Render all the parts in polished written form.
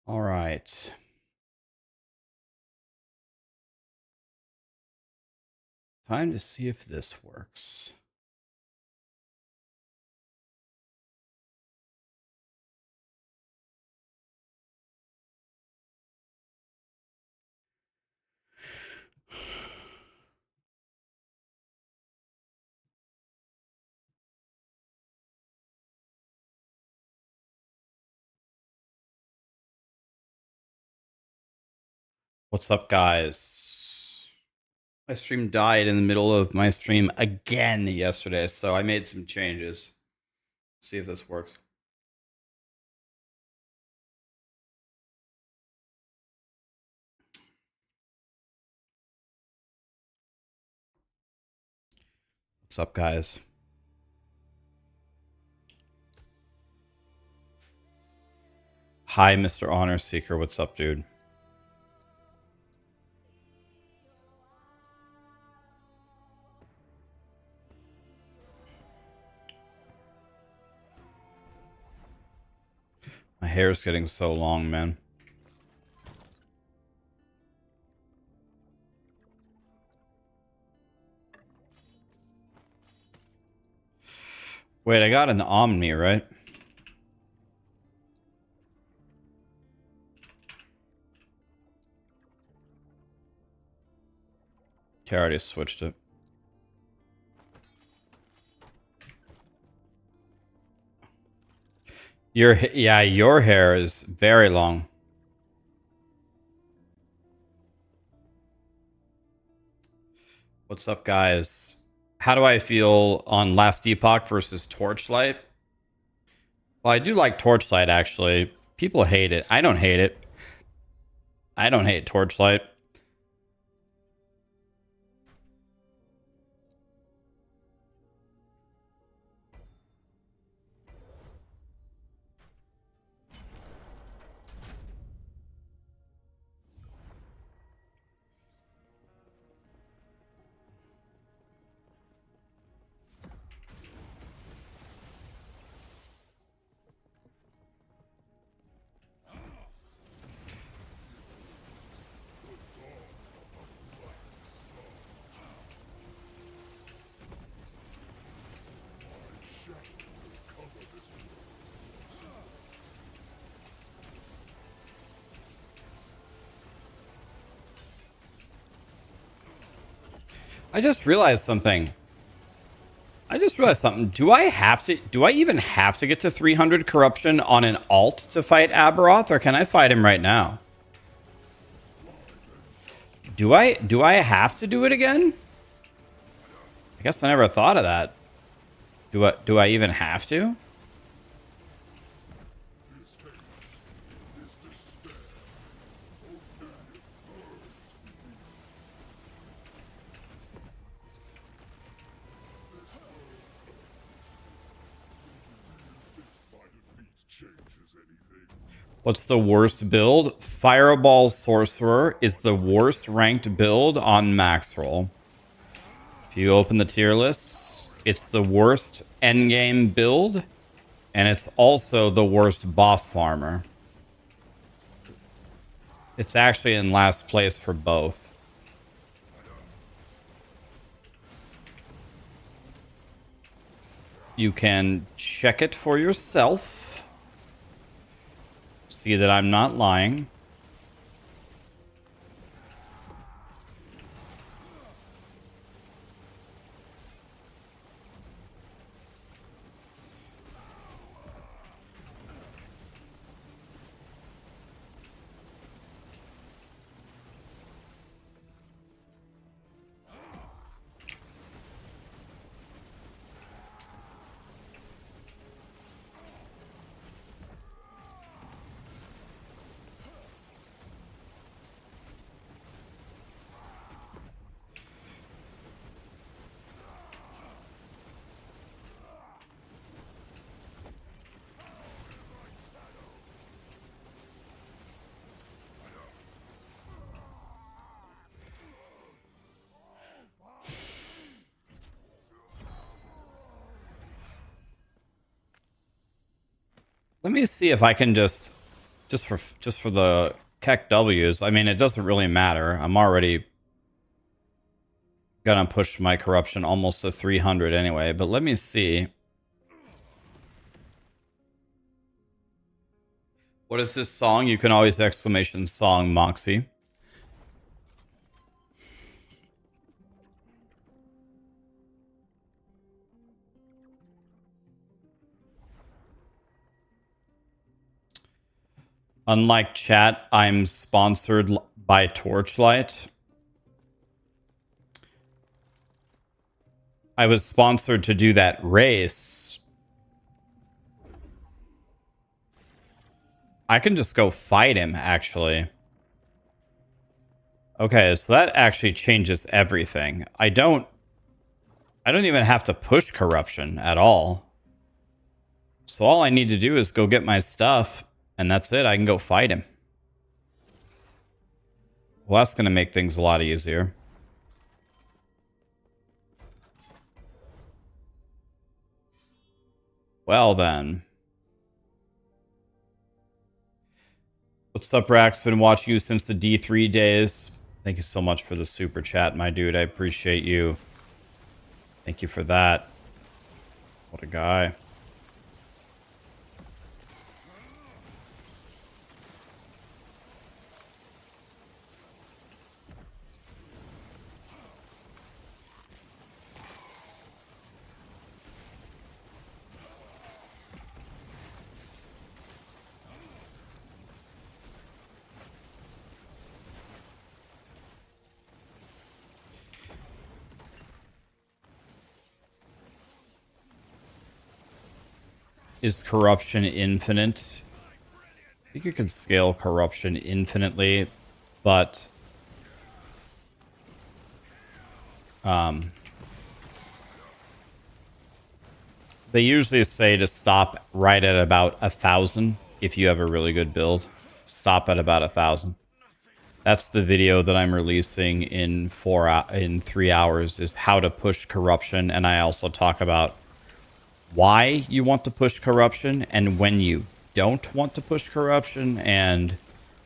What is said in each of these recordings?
All right. Time to see if this works. What's up, guys? My stream died in the middle of my stream again yesterday, so I made some changes. See if this works. What's up, guys? Hi, Mr. Honor Seeker. What's up, dude? My hair's getting so long, man. Wait, I got an Omni, right? I already switched it. Your hair is very long. What's up, guys? How do I feel on Last Epoch versus Torchlight? Well, I do like Torchlight, actually. People hate it. I don't hate it. I don't hate Torchlight. I just realized something. Do I even have to get to 300 corruption on an alt to fight Aberroth, or can I fight him right now? Do I have to do it again? I guess I never thought of that. Do I even have to? What's the worst build? Fireball Sorcerer is the worst ranked build on max roll. If you open the tier lists, it's the worst endgame build, and it's also the worst boss farmer. It's actually in last place for both. You can check it for yourself. See that I'm not lying. Let me see if I can just just for the Keck W's. I mean, it doesn't really matter. I'm already gonna push my corruption almost to 300 anyway. But let me see. What is this song? You can always exclamation song Moxie. Unlike chat, I'm sponsored by Torchlight. I was sponsored to do that race. I can just go fight him, actually. Okay, so that actually changes everything. I don't even have to push corruption at all. So all I need to do is go get my stuff, and that's it. I can go fight him. Well, that's going to make things a lot easier. Well, then. What's up, Rax? Been watching you since the D3 days. Thank you so much for the super chat, my dude. I appreciate you. Thank you for that. What a guy. Is corruption infinite? I think you can scale corruption infinitely, but they usually say to stop right at about 1,000 if you have a really good build. Stop at about 1,000. That's the video that I'm releasing in 3 hours, is how to push corruption, and I also talk about why you want to push corruption and when you don't want to push corruption and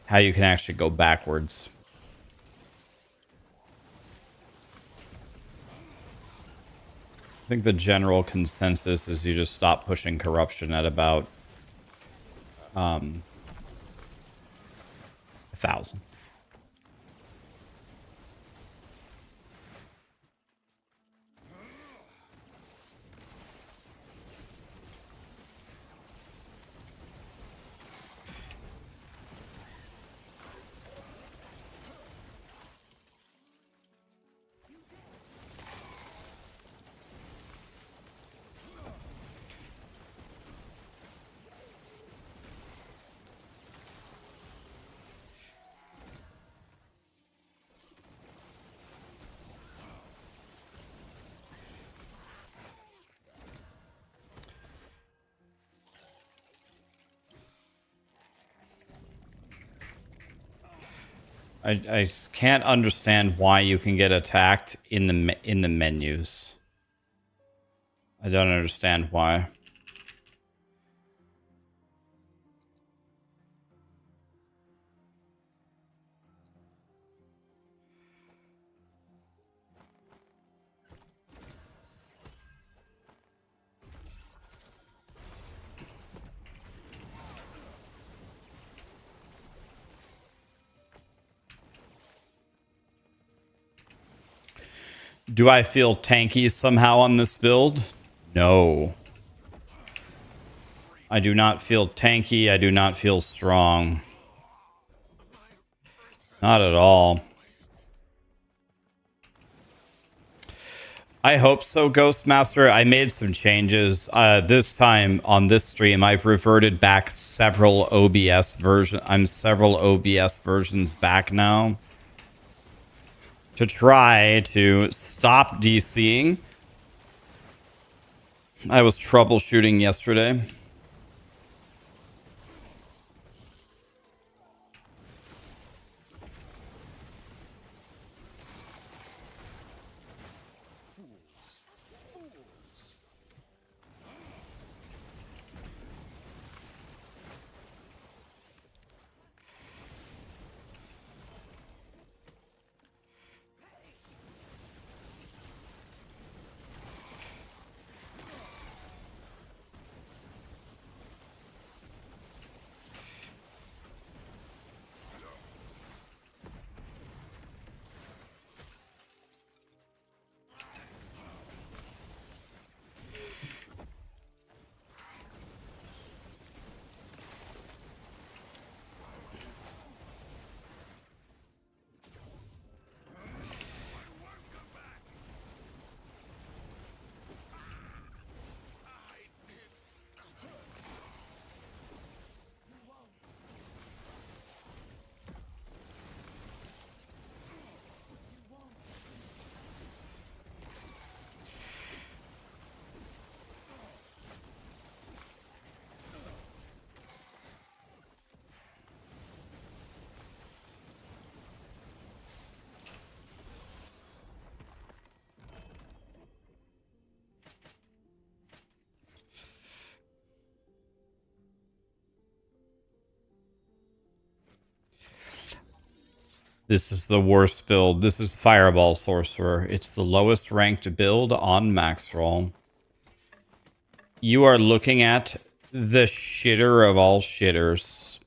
how you can actually go backwards. I think the general consensus is you just stop pushing corruption at about 1,000. I can't understand why you can get attacked in the menus. I don't understand why. Do I feel tanky somehow on this build? No. I do not feel tanky. I do not feel strong. Not at all. I hope so, Ghostmaster. I made some changes. This time on this stream, I've reverted back several OBS versions. I'm several OBS versions back now to try to stop DCing. I was troubleshooting yesterday. This is the worst build. This is Fireball Sorcerer. It's the lowest ranked build on Maxroll. You are looking at the shitter of all shitters.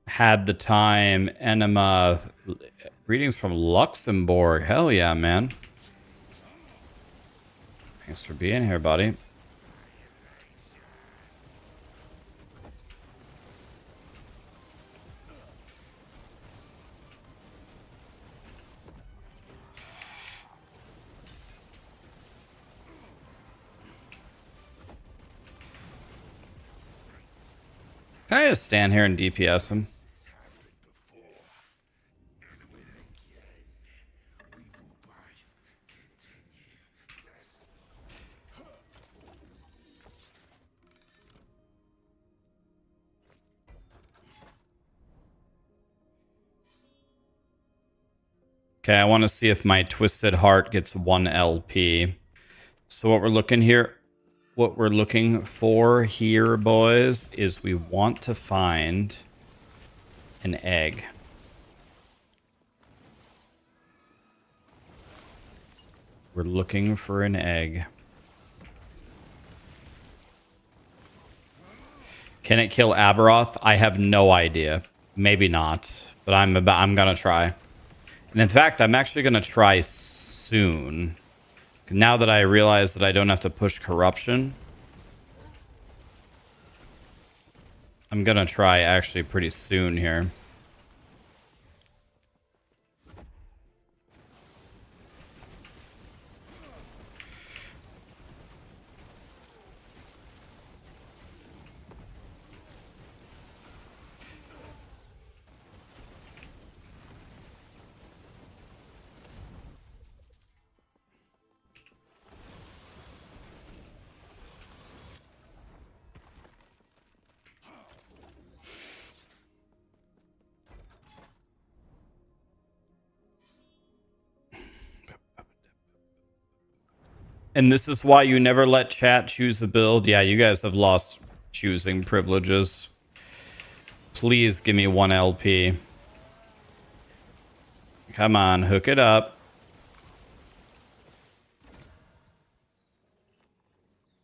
Had the time. Enema. Greetings from Luxembourg. Hell yeah, man. Thanks for being here, buddy. Can I just stand here and DPS him? Okay, I want to see if my Twisted Heart gets 1 LP. So what we're looking for here, boys, is we want to find an egg. We're looking for an egg. Can it kill Aberroth? I have no idea. Maybe not, but I'm gonna try. And in fact, I'm actually gonna try soon. Now that I realize that I don't have to push corruption, I'm gonna try actually pretty soon here. And this is why you never let chat choose a build. Yeah, you guys have lost choosing privileges. Please give me 1 LP. Come on, hook it up.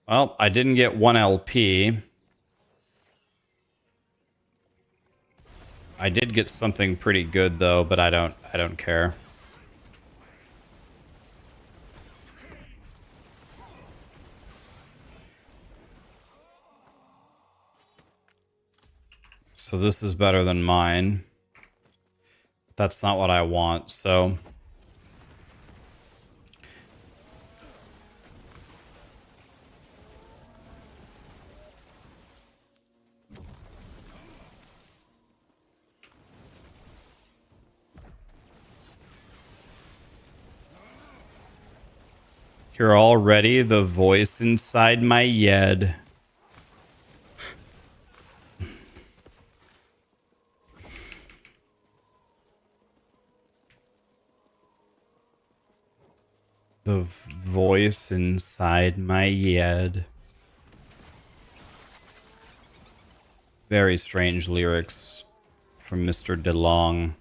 Well, I didn't get 1 LP. I did get something pretty good though, but I don't care. So this is better than mine. That's not what I want, so... You're already the voice inside my head. The voice inside my head. Very strange lyrics from Mr. DeLong.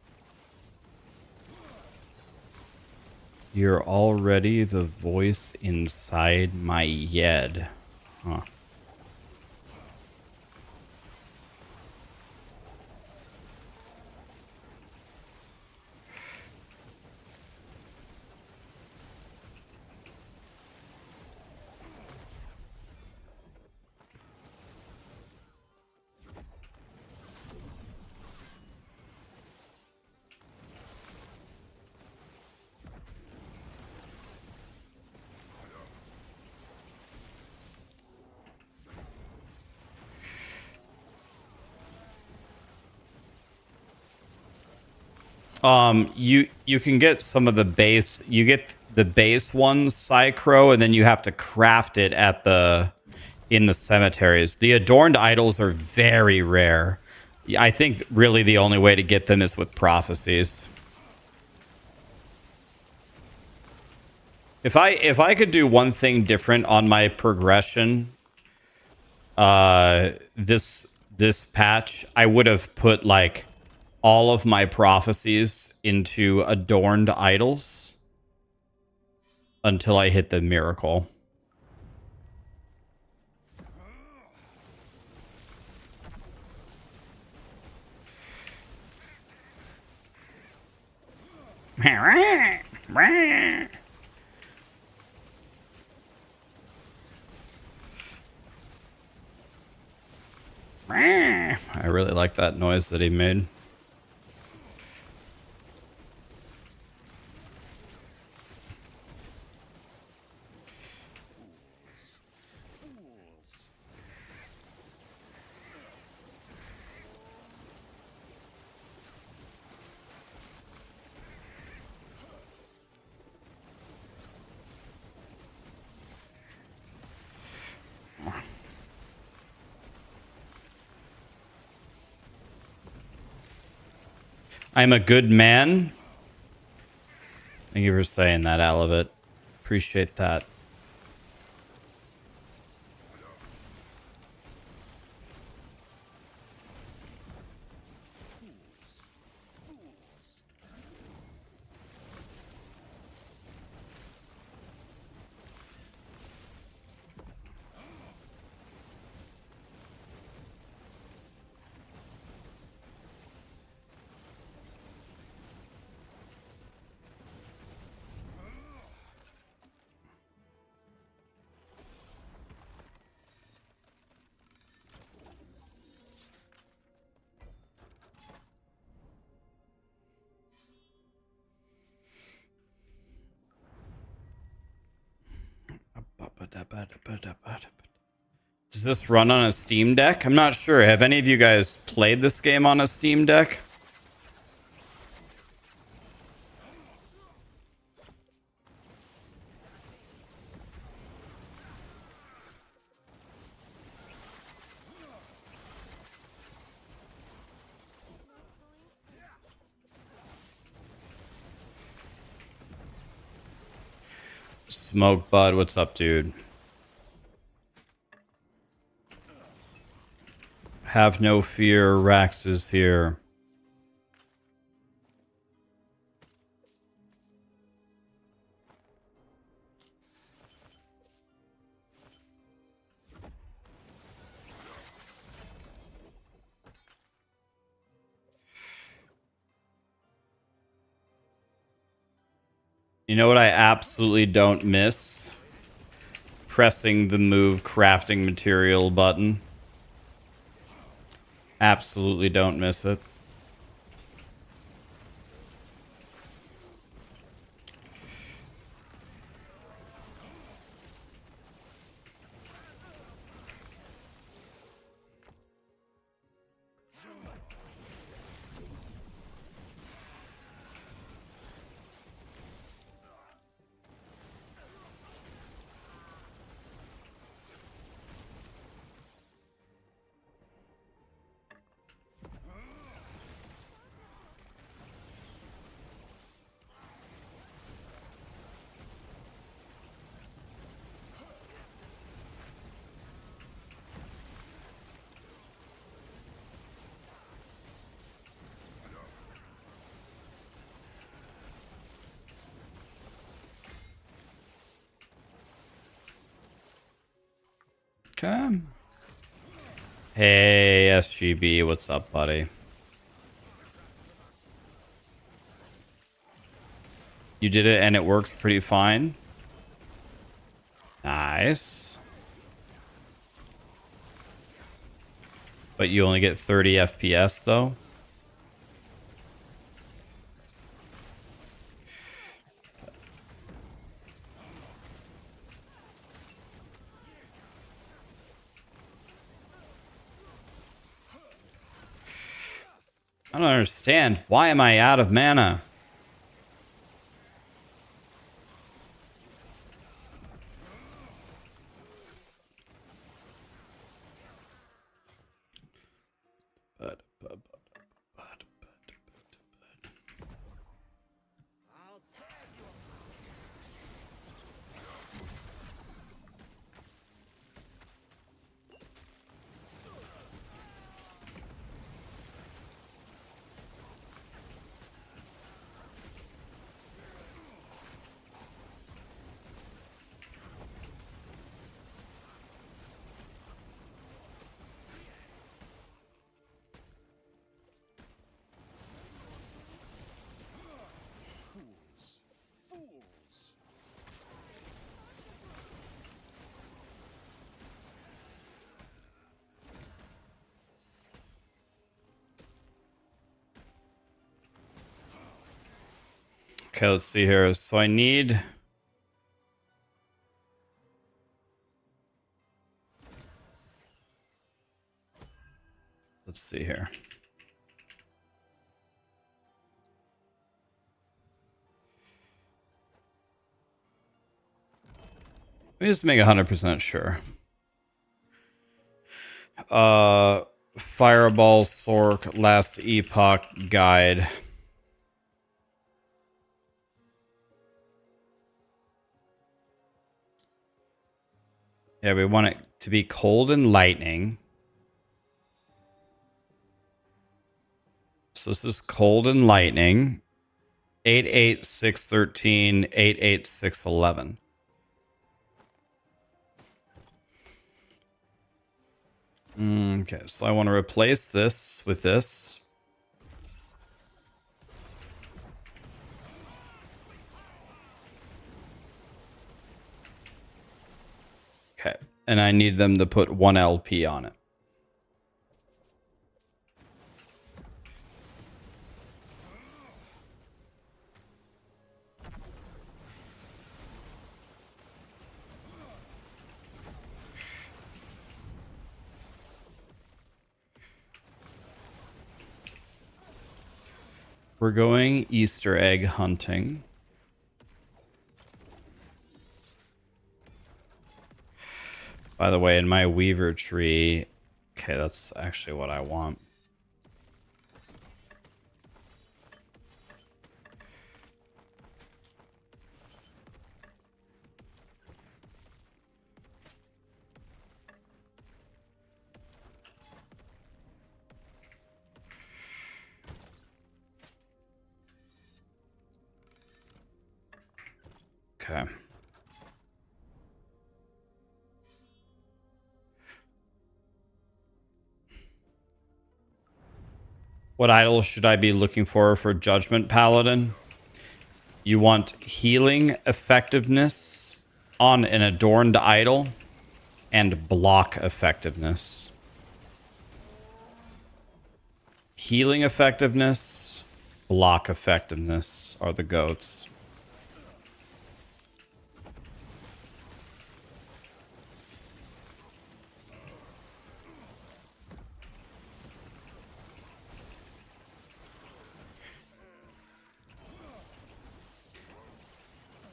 You're already the voice inside my head. Huh. You can get some of the base. You get the base ones, Psychro, and then you have to craft it at in the cemeteries. The adorned idols are very rare. I think really the only way to get them is with prophecies. If I could do one thing different on my progression This patch, I would have put like all of my prophecies into adorned idols until I hit the miracle. I really like that noise that he made. I'm a good man. Thank you for saying that, Alivit. Appreciate that. Does this run on a Steam Deck? I'm not sure. Have any of you guys played this game on a Steam Deck? Smoke Bud, what's up, dude? Have no fear, Rax is here. You know what I absolutely don't miss? Pressing the move crafting material button. Absolutely don't miss it. Okay. Hey, SGB, what's up, buddy? You did it and it works pretty fine. Nice. But you only get 30 FPS, though? I don't understand. Why am I out of mana? Okay, let's see here. So I need... Let's see here. Let me just make 100% sure. Fireball Sork Last Epoch Guide. Yeah, we want it to be cold and lightning. So this is cold and lightning. 88613, 88611. Okay, so I want to replace this with this. Okay, and I need them to put 1 LP on it. We're going Easter egg hunting. By the way, in my Weaver tree... Okay, that's actually what I want. Okay. What idol should I be looking for Judgment Paladin? You want healing effectiveness on an adorned idol and block effectiveness. Healing effectiveness, block effectiveness are the goats.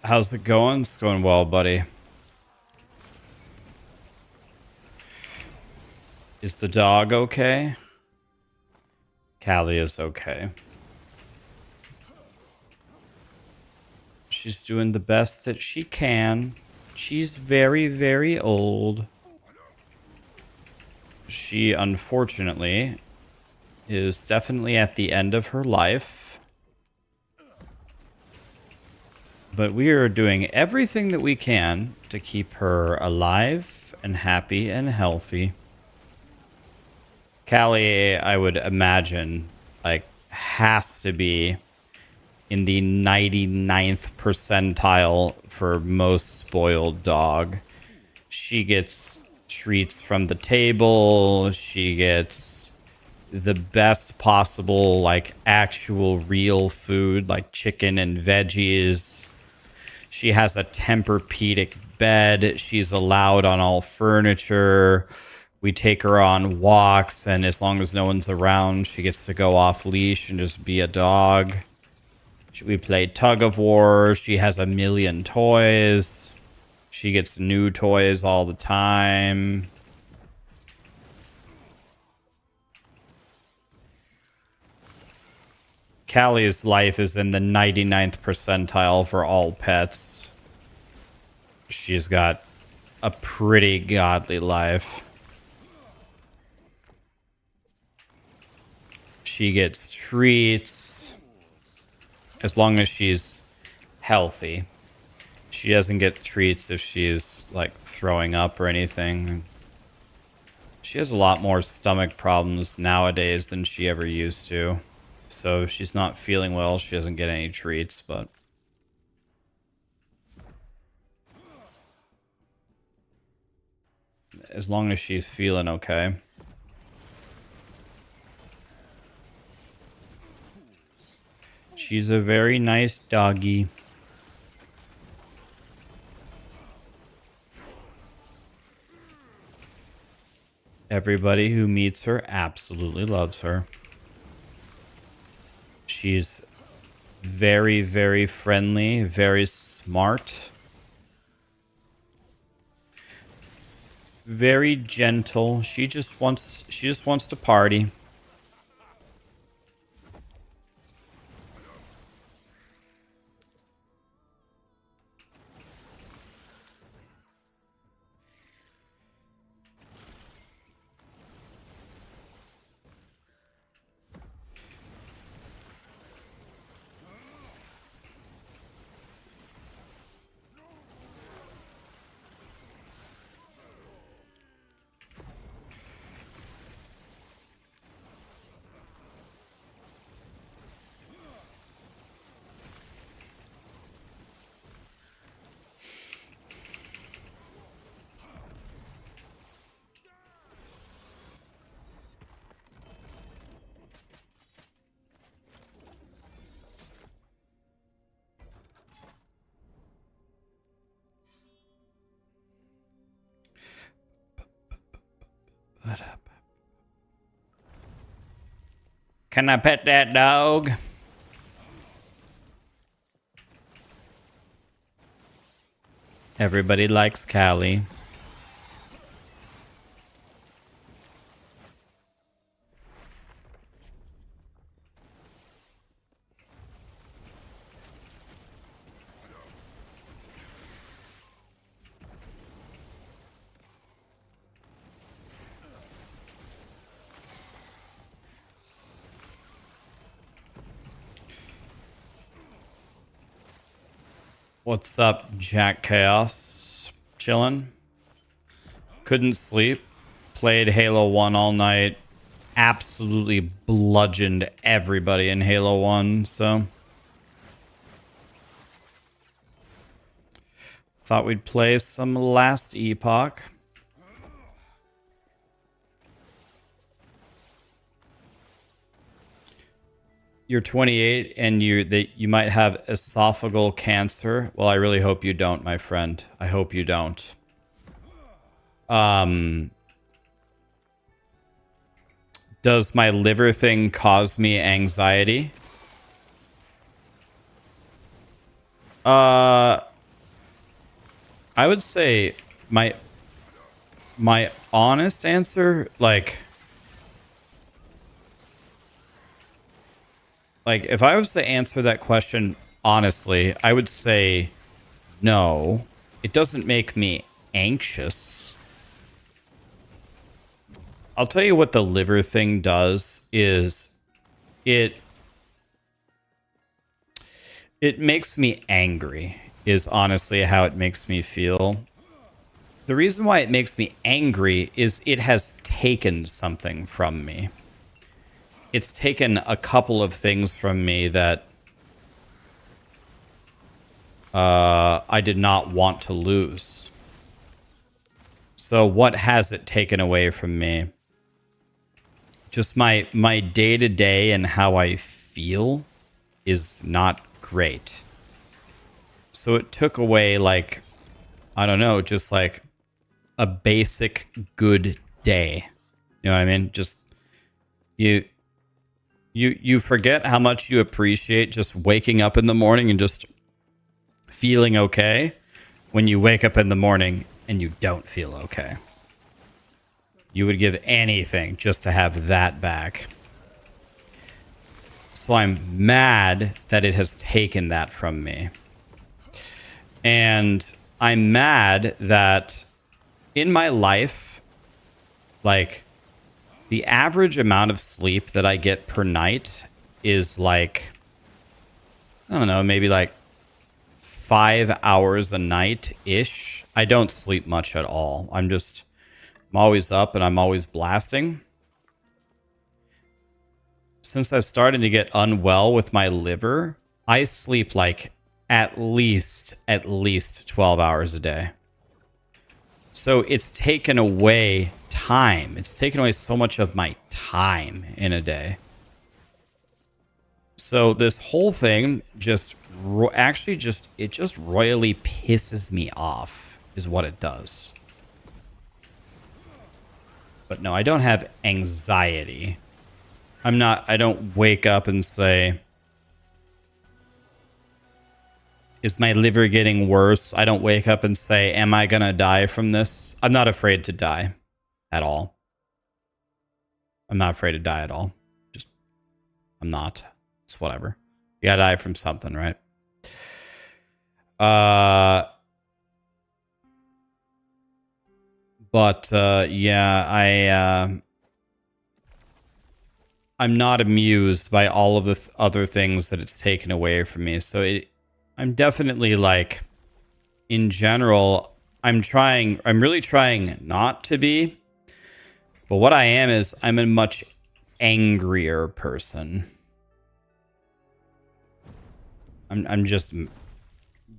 How's it going? It's going well, buddy. Is the dog okay? Callie is okay. She's doing the best that she can. She's very, very old. She, unfortunately, is definitely at the end of her life. But we are doing everything that we can to keep her alive and happy and healthy. Callie, I would imagine, like, has to be in the 99th percentile for most spoiled dog. She gets treats from the table. She gets the best possible, like, actual real food, like chicken and veggies. She has a Tempur-Pedic bed. She's allowed on all furniture. We take her on walks, and as long as no one's around, she gets to go off leash and just be a dog. We play tug of war. She has a million toys. She gets new toys all the time. Callie's life is in the 99th percentile for all pets. She's got a pretty godly life. She gets treats as long as she's healthy. She doesn't get treats if she's, like, throwing up or anything. She has a lot more stomach problems nowadays than she ever used to. So if she's not feeling well, she doesn't get any treats, but... as long as she's feeling okay. She's a very nice doggy. Everybody who meets her absolutely loves her. She's very, very friendly, very smart. Very gentle. She just wants to party. Can I pet that dog? Everybody likes Callie. What's up, Jack Chaos? Chillin'? Couldn't sleep. Played Halo 1 all night. Absolutely bludgeoned everybody in Halo 1, so... Thought we'd play some last Epoch. You're 28 and you might have esophageal cancer. Well, I really hope you don't, my friend. I hope you don't. Does my liver thing cause me anxiety? I would say my honest answer, like if I was to answer that question honestly, I would say no. It doesn't make me anxious. I'll tell you what the liver thing does is it makes me angry, is honestly how it makes me feel. The reason why it makes me angry is it has taken something from me. It's taken a couple of things from me that I did not want to lose. So what has it taken away from me? Just my day-to-day and how I feel is not great. So it took away, like, I don't know, just like a basic good day. You know what I mean? Just you forget how much you appreciate just waking up in the morning and just feeling okay when you wake up in the morning and you don't feel okay. You would give anything just to have that back. So I'm mad that it has taken that from me. And I'm mad that in my life, like, the average amount of sleep that I get per night is like, I don't know, maybe like 5 hours a night-ish. I don't sleep much at all. I'm always up and I'm always blasting. Since I've started to get unwell with my liver, I sleep like at least 12 hours a day. So it's taken away time. It's taken away so much of my time in a day. So this whole thing just actually just royally pisses me off is what it does. But no, I don't have anxiety. I don't wake up and say, is my liver getting worse? I don't wake up and say, am I going to die from this? I'm not afraid to die at all. I'm not afraid to die at all. Just, I'm not. It's whatever. You gotta die from something, right? Yeah, I'm not amused by all of the other things that it's taken away from me. So I'm definitely like, in general, I'm really trying not to be. But what I am is I'm a much angrier person. I'm just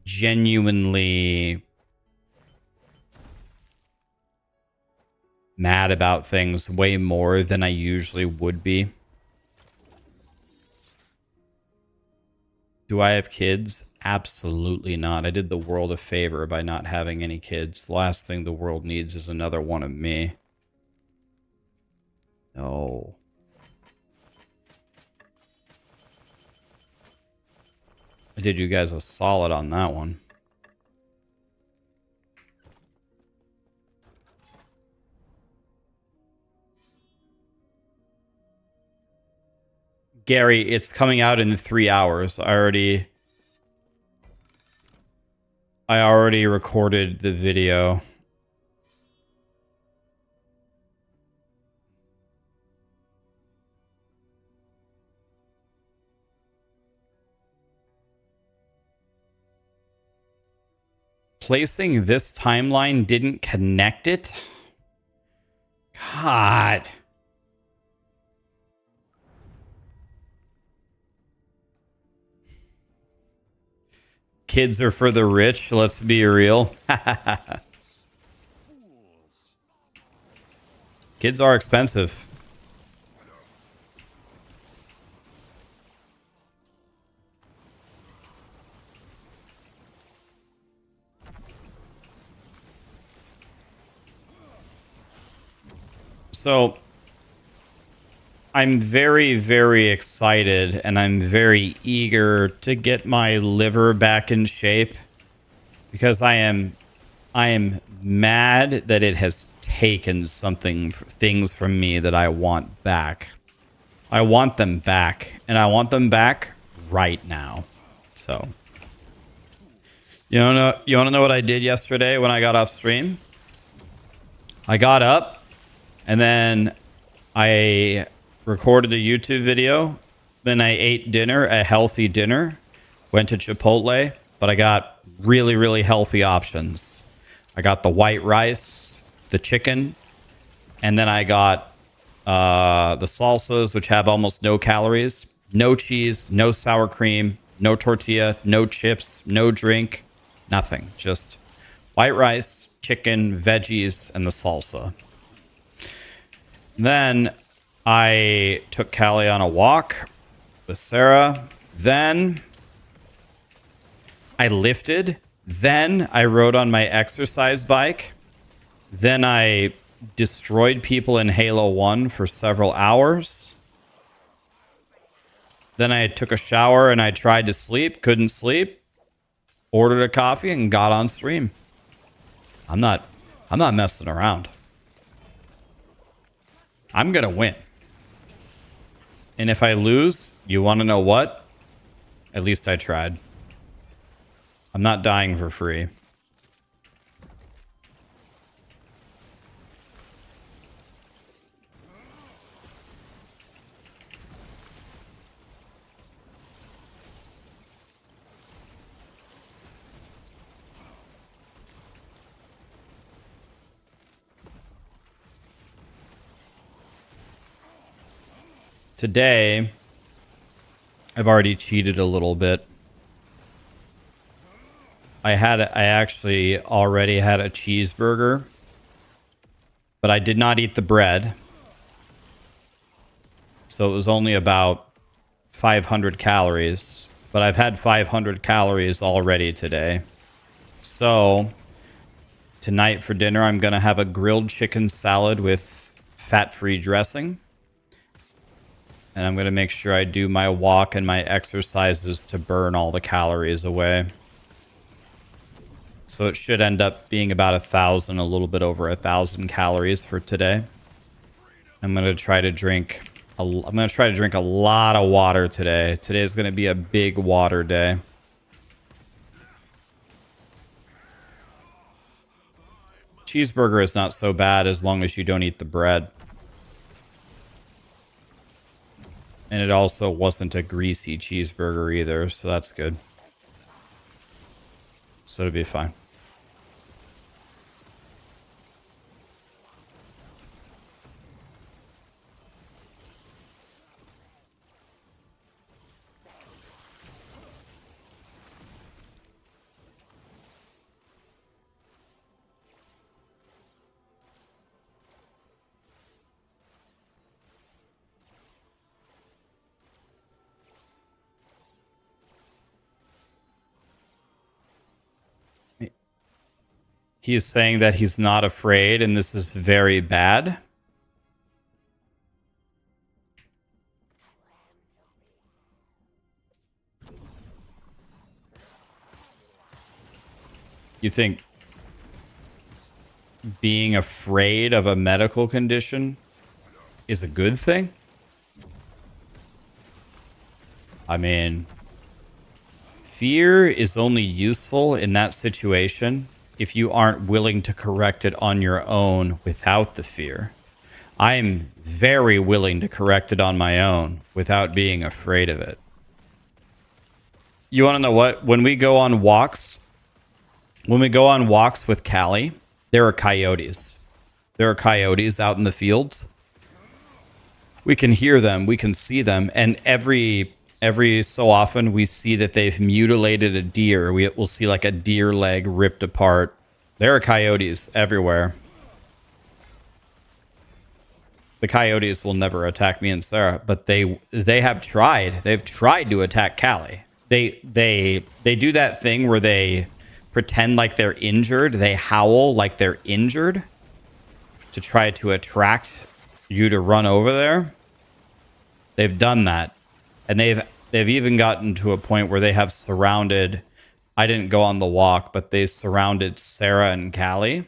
genuinely mad about things way more than I usually would be. Do I have kids? Absolutely not. I did the world a favor by not having any kids. The last thing the world needs is another one of me. No. I did you guys a solid on that one. Gary, it's coming out in 3 hours. I already recorded the video. Placing this timeline didn't connect it? God. Kids are for the rich, let's be real. Kids are expensive. So I'm very, very excited and I'm very eager to get my liver back in shape because I am mad that it has taken things from me that I want back. I want them back and I want them back right now. So you want to know what I did yesterday when I got off stream? I got up and then I recorded a YouTube video. Then I ate dinner, a healthy dinner. Went to Chipotle, but I got really, really healthy options. I got the white rice, the chicken, and then I got the salsas, which have almost no calories, no cheese, no sour cream, no tortilla, no chips, no drink, nothing. Just white rice, chicken, veggies, and the salsa. Then I took Callie on a walk with Sarah. Then I lifted. Then I rode on my exercise bike. Then I destroyed people in Halo 1 for several hours. Then I took a shower and I tried to sleep. Couldn't sleep. Ordered a coffee and got on stream. I'm not messing around. I'm going to win. And if I lose, you want to know what? At least I tried. I'm not dying for free. Today, I've already cheated a little bit. I actually already had a cheeseburger, but I did not eat the bread. So it was only about 500 calories, but I've had 500 calories already today. So tonight for dinner, I'm going to have a grilled chicken salad with fat-free dressing. And I'm going to make sure I do my walk and my exercises to burn all the calories away. So it should end up being about 1,000, a little bit over 1,000 calories for today. I'm going to try to drink a lot of water today. Today is going to be a big water day. Cheeseburger is not so bad as long as you don't eat the bread. And it also wasn't a greasy cheeseburger either, so that's good. So it'll be fine. He is saying that he's not afraid, and this is very bad. You think being afraid of a medical condition is a good thing? I mean, fear is only useful in that situation if you aren't willing to correct it on your own without the fear. I'm very willing to correct it on my own without being afraid of it. You want to know what? When we go on walks with Callie, there are coyotes. There are coyotes out in the fields. We can hear them, we can see them, and every so often we see that they've mutilated a deer. We'll see like a deer leg ripped apart. There are coyotes everywhere. The coyotes will never attack me and Sarah, but they have tried. They've tried to attack Callie. They do that thing where they pretend like they're injured. They howl like they're injured to try to attract you to run over there. They've done that. And they've even gotten to a point where they have surrounded, I didn't go on the walk, but they surrounded Sarah and Callie.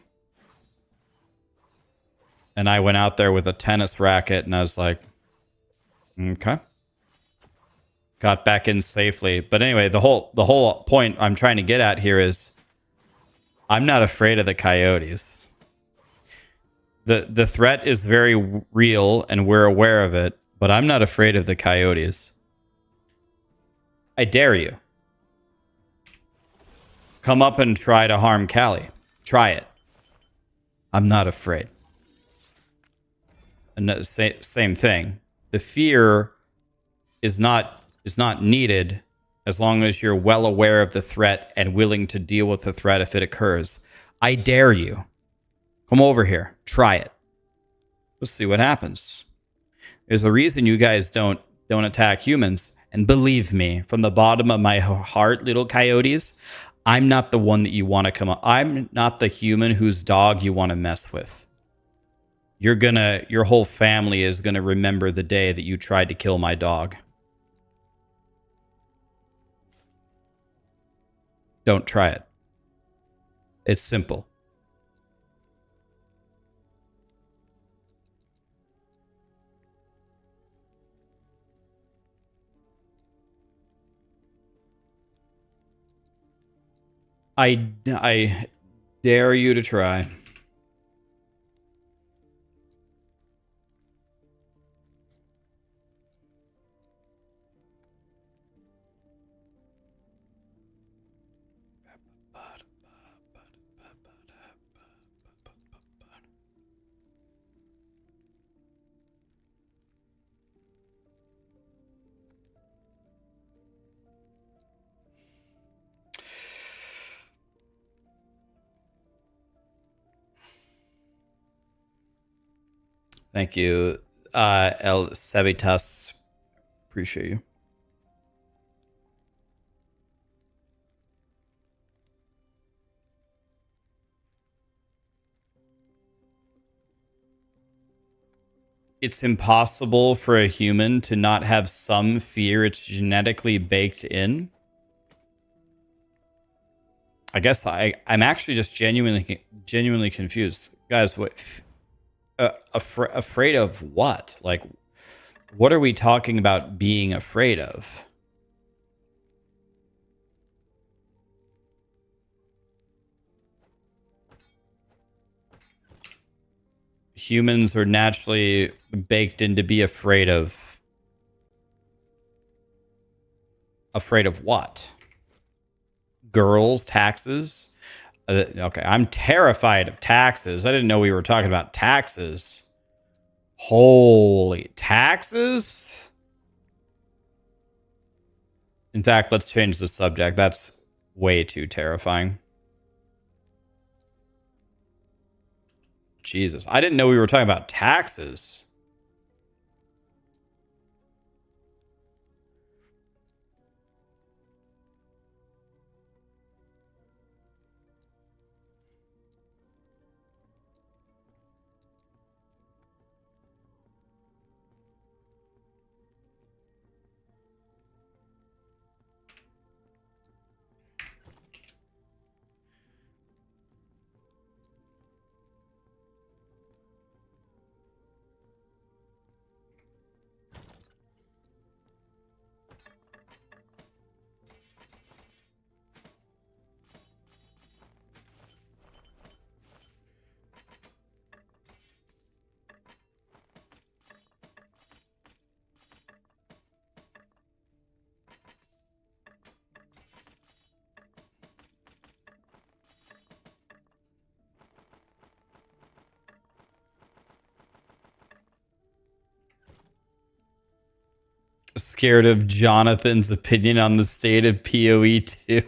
And I went out there with a tennis racket and I was like, okay. Got back in safely. But anyway, the whole point I'm trying to get at here is I'm not afraid of the coyotes. The threat is very real and we're aware of it, but I'm not afraid of the coyotes. I dare you. Come up and try to harm Callie. Try it. I'm not afraid. And same thing. The fear is not needed as long as you're well aware of the threat and willing to deal with the threat if it occurs. I dare you. Come over here. Try it. We'll see what happens. There's a reason you guys don't attack humans. And believe me, from the bottom of my heart, little coyotes, I'm not the one that you want to come up. I'm not the human whose dog you want to mess with. Your whole family is gonna remember the day that you tried to kill my dog. Don't try it. It's simple. I dare you to try. Thank you, El Sevitas. Appreciate you. it's impossible for a human to not have some fear. It's genetically baked in. I guess I'm actually just genuinely confused. Guys, what afraid of what? Like, what are we talking about being afraid of? Humans are naturally baked in to be afraid of. Afraid of what? Girls, taxes? Okay, I'm terrified of taxes. I didn't know we were talking about taxes. Holy taxes? In fact, let's change the subject. That's way too terrifying. Jesus, I didn't know we were talking about taxes. Scared of Jonathan's opinion on the state of POE2.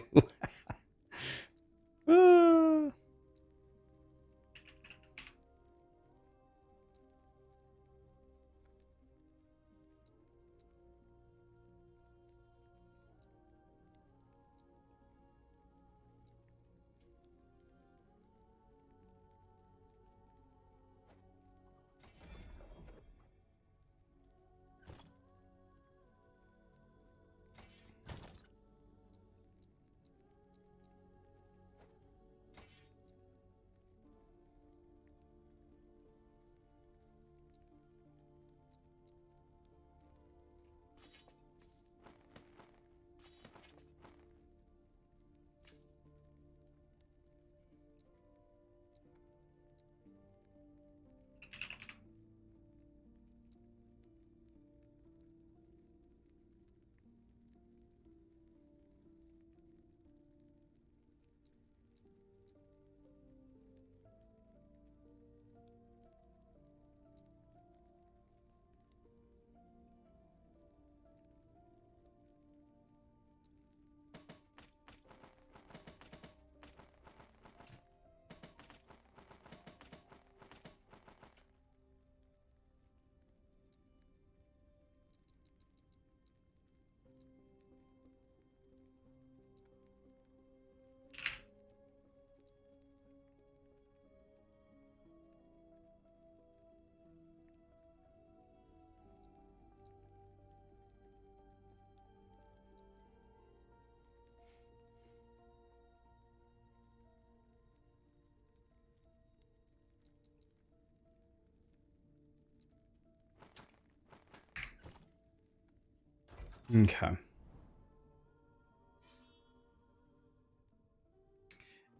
Okay.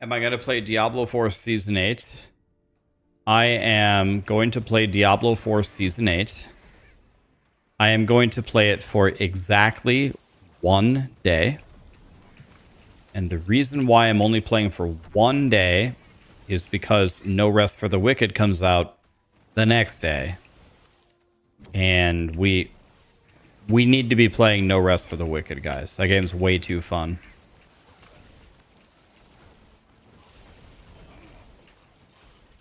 Am I going to play Diablo 4 Season 8? I am going to play Diablo 4 Season 8. I am going to play it for exactly 1 day. And the reason why I'm only playing for 1 day is because No Rest for the Wicked comes out the next day. And we need to be playing No Rest for the Wicked, guys. That game's way too fun.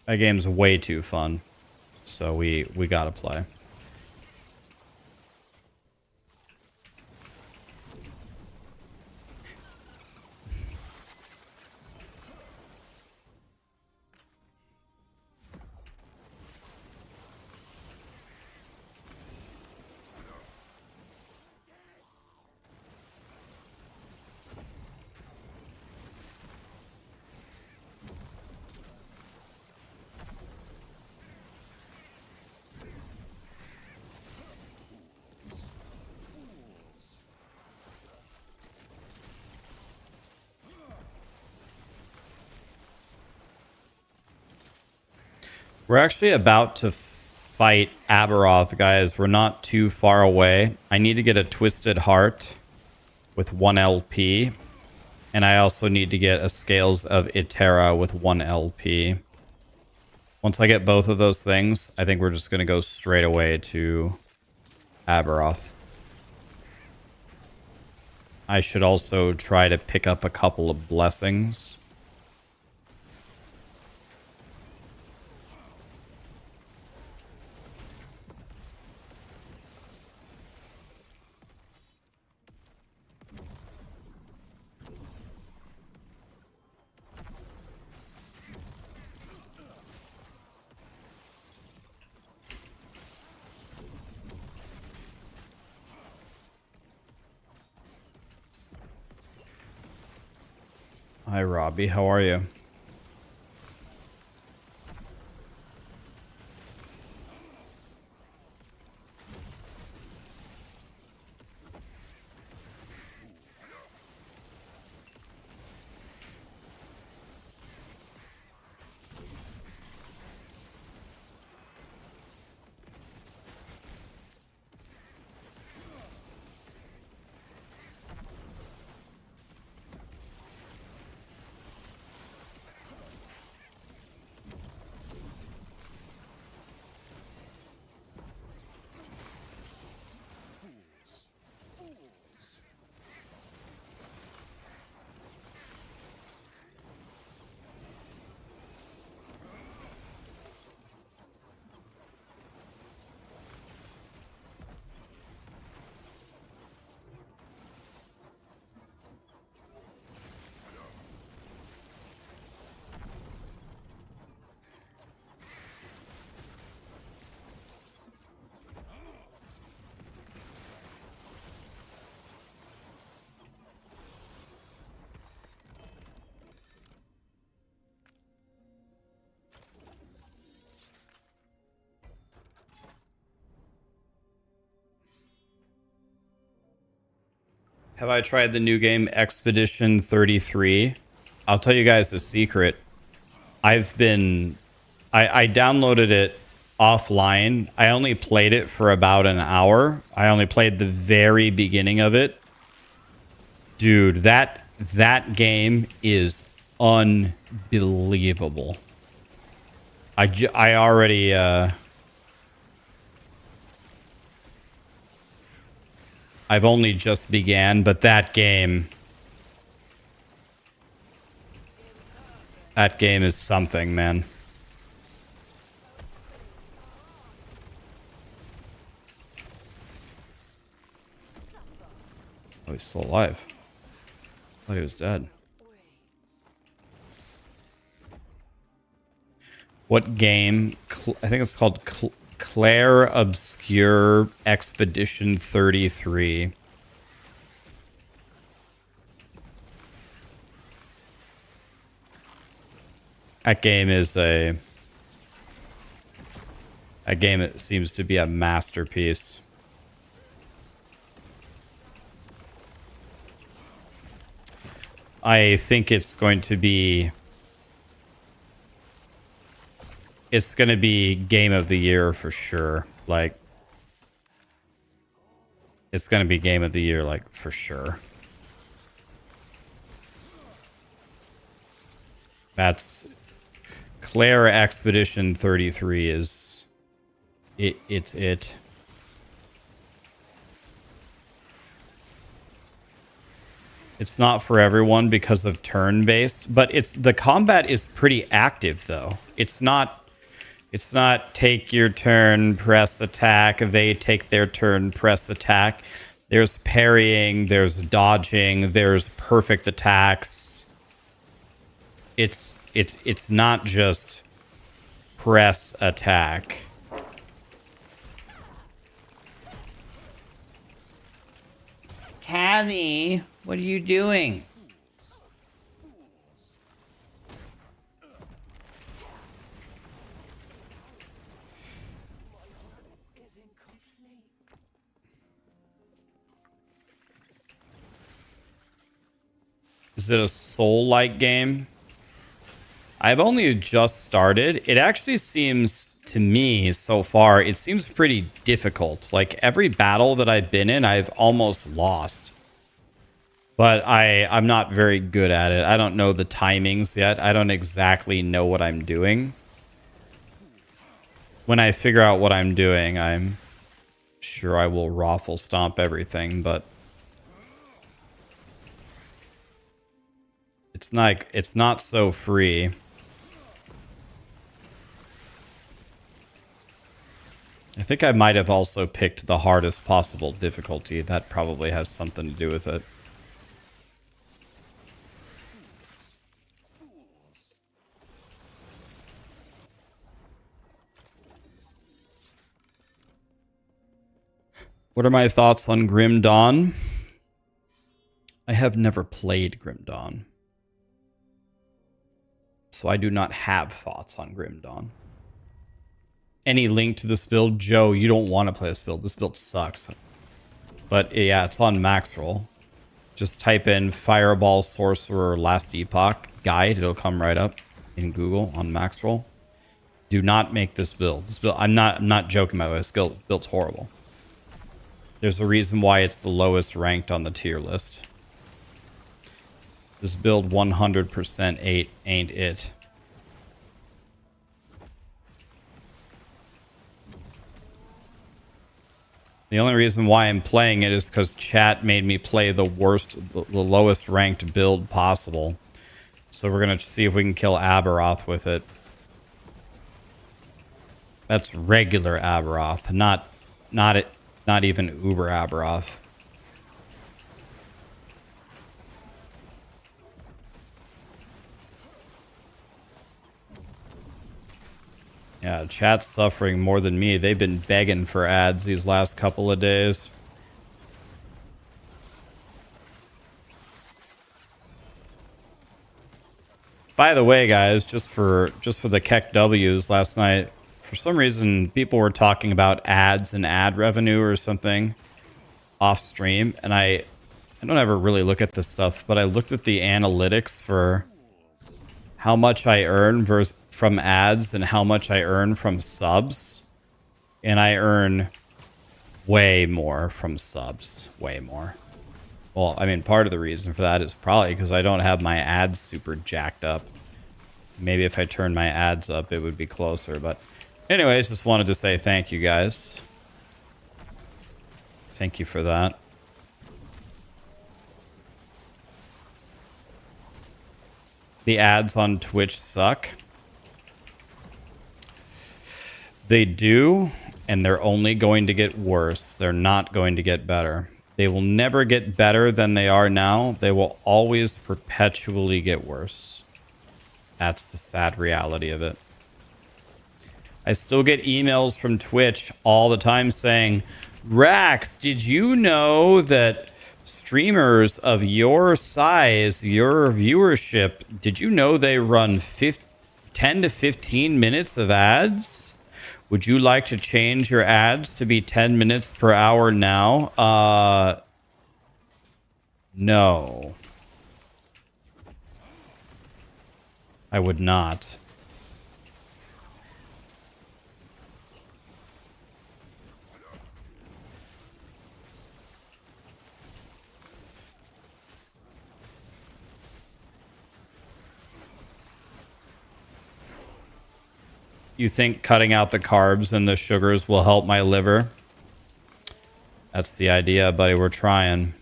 That game's way too fun. So we gotta play. We're actually about to fight Aberroth, guys. We're not too far away. I need to get a Twisted Heart with 1 LP. And I also need to get a Scales of Iterra with 1 LP. Once I get both of those things, I think we're just going to go straight away to Aberroth. I should also try to pick up a couple of blessings. Hi, Robbie. How are you? Have I tried the new game Expedition 33? I'll tell you guys a secret. I downloaded it offline. I only played it for about an hour. I only played the very beginning of it. Dude, that game is unbelievable. I already I've only just began, but that game is something, man. Oh, he's still alive. I thought he was dead. What game? I think it's called Claire Obscure Expedition 33. That game is a game that seems to be a masterpiece. I think it's going to be game of the year for sure. Like, it's going to be game of the year, like, for sure. That's Claire Expedition 33 is it's it. It's not for everyone because of turn-based, but the combat is pretty active though. It's not take your turn, press attack, they take their turn, press attack. There's parrying, there's dodging, there's perfect attacks. It's not just press attack. Caddy, what are you doing? Is it a soul-like game? I've only just started. It actually seems to me so far, it seems pretty difficult. Like every battle that I've been in, I've almost lost. But I'm not very good at it. I don't know the timings yet. I don't exactly know what I'm doing. When I figure out what I'm doing, I'm sure I will raffle stomp everything, but it's not so free. I think I might have also picked the hardest possible difficulty. That probably has something to do with it. What are my thoughts on Grim Dawn? I have never played Grim Dawn, so I do not have thoughts on Grim Dawn. Any link to this build? Joe, you don't want to play this build. This build sucks. But yeah, it's on Maxroll. Just type in Fireball Sorcerer Last Epoch Guide. It'll come right up in Google on Maxroll. Do not make this build. This build, I'm not joking about this build. Build's horrible. There's a reason why it's the lowest ranked on the tier list. This build 100% ain't it. The only reason why I'm playing it is because chat made me play the lowest ranked build possible. So we're going to see if we can kill Aberroth with it. That's regular Aberroth, not even Uber Aberroth. Yeah, chat's suffering more than me. They've been begging for ads these last couple of days. By the way, guys, just for the Keck W's last night, for some reason people were talking about ads and ad revenue or something off stream, and I don't ever really look at this stuff, but I looked at the analytics for how much I earn from ads and how much I earn from subs. And I earn way more from subs. Way more. Well, I mean, part of the reason for that is probably because I don't have my ads super jacked up. Maybe if I turn my ads up, it would be closer. But anyways, just wanted to say thank you, guys. Thank you for that. The ads on Twitch suck. They do, and they're only going to get worse. They're not going to get better. They will never get better than they are now. They will always perpetually get worse. That's the sad reality of it. I still get emails from Twitch all the time saying, Rax, did you know that streamers of your size, your viewership, did you know they run 10 to 15 minutes of ads? Would you like to change your ads to be 10 minutes per hour now? No. I would not. You think cutting out the carbs and the sugars will help my liver? That's the idea, buddy. We're trying.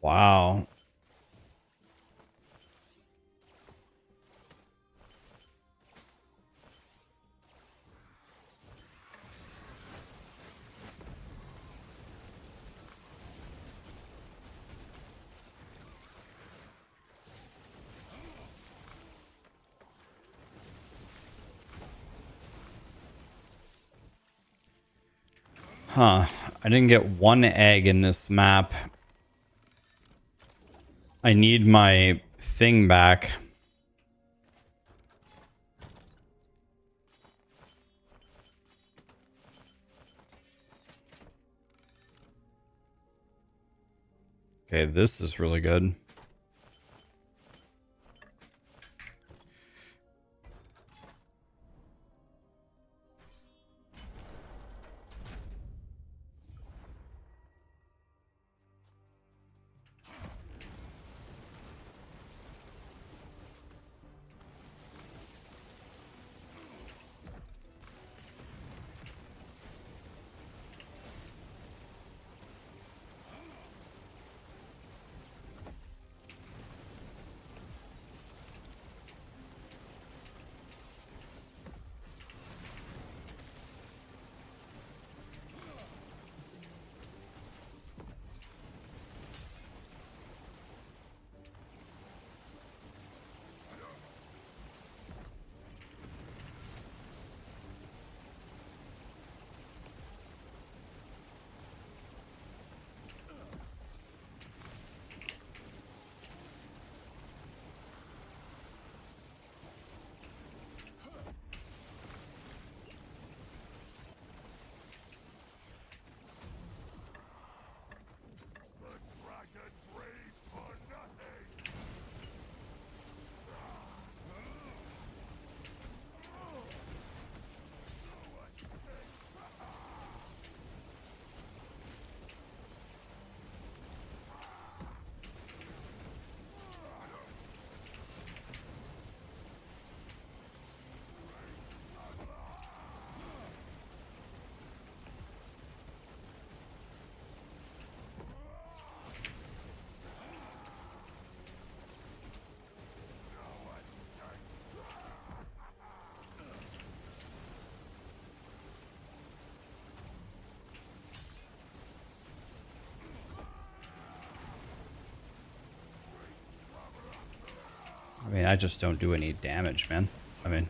Wow. Huh. I didn't get one egg in this map. I need my thing back. Okay, this is really good. I mean, I just don't do any damage, man. I mean...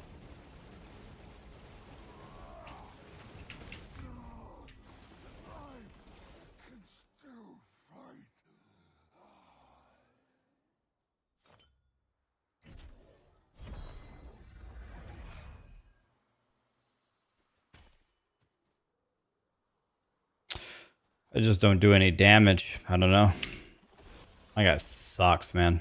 I just don't do any damage. I don't know. My guy sucks, man.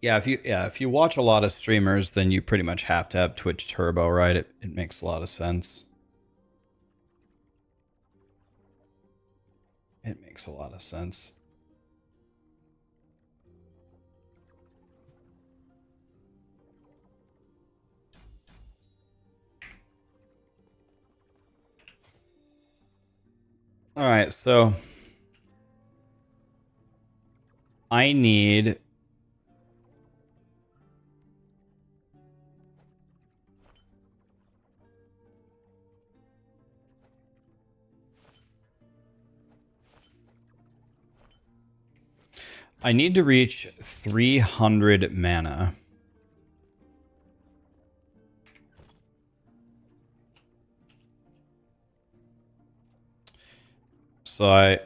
Yeah, if you watch a lot of streamers, then you pretty much have to have Twitch Turbo, right? It makes a lot of sense. It makes a lot of sense. All right, so I need to reach 300 mana. So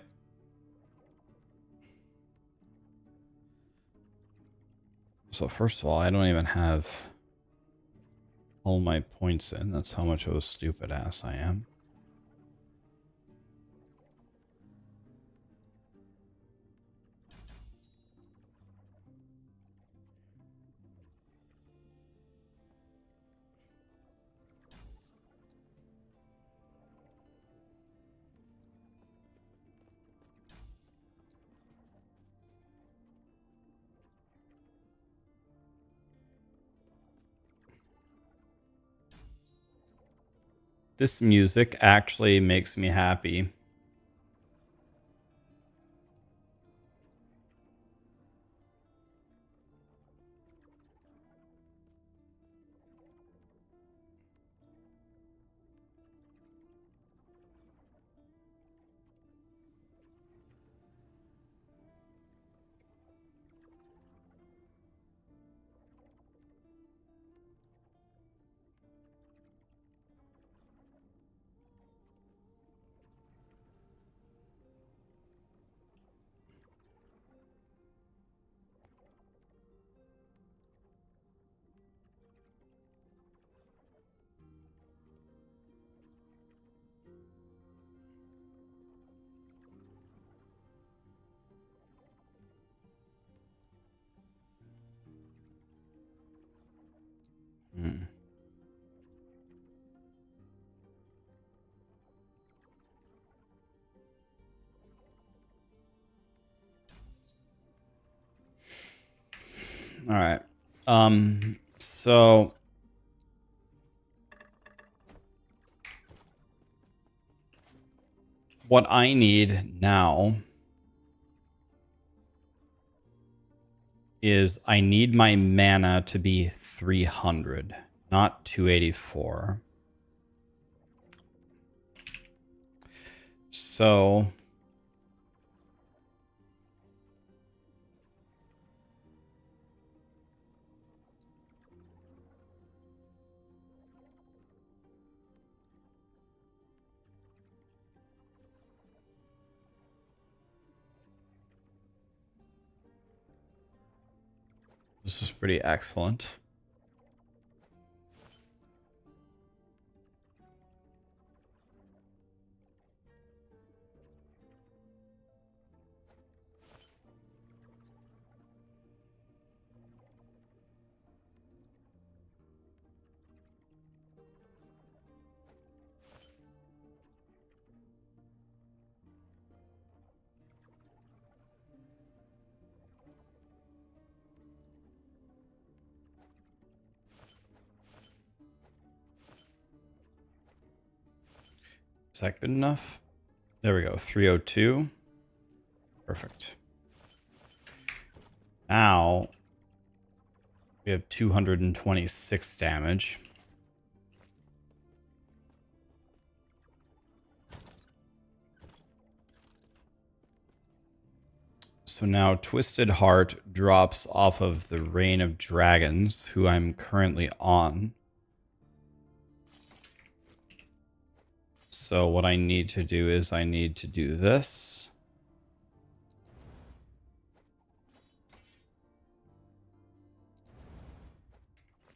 first of all, I don't even have all my points in. That's how much of a stupid ass I am. This music actually makes me happy. All right. So what I need now is I need my mana to be 300, not 284. So this is pretty excellent. Is that good enough? There we go. 302. Perfect. Now we have 226 damage. So now Twisted Heart drops off of the Reign of Dragons, who I'm currently on. So what I need to do is I need to do this.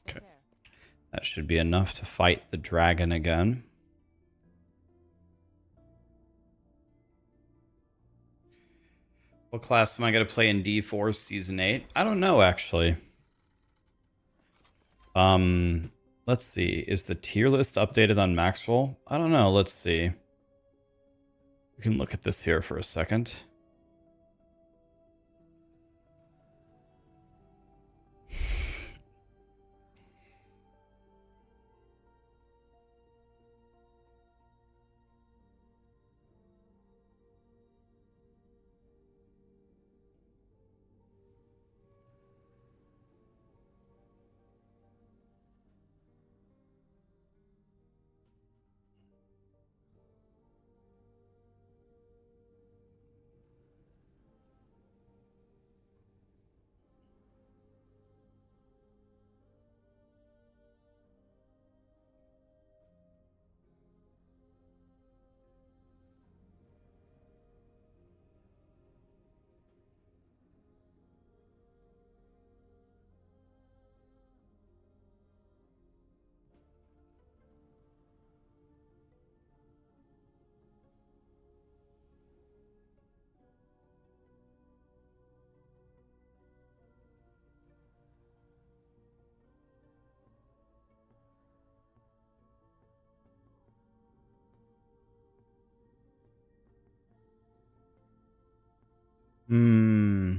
Okay. That should be enough to fight the dragon again. What class am I going to play in D4 Season 8? I don't know, actually. Let's see. Is the tier list updated on Maxwell? I don't know. Let's see. We can look at this here for a second. Hmm.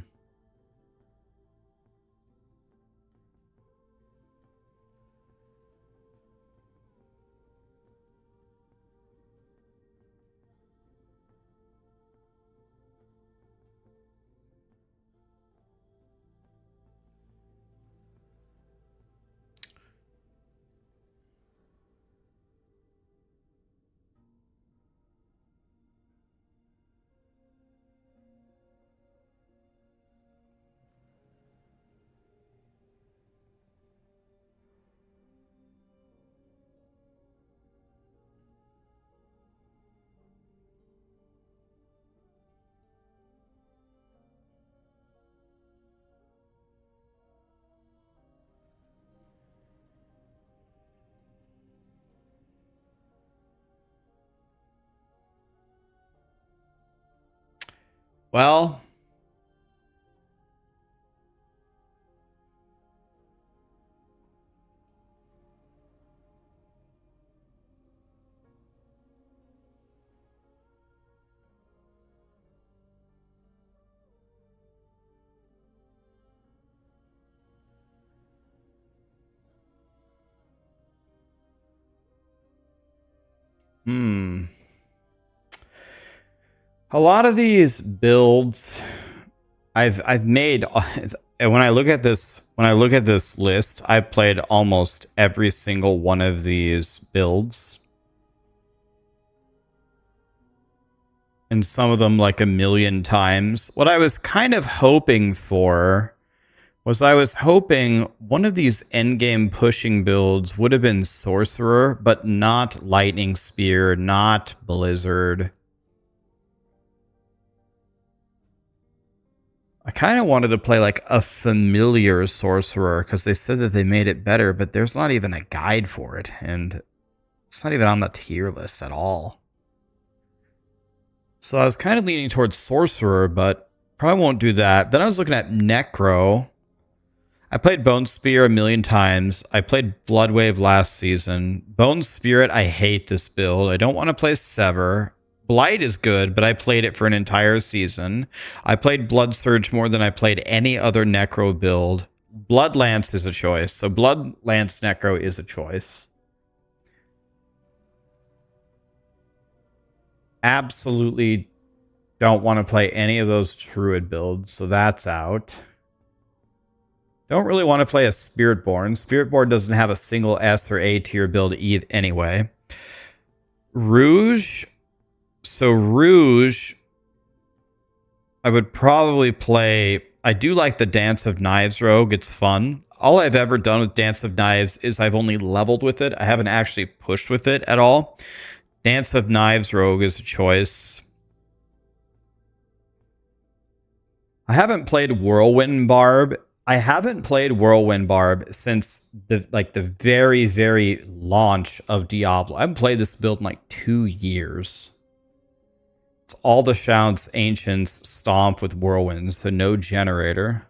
Well, A lot of these builds I've made, and when I look at this list, I've played almost every single one of these builds. And some of them like a million times. What I was kind of hoping for was I was hoping one of these endgame pushing builds would have been Sorcerer, but not Lightning Spear, not Blizzard. I kind of wanted to play like a familiar Sorcerer because they said that they made it better, but there's not even a guide for it, and it's not even on the tier list at all. So I was kind of leaning towards Sorcerer, but probably won't do that. Then I was looking at Necro. I played Bone Spear a million times. I played Bloodwave last season. Bone Spirit, I hate this build. I don't want to play Sever. Blight is good, but I played it for an entire season. I played Blood Surge more than I played any other Necro build. Blood Lance is a choice. So Blood Lance Necro is a choice. Absolutely don't want to play any of those Druid builds, so that's out. Don't really want to play a Spiritborn. Spiritborn doesn't have a single S or A tier build anyway. Rouge. So Rouge, I would probably play... I do like the Dance of Knives Rogue. It's fun. All I've ever done with Dance of Knives is I've only leveled with it. I haven't actually pushed with it at all. Dance of Knives Rogue is a choice. I haven't played Whirlwind Barb. I haven't played Whirlwind Barb since the very, very launch of Diablo. I haven't played this build in like 2 years. It's all the Shouts Ancients stomp with Whirlwinds, so no generator.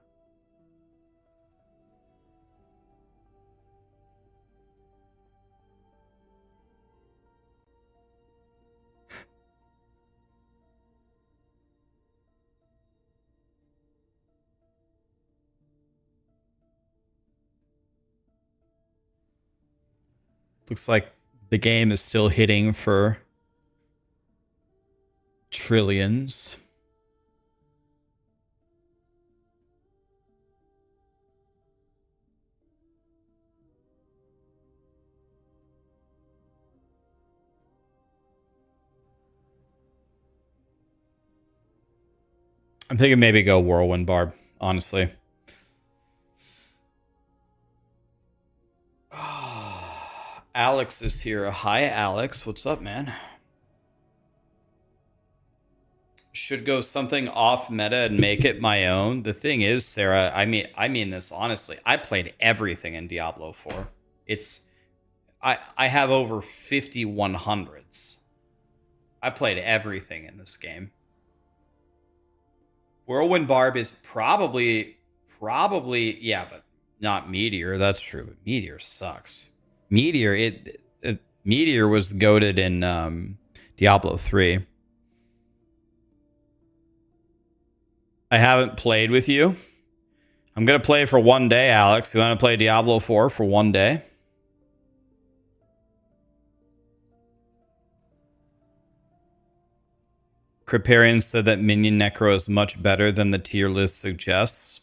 Looks like the game is still hitting for trillions. I'm thinking maybe go Whirlwind Barb, honestly. Alex is here. Hi, Alex. What's up, man? Should go something off meta and make it my own. The thing is, Sarah, I mean this honestly. I played everything in Diablo 4. I have over 50 100s. I played everything in this game. Whirlwind Barb is probably, yeah, but not Meteor. That's true. But Meteor sucks. Meteor, Meteor was goated in Diablo 3. I haven't played with you. I'm going to play for one day, Alex. You want to play Diablo 4 for one day? Kriparian said that Minion Necro is much better than the tier list suggests.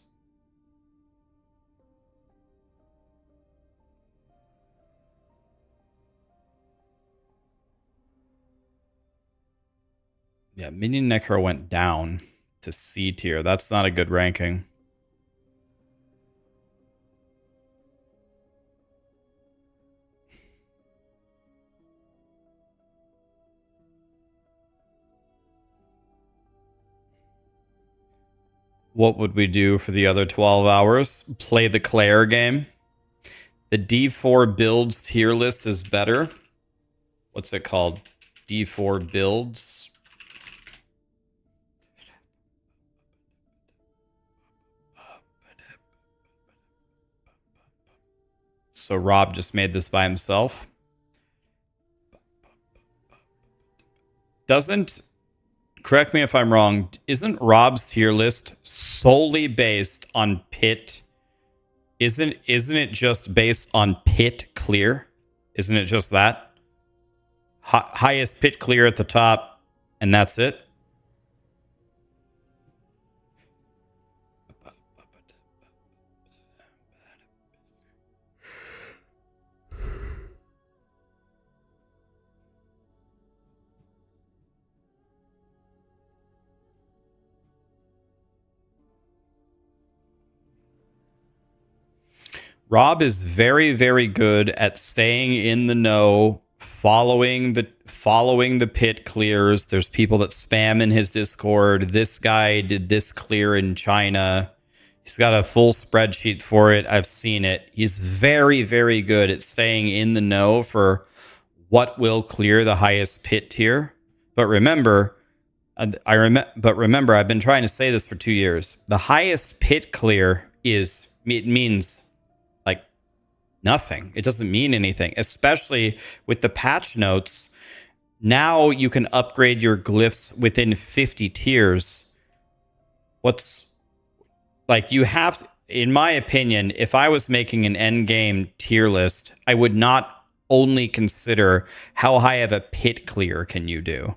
Yeah, Minion Necro went down to C tier. That's not a good ranking. What would we do for the other 12 hours? Play the Claire game. The D4 builds tier list is better. What's it called? D4 builds. So Rob just made this by himself. Doesn't, correct me if I'm wrong, isn't Rob's tier list solely based on pit? Isn't it just based on pit clear? Isn't it just that? Highest pit clear at the top, and that's it. Rob is very, very good at staying in the know, following the pit clears. There's people that spam in his Discord. This guy did this clear in China. He's got a full spreadsheet for it. I've seen it. He's very, very good at staying in the know for what will clear the highest pit tier. But remember, I've been trying to say this for 2 years. The highest pit clear means like nothing. It doesn't mean anything, especially with the patch notes. Now you can upgrade your glyphs within 50 tiers. You have, in my opinion, if I was making an end game tier list, I would not only consider how high of a pit clear can you do.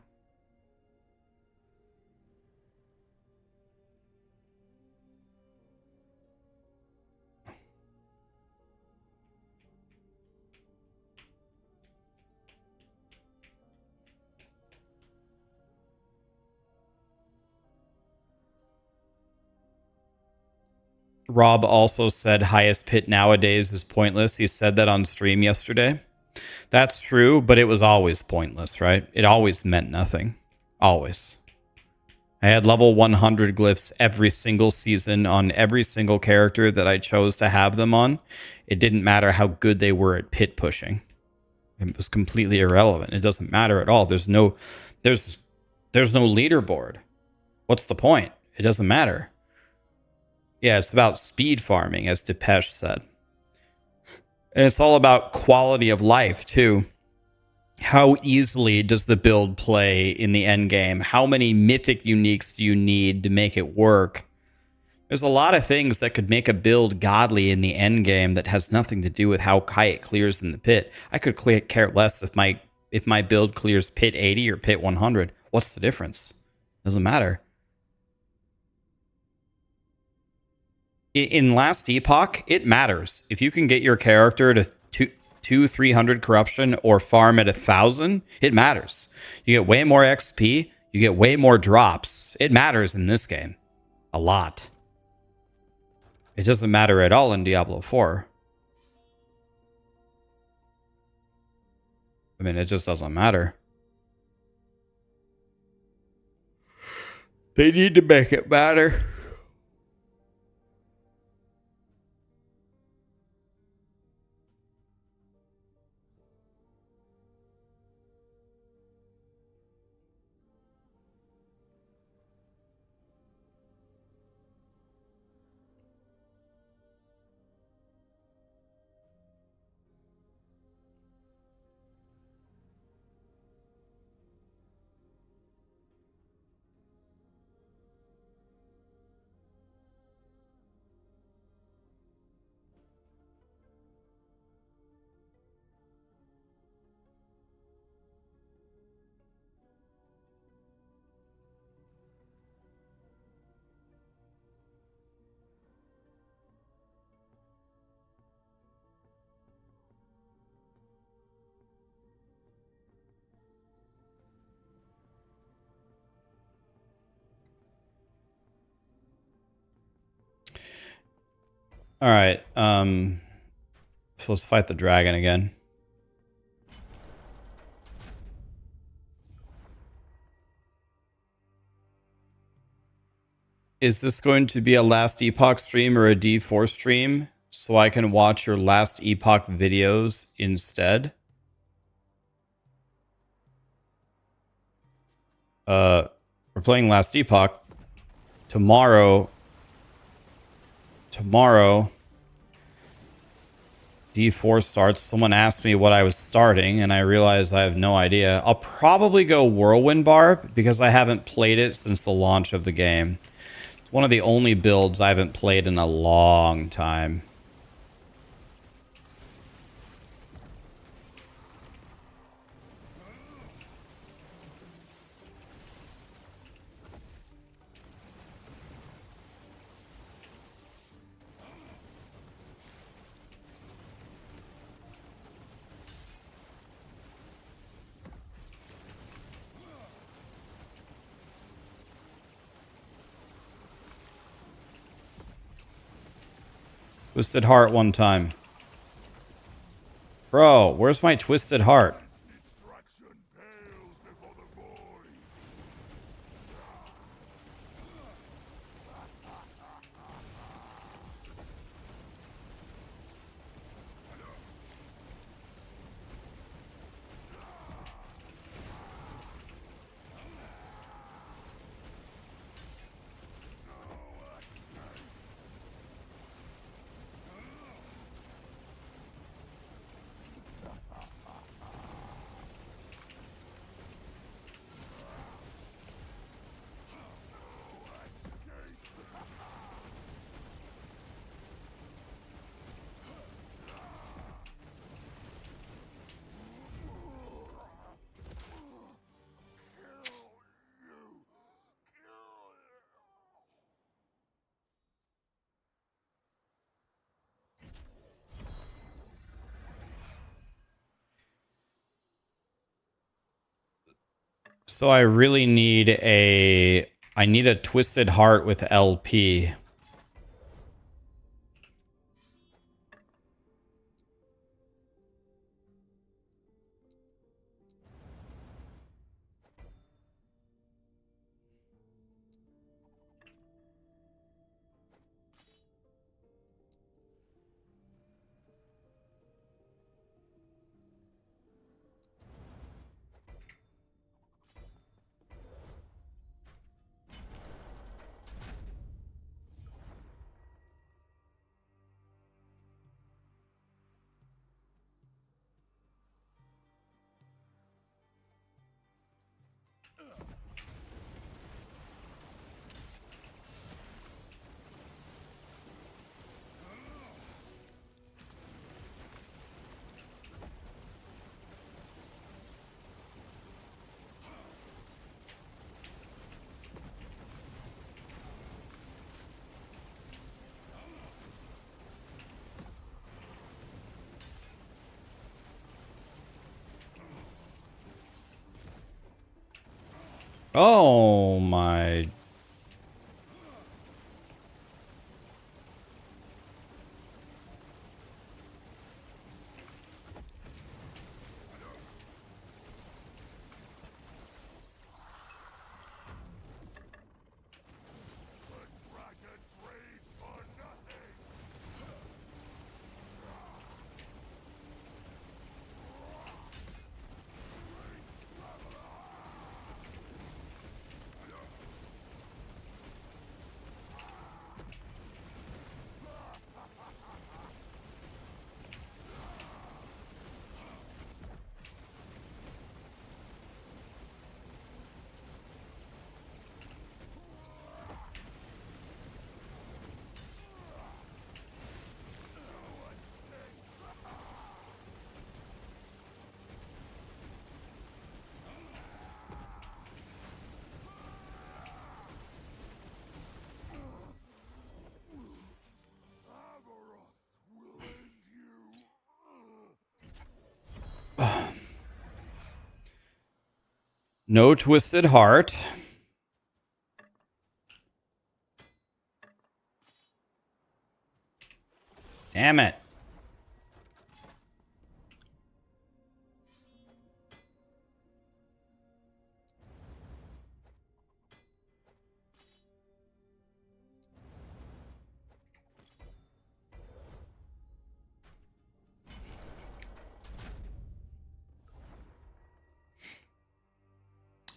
Rob also said highest pit nowadays is pointless. He said that on stream yesterday. That's true, but it was always pointless, right? It always meant nothing. Always. I had level 100 glyphs every single season on every single character that I chose to have them on. It didn't matter how good they were at pit pushing. It was completely irrelevant. It doesn't matter at all. There's no leaderboard. What's the point? It doesn't matter. Yeah, it's about speed farming, as Depeche said. And it's all about quality of life, too. How easily does the build play in the end game? How many mythic uniques do you need to make it work? There's a lot of things that could make a build godly in the end game that has nothing to do with how high it clears in the pit. I could care less if my build clears pit 80 or pit 100. What's the difference? Doesn't matter. In last Epoch, it matters. If you can get your character to 300 corruption or farm at 1,000, it matters. You get way more XP. You get way more drops. It matters in this game. A lot. It doesn't matter at all in Diablo 4. I mean, it just doesn't matter. They need to make it matter. All right. So let's fight the dragon again. Is this going to be a last Epoch stream or a D4 stream so I can watch your last Epoch videos instead? We're playing last Epoch. Tomorrow, D4 starts. Someone asked me what I was starting, and I realized I have no idea. I'll probably go Whirlwind Barb because I haven't played it since the launch of the game. It's one of the only builds I haven't played in a long time. Twisted heart one time. Bro, where's my twisted heart? So I really need a... I need a twisted heart with LP. Oh my... No twisted heart. Damn it.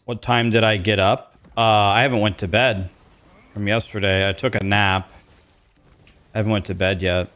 What time did I get up? I haven't went to bed from yesterday. I took a nap. I haven't went to bed yet.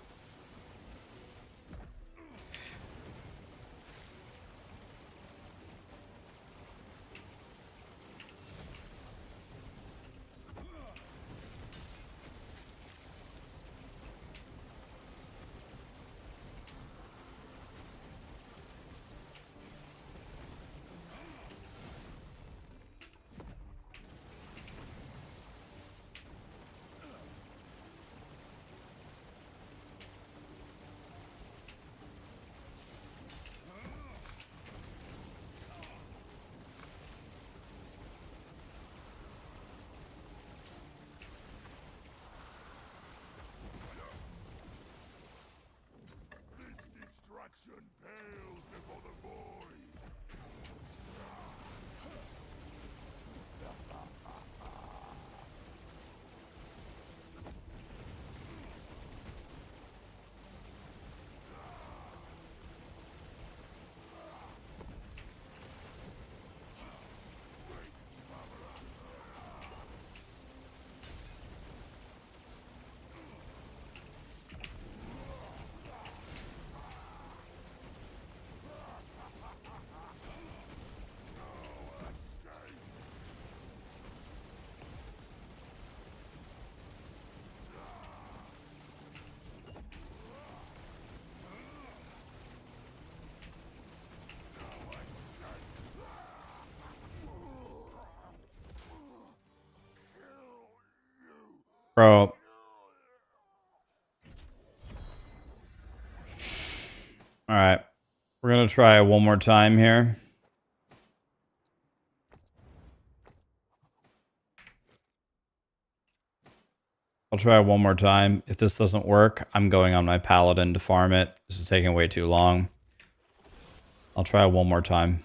Bro. Alright. We're gonna try one more time here. I'll try one more time. If this doesn't work, I'm going on my paladin to farm it. This is taking way too long. I'll try one more time.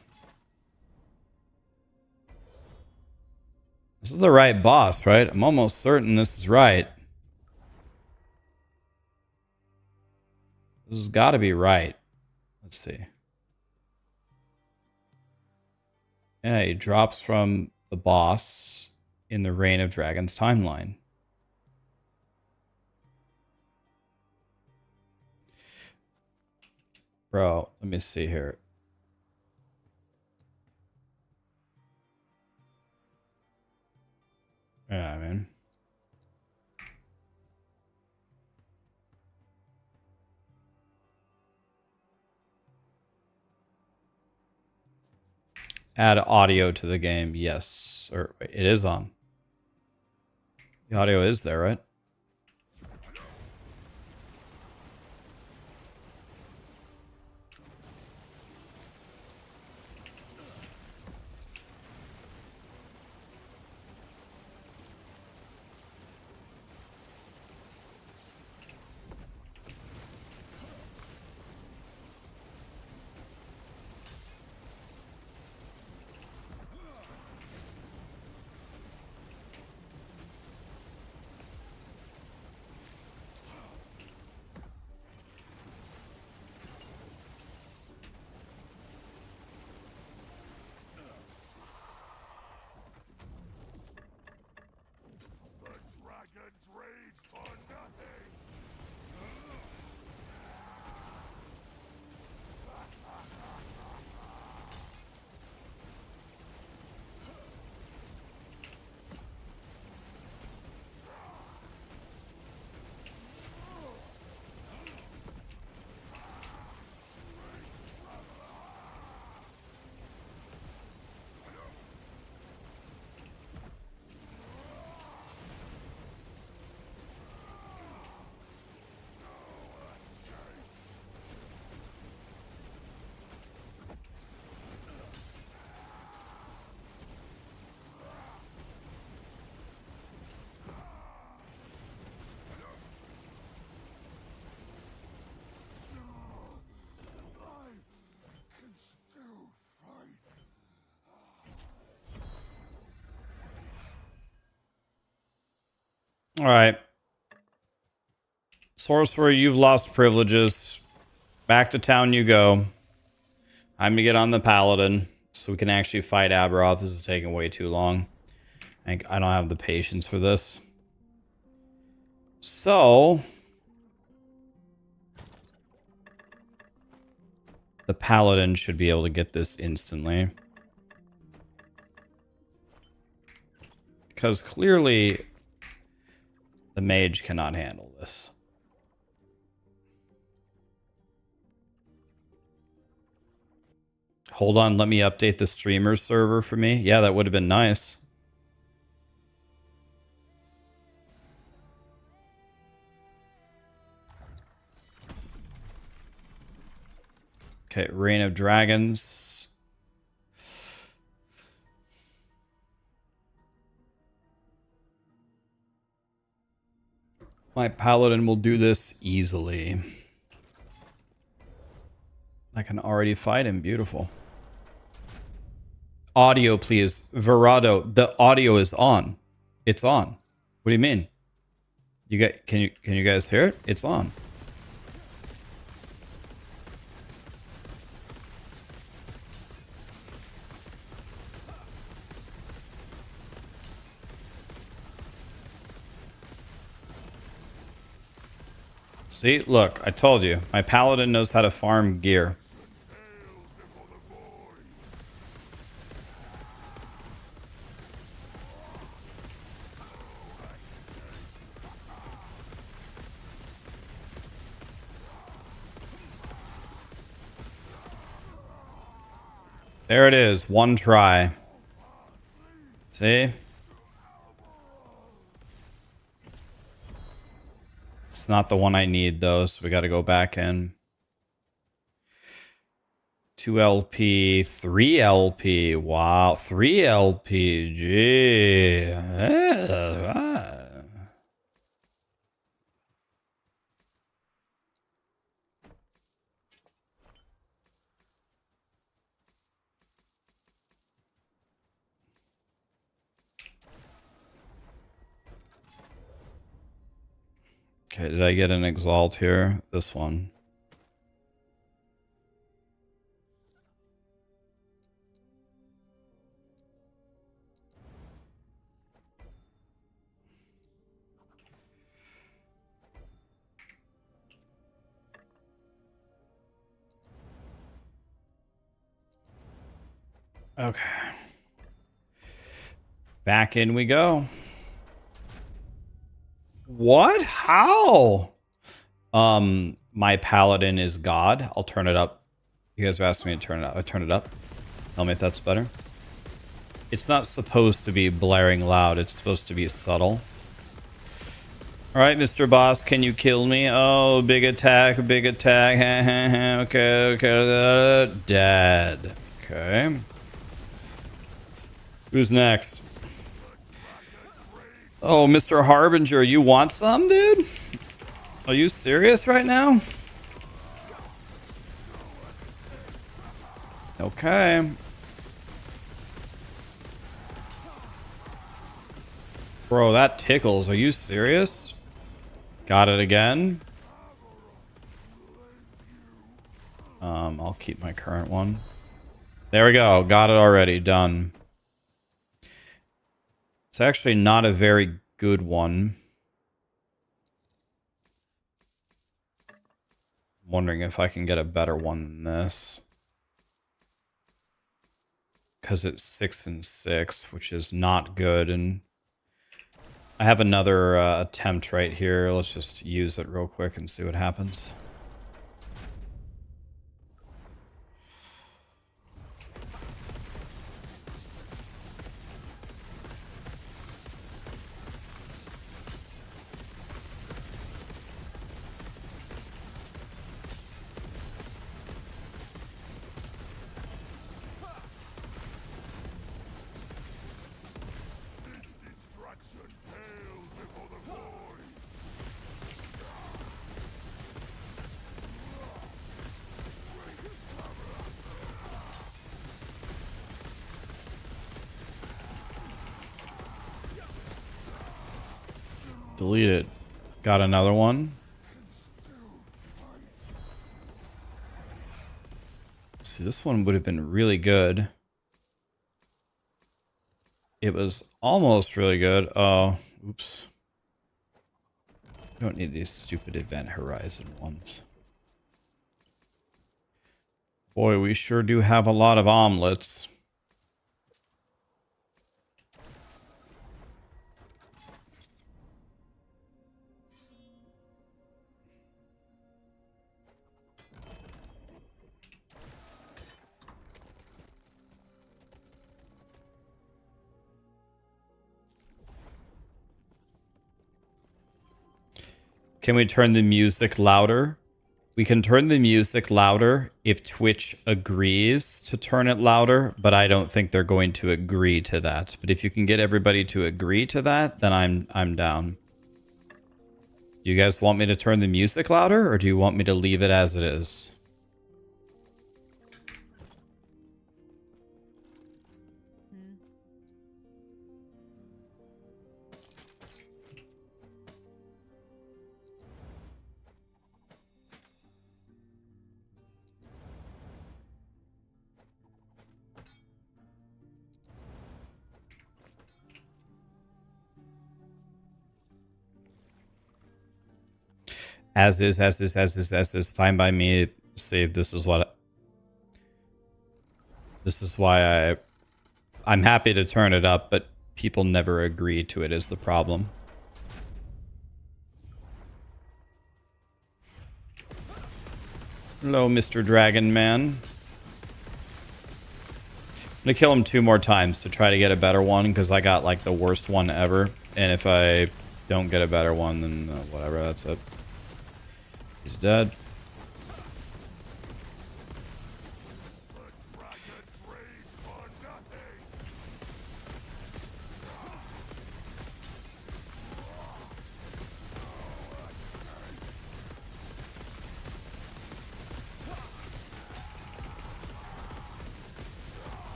This is the right boss, right? I'm almost certain this is right. This has got to be right. Let's see. Yeah, he drops from the boss in the Reign of Dragons timeline. Bro, let me see here. Yeah, I mean. Add audio to the game. Yes. Or wait, it is on. The audio is there, right? All right. Sorcerer, you've lost privileges. Back to town you go. I'm going to get on the paladin so we can actually fight Aberroth. This is taking way too long. I don't have the patience for this. So, the paladin should be able to get this instantly. Because clearly, the mage cannot handle this. Hold on, let me update the streamers server for me. Yeah, that would have been nice. Okay, Reign of Dragons. My paladin will do this easily. I can already fight him. Beautiful. Audio, please. Verado, the audio is on. It's on. What do you mean? You get can you guys hear it? It's on. See, look, I told you. My paladin knows how to farm gear. There it is. One try. See? It's not the one I need, though, so we got to go back in. 2 LP, 3 LP. Wow, 3 LP. Gee. Okay, did I get an Exalt here? This one. Okay. Back in we go. What? How? My paladin is God. I'll turn it up. You guys are asking me to turn it up. I turn it up. Tell me if that's better. It's not supposed to be blaring loud. It's supposed to be subtle. All right, Mr. Boss, can you kill me? Oh, big attack, big attack. Okay, okay. Dead. Okay. Who's next? Oh, Mr. Harbinger, you want some, dude? Are you serious right now? Okay. Bro, that tickles. Are you serious? Got it again. I'll keep my current one. There we go. Got it already. Done. It's actually not a very good one. I'm wondering if I can get a better one than this. Because it's 6 and 6, which is not good. And I have another attempt right here. Let's just use it real quick and see what happens. Delete it. Got another one. See, this one would have been really good. It was almost really good. Oh, oops. We don't need these stupid Event Horizon ones. Boy, we sure do have a lot of omelets. Can we turn the music louder? We can turn the music louder if Twitch agrees to turn it louder, but I don't think they're going to agree to that. But if you can get everybody to agree to that, then I'm down. Do you guys want me to turn the music louder, or do you want me to leave it as it is? As is, as is, as is, as is. Fine by me. See, this is why I'm happy to turn it up, but people never agree to it is the problem. Hello, Mr. Dragon Man. I'm gonna kill him 2 more times to try to get a better one, because I got like the worst one ever. And if I don't get a better one, then whatever, that's it. He's dead.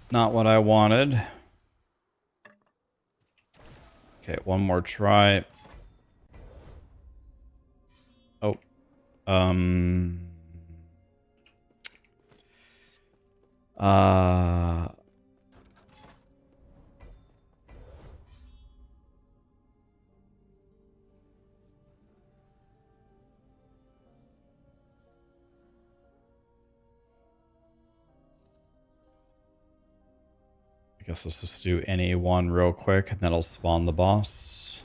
Not what I wanted. Okay, one more try. Oh. I guess let's just do any one real quick, and that'll spawn the boss.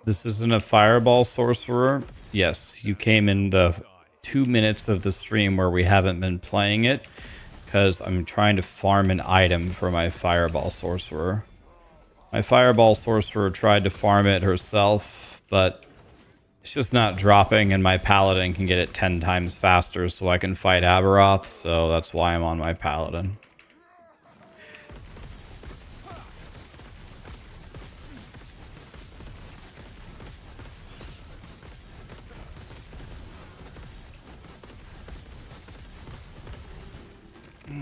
This isn't a fireball sorcerer. Yes, you came in the 2 minutes of the stream where we haven't been playing it, because I'm trying to farm an item for my fireball sorcerer. My fireball sorcerer tried to farm it herself, but it's just not dropping, and my paladin can get it 10 times faster so I can fight Aberroth, so that's why I'm on my paladin.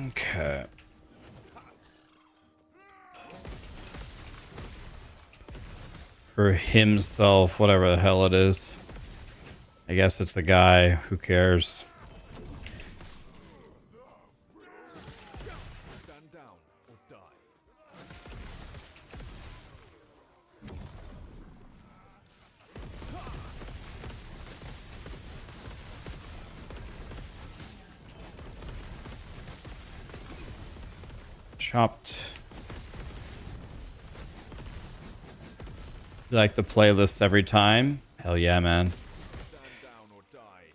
Okay. For himself, whatever the hell it is. I guess it's a guy. Who cares? Stand down or die. Chopped. You like the playlist every time? Hell yeah, man. Stand down or die.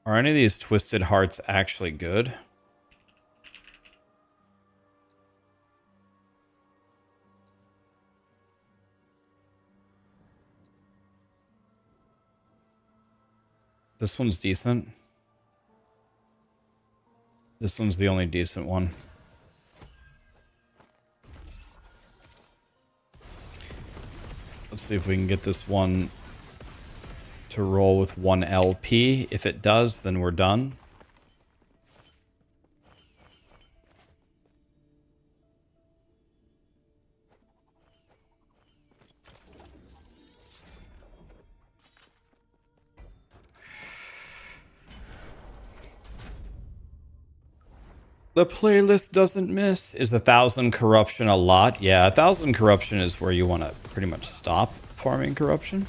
Are any of these twisted hearts actually good? This one's decent. This one's the only decent one. Let's see if we can get this one to roll with 1 LP. If it does, then we're done. The playlist doesn't miss. Is 1,000 corruption a lot? Yeah, 1,000 corruption is where you want to pretty much stop farming corruption.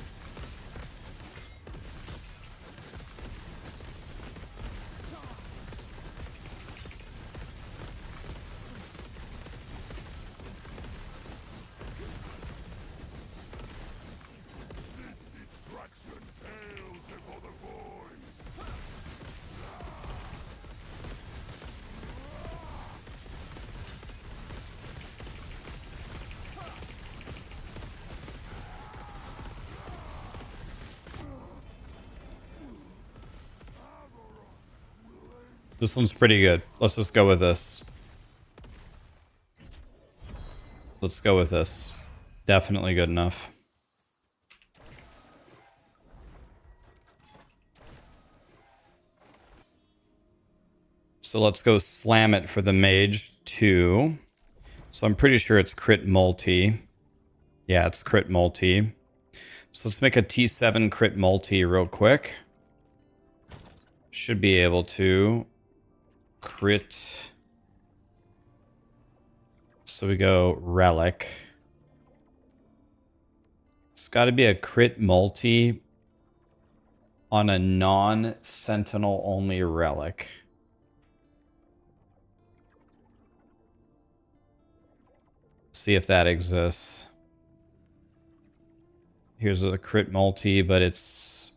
This one's pretty good. Let's just go with this. Let's go with this. Definitely good enough. So let's go slam it for the mage 2. So I'm pretty sure it's crit multi. Yeah, it's crit multi. So let's make a T7 crit multi real quick. Should be able to crit. So we go relic. It's got to be a crit multi on a non-sentinel only relic. See if that exists. Here's a crit multi, but it's...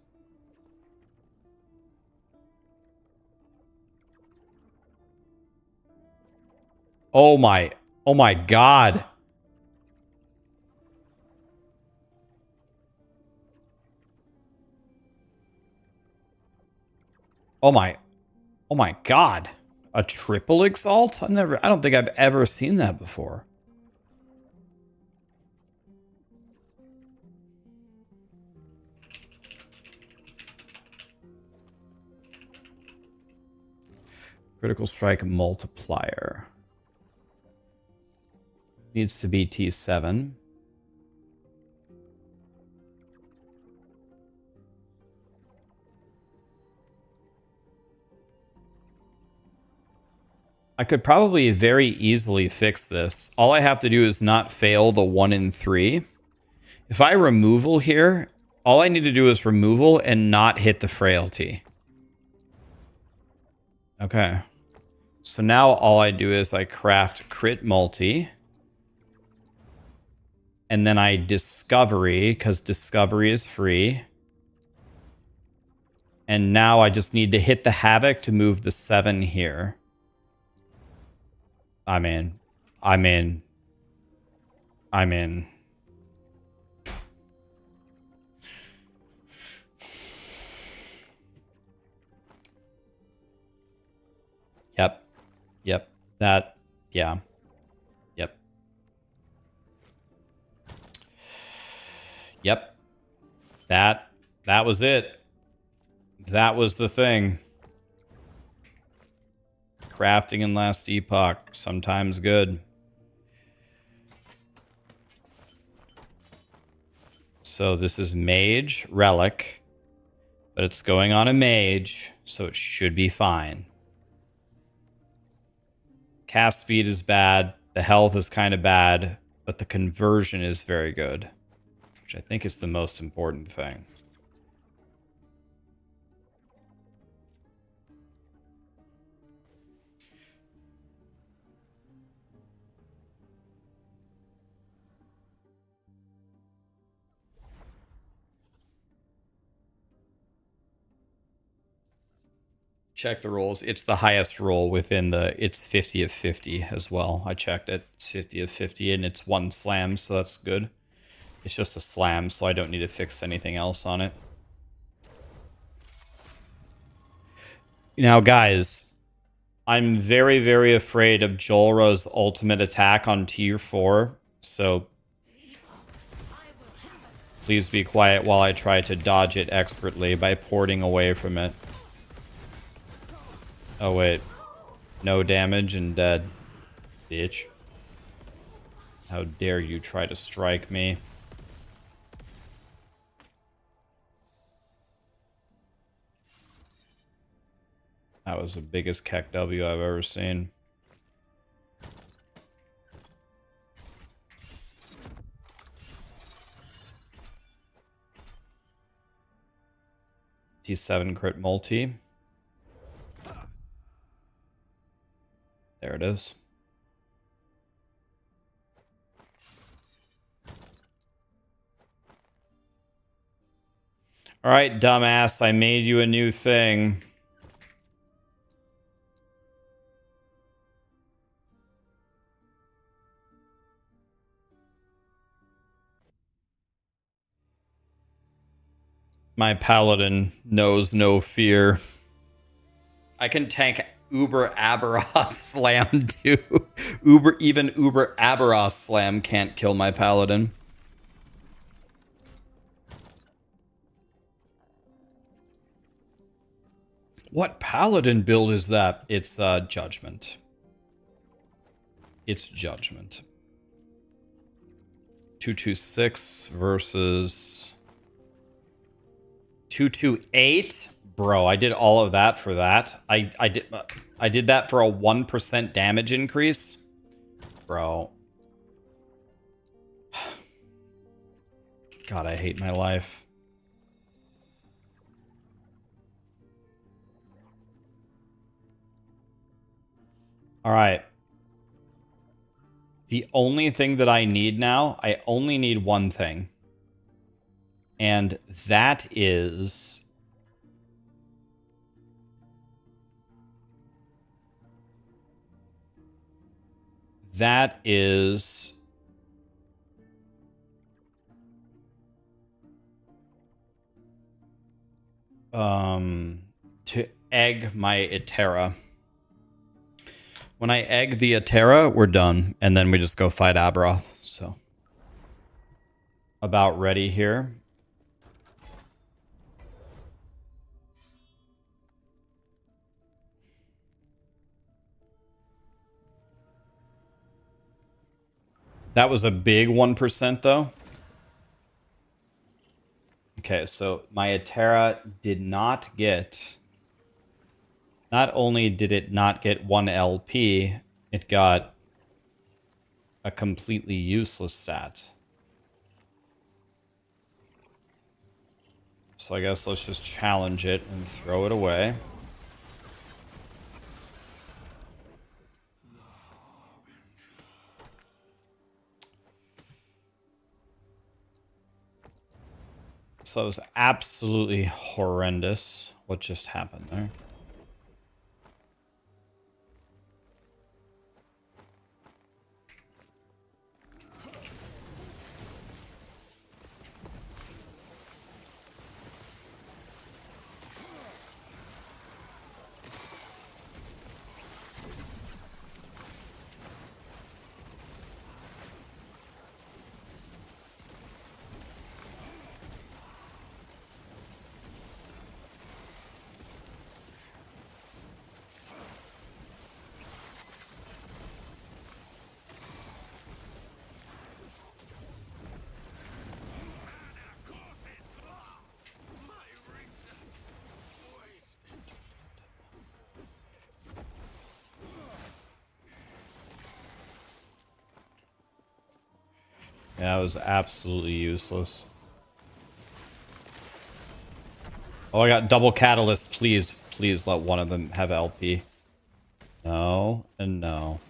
Oh my god. Oh my god. A triple exalt? I don't think I've ever seen that before. Critical strike multiplier. Needs to be T7. I could probably very easily fix this. All I have to do is not fail the 1 in 3. If I removal here, all I need to do is removal and not hit the frailty. Okay. So now all I do is I craft crit multi. And then I discovery, because discovery is free. And now I just need to hit the havoc to move the 7 here. I'm in. Yep. That, yeah. Yep. That was it. That was the thing. Crafting in last epoch, sometimes good. So this is mage, relic. But it's going on a mage, so it should be fine. Cast speed is bad. The health is kind of bad. But the conversion is very good. Which I think is the most important thing. Check the rolls. It's the highest roll within the... It's 50 of 50 as well. I checked it. It's 50 of 50 and it's 1 slam, so that's good. It's just a slam, so I don't need to fix anything else on it. Now, guys, I'm very, very afraid of Jolra's ultimate attack on tier 4, so please be quiet while I try to dodge it expertly by porting away from it. Oh, wait. No damage and dead. Bitch. How dare you try to strike me? That was the biggest Keck W I've ever seen. T7 crit multi. There it is. All right, dumbass, I made you a new thing. My paladin knows no fear. I can tank Uber Aberroth Slam too. Even Uber Aberroth Slam can't kill my paladin. What paladin build is that? It's Judgment. It's Judgment. 226 versus 228. Bro, I did all of that for that. I did that for a 1% damage increase. Bro. God, I hate my life. All right. The only thing that I need now, I only need one thing. And that is... That is... to egg my Etera. When I egg the Etera, we're done. And then we just go fight Aberroth. So, about ready here. That was a big 1% though. Okay, so my Etera did not get... Not only did it not get 1 LP, it got a completely useless stat. So I guess let's just challenge it and throw it away. So it was absolutely horrendous what just happened there. Yeah, it was absolutely useless. Oh, I got double catalyst. Please, please let one of them have LP. No, and no.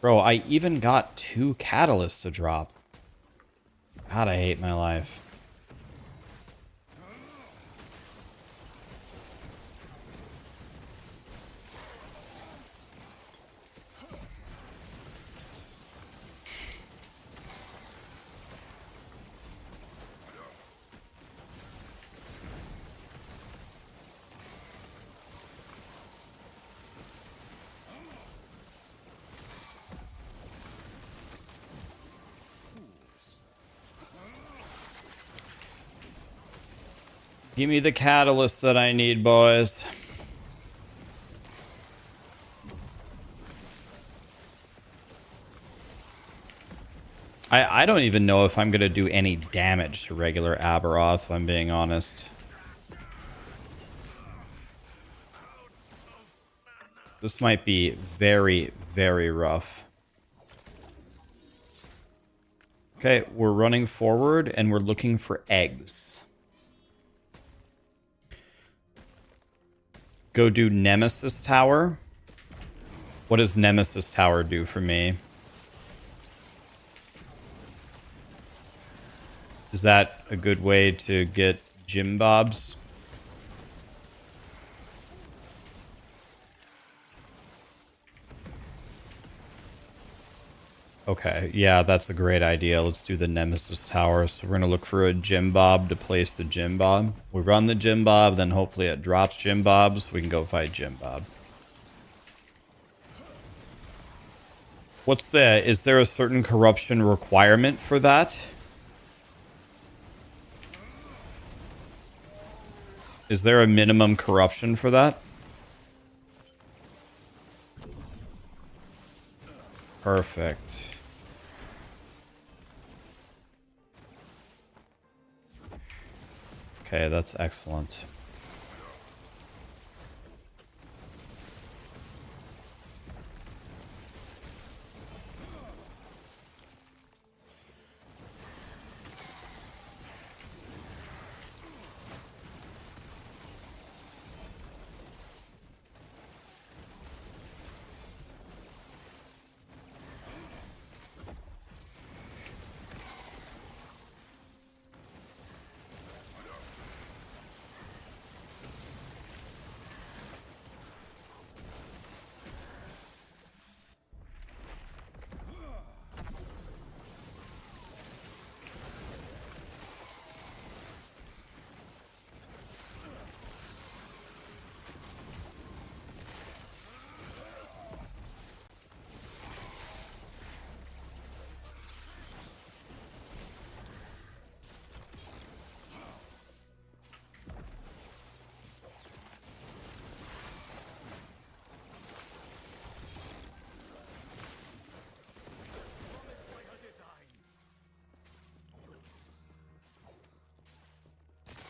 Bro, I even got 2 catalysts to drop. God, I hate my life. Give me the catalyst that I need, boys. I don't even know if I'm going to do any damage to regular Aberroth, if I'm being honest. This might be very, very rough. Okay, we're running forward and we're looking for eggs. Go do Nemesis Tower. What does Nemesis Tower do for me? Is that a good way to get Jim Bobs? Okay, yeah, that's a great idea. Let's do the Nemesis Tower. So we're going to look for a Jim Bob to place the Jim Bob. We run the Jim Bob, then hopefully it drops Jim Bobs. We can go fight Jim Bob. What's the... Is there a certain corruption requirement for that? Is there a minimum corruption for that? Perfect. Okay, that's excellent.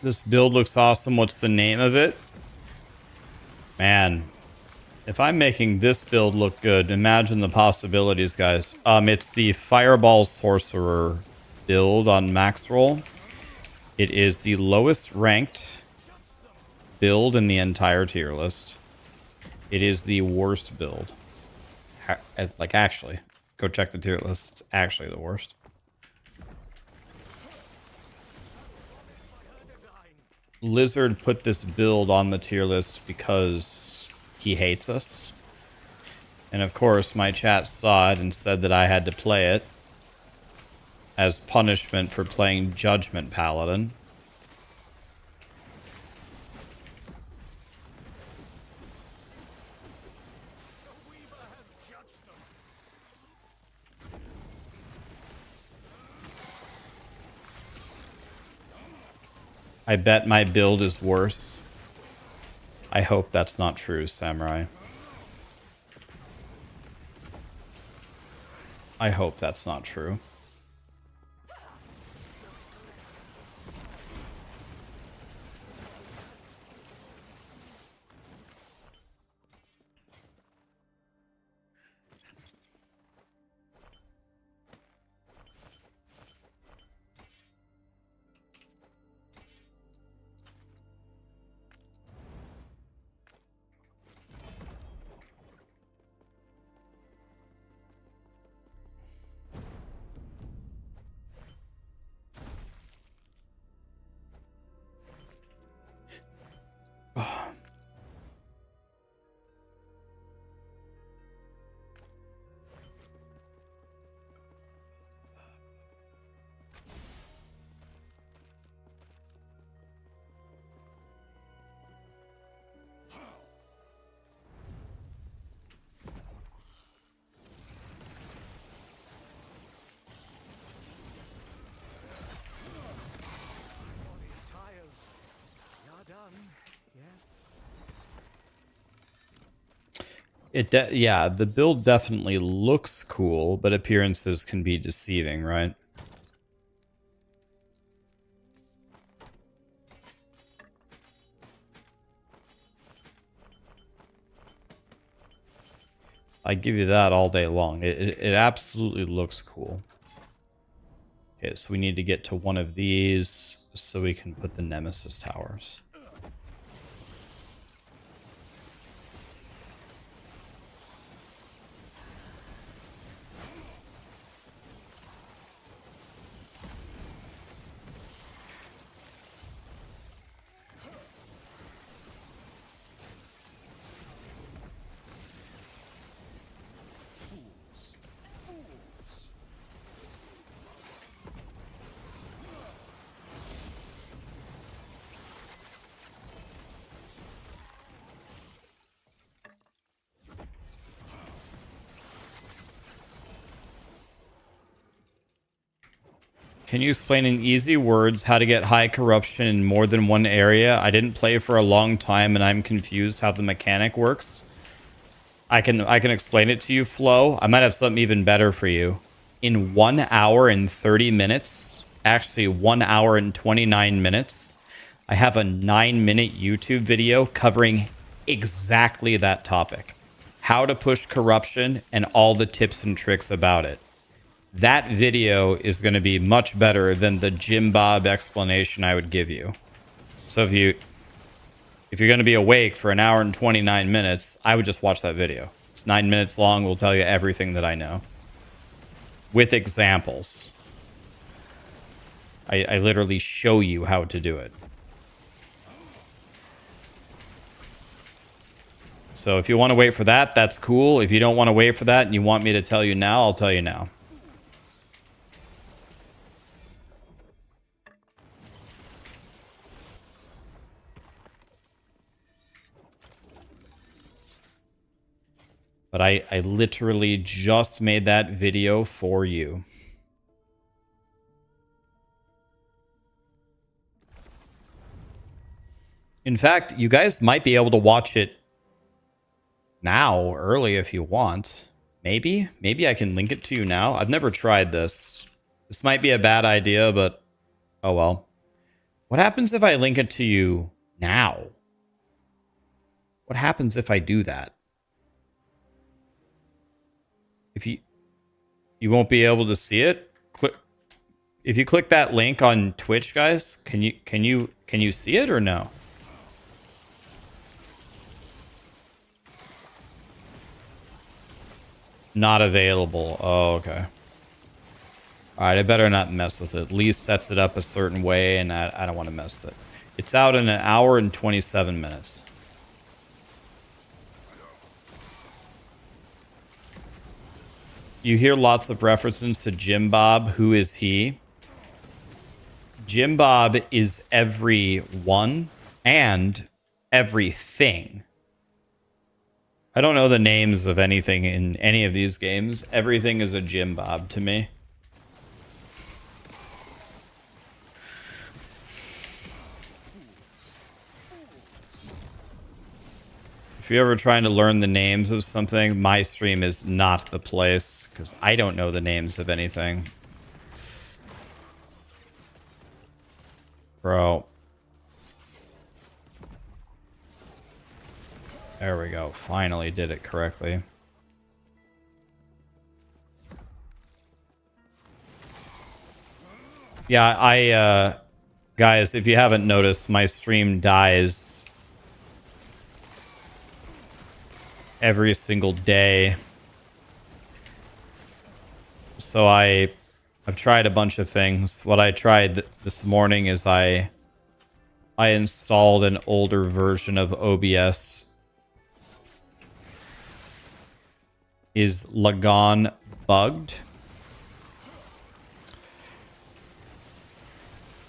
This build looks awesome. What's the name of it? Man, if I'm making this build look good, imagine the possibilities, guys. It's the Fireball Sorcerer build on max roll. It is the lowest ranked build in the entire tier list. It is the worst build. Like, actually, go check the tier list. It's actually the worst. Lizard put this build on the tier list because he hates us. And of course, my chat saw it and said that I had to play it as punishment for playing Judgment Paladin. I bet my build is worse. I hope that's not true, Samurai. I hope that's not true. Yeah, the build definitely looks cool, but appearances can be deceiving, right? I give you that all day long. It absolutely looks cool. Okay, so we need to get to one of these so we can put the Nemesis towers. Can you explain in easy words how to get high corruption in more than one area? I didn't play for a long time and I'm confused how the mechanic works. I can explain it to you, Flo. I might have something even better for you. In 1 hour and 30 minutes, actually 1 hour and 29 minutes, I have a 9-minute YouTube video covering exactly that topic. How to push corruption and all the tips and tricks about it. That video is going to be much better than the Jim Bob explanation I would give you. So if you're going to be awake for 1 hour and 29 minutes, I would just watch that video. It's 9 minutes long. We'll tell you everything that I know. With examples. I literally show you how to do it. So if you want to wait for that, that's cool. If you don't want to wait for that and you want me to tell you now, I'll tell you now. But I literally just made that video for you. In fact, you guys might be able to watch it now, early if you want. Maybe I can link it to you now. I've never tried this. This might be a bad idea, but oh well. What happens if I link it to you now? What happens if I do that? If you won't be able to see it, if you click that link on Twitch, guys, can you see it or no? Not available. Oh, okay. All right, I better not mess with it. Lee sets it up a certain way, and I don't want to mess with it. It's out in 1 hour and 27 minutes. You hear lots of references to Jim Bob. Who is he? Jim Bob is everyone and everything. I don't know the names of anything in any of these games. Everything is a Jim Bob to me. If you're ever trying to learn the names of something, my stream is not the place, because I don't know the names of anything. Bro. There we go. Finally did it correctly. Yeah, guys, if you haven't noticed, my stream dies every single day. So I've tried a bunch of things. What I tried this morning is I installed an older version of OBS. Is Lagon bugged?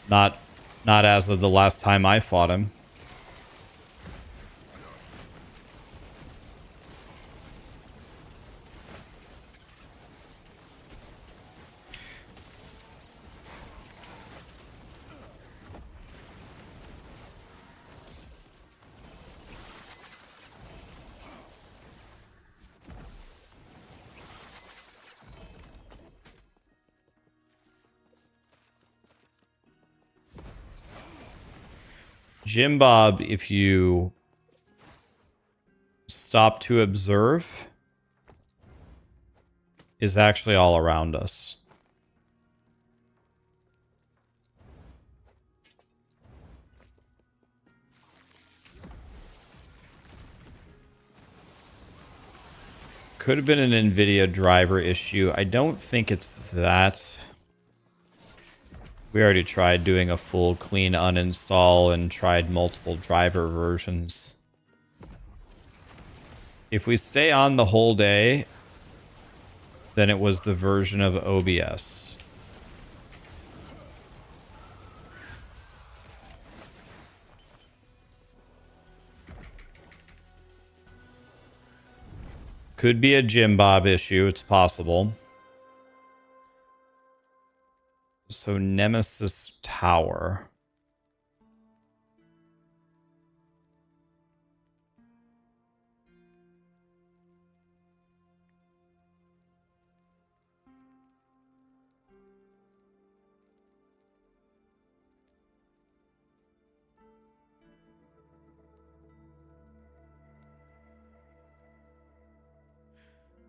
Not as of the last time I fought him. Jim Bob, if you stop to observe, is actually all around us. Could have been an NVIDIA driver issue. I don't think it's that. We already tried doing a full clean uninstall and tried multiple driver versions. If we stay on the whole day, then it was the version of OBS. Could be a Jim Bob issue. It's possible. So Nemesis Tower.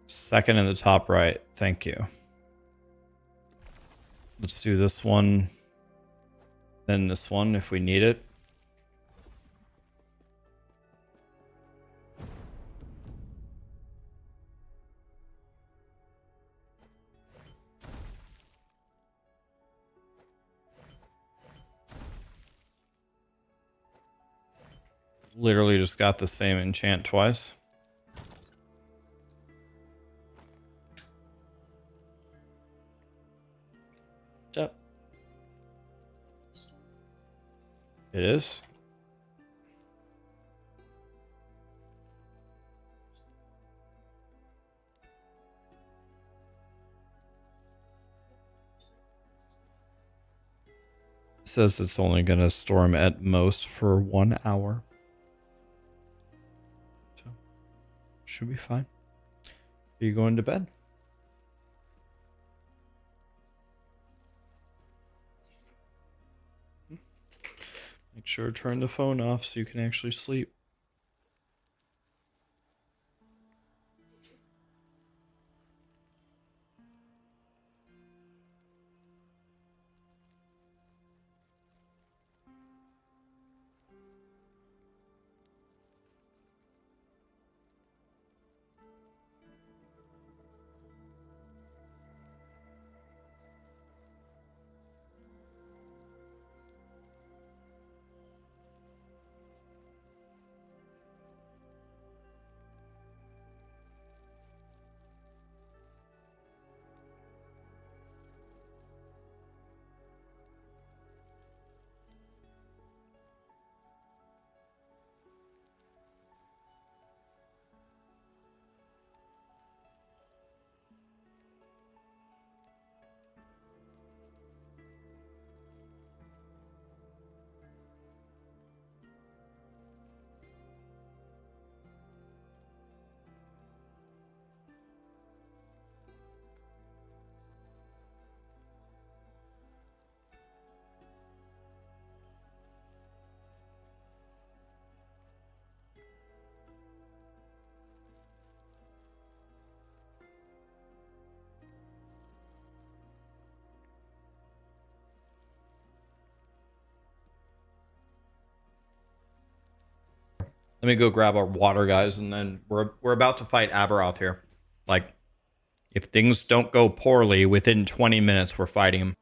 Second in the top right. Thank you. Let's do this one. Then this one if we need it. Literally just got the same enchant twice. Yep. It is. Says it's only going to storm at most for 1 hour. So, should be fine. Are you going to bed? Make sure to turn the phone off so you can actually sleep. Let me go grab our water, guys, and then we're about to fight Aberroth here. Like, if things don't go poorly, within 20 minutes we're fighting him.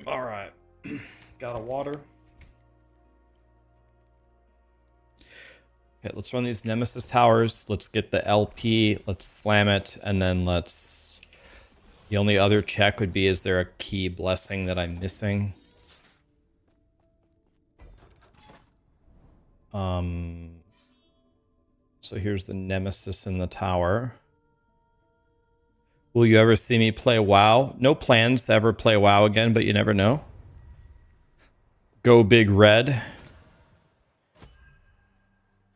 All right. Got a water. Okay, let's run these Nemesis towers. Let's get the LP. Let's slam it. And then let's... The only other check would be, is there a key blessing that I'm missing? So here's the Nemesis in the tower. Will you ever see me play WoW? No plans to ever play WoW again, but you never know. Go Big Red.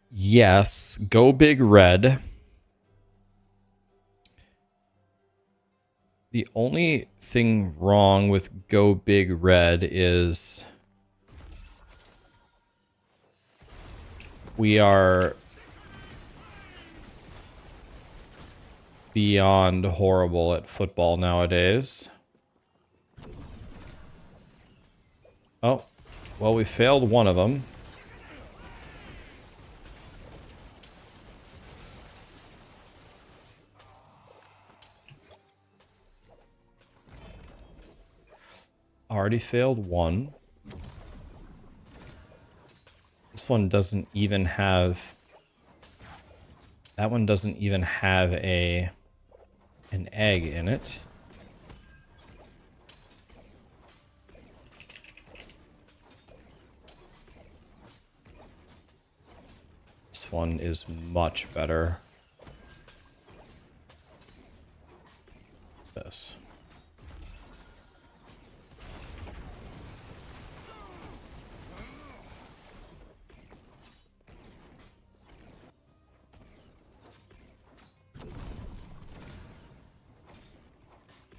Yes, Go Big Red. The only thing wrong with Go Big Red is we are beyond horrible at football nowadays. Oh, well, we failed one of them. Already failed one. This one doesn't even have... That one doesn't even have an egg in it. This one is much better. This.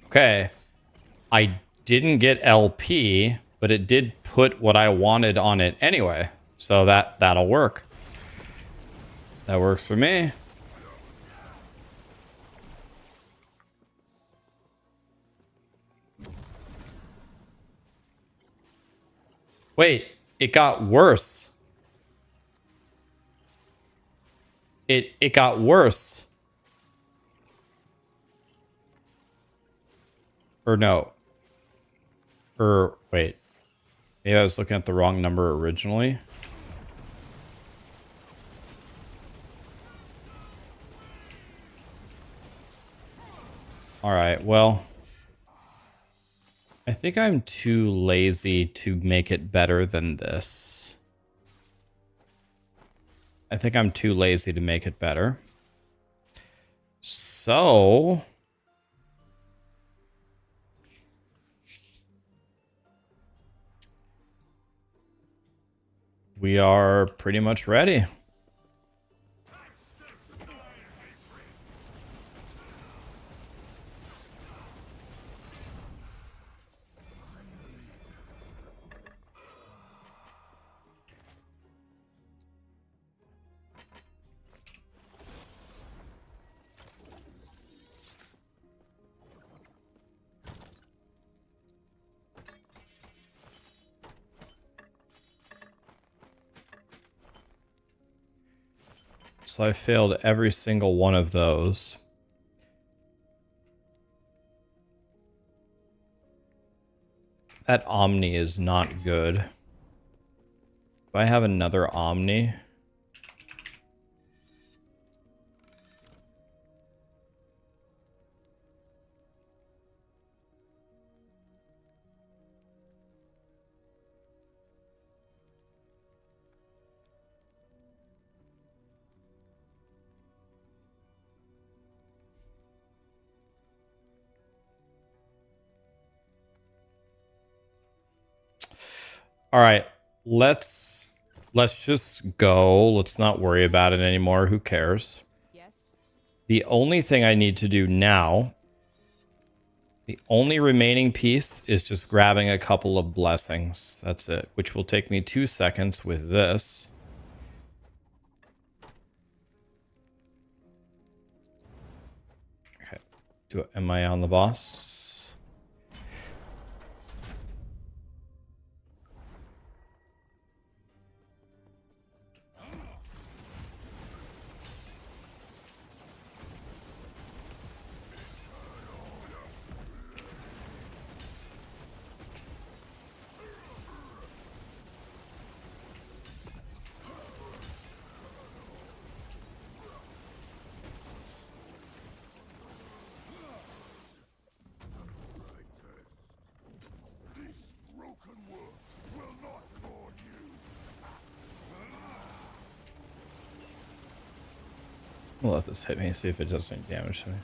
Okay, I didn't get LP, but it did put what I wanted on it anyway. So that'll work. That works for me. Wait, it got worse. It got worse. Or no. Or wait. Maybe I was looking at the wrong number originally. Alright, well. I think I'm too lazy to make it better than this. I think I'm too lazy to make it better. So... we are pretty much ready. So I failed every single one of those. That Omni is not good. Do I have another Omni? All right, let's just go. Let's not worry about it anymore. Who cares? Yes. The only thing I need to do now, the only remaining piece is just grabbing a couple of blessings. That's it, which will take me 2 seconds with this. Okay. Am I on the boss? We'll let this hit me, see if it does any damage to me.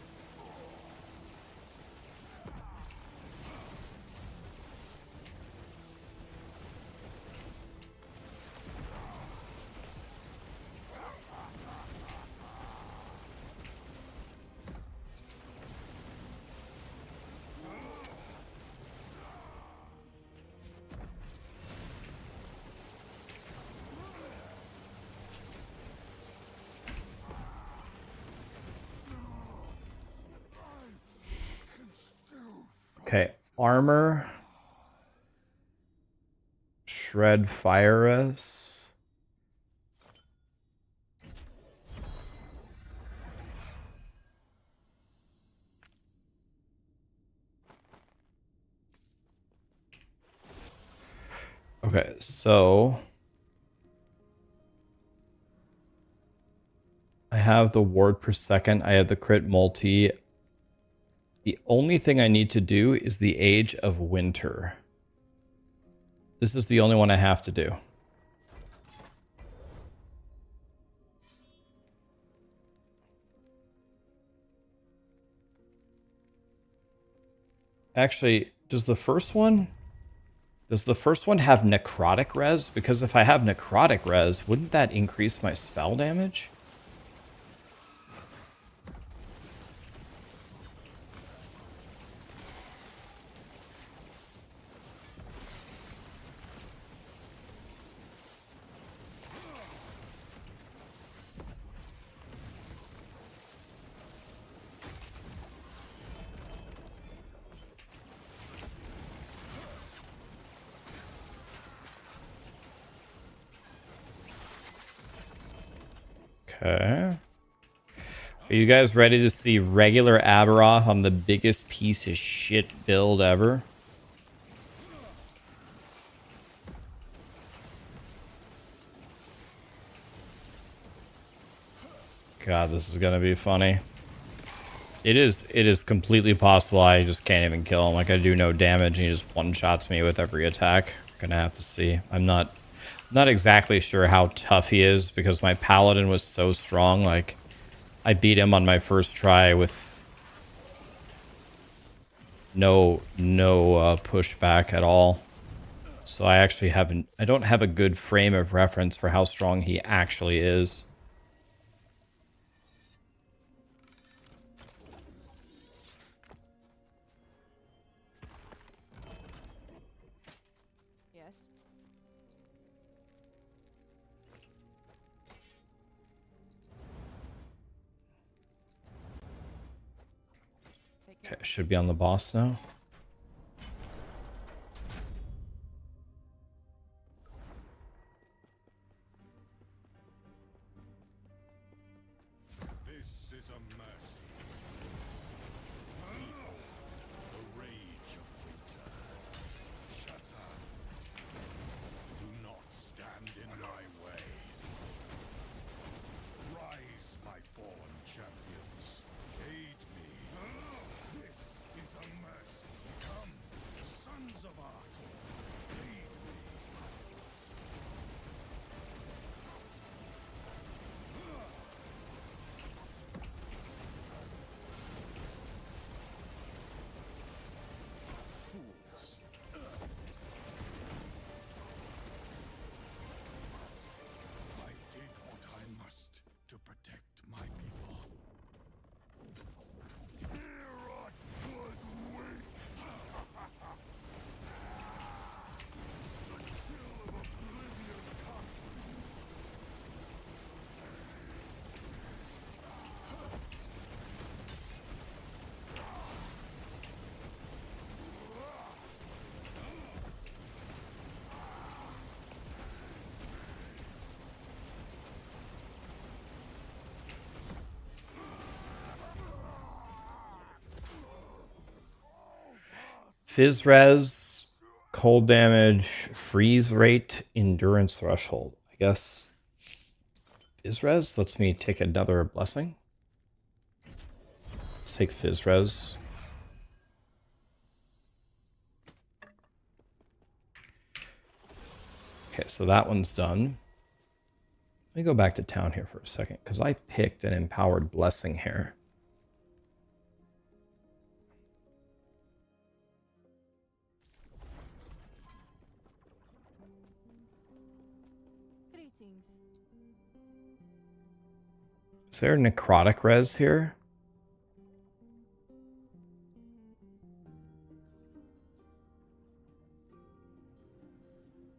Okay, armor. Shred fire res. Okay, so I have the ward per second. I have the crit multi. The only thing I need to do is the Age of Winter. This is the only one I have to do. Actually, does the first one have necrotic res? Because if I have necrotic res, wouldn't that increase my spell damage? Okay. Are you guys ready to see regular Aberroth on the biggest piece of shit build ever? God, this is gonna be funny. It is completely possible I just can't even kill him. Like, I do no damage and he just one-shots me with every attack. Gonna have to see. I'm not exactly sure how tough he is because my paladin was so strong. Like, I beat him on my first try with no pushback at all. So I actually I don't have a good frame of reference for how strong he actually is. Yes. Okay, should be on the boss now. This is a mercy. The rage of winter. Shut up. Do not stand in my way. Rise, my fallen champions. Aid me. This is a mercy. Come, sons of Arthur. Aid me. Fools. I did what I must to protect my people. Heorot was weak. The chill of oblivion comes. Fizz res, cold damage, freeze rate, endurance threshold. I guess Fizz res lets me take another blessing. Let's take Fizz res. Okay, so that one's done. me go back to town here for a second, because I picked an empowered blessing here. Greetings. Is there necrotic res here?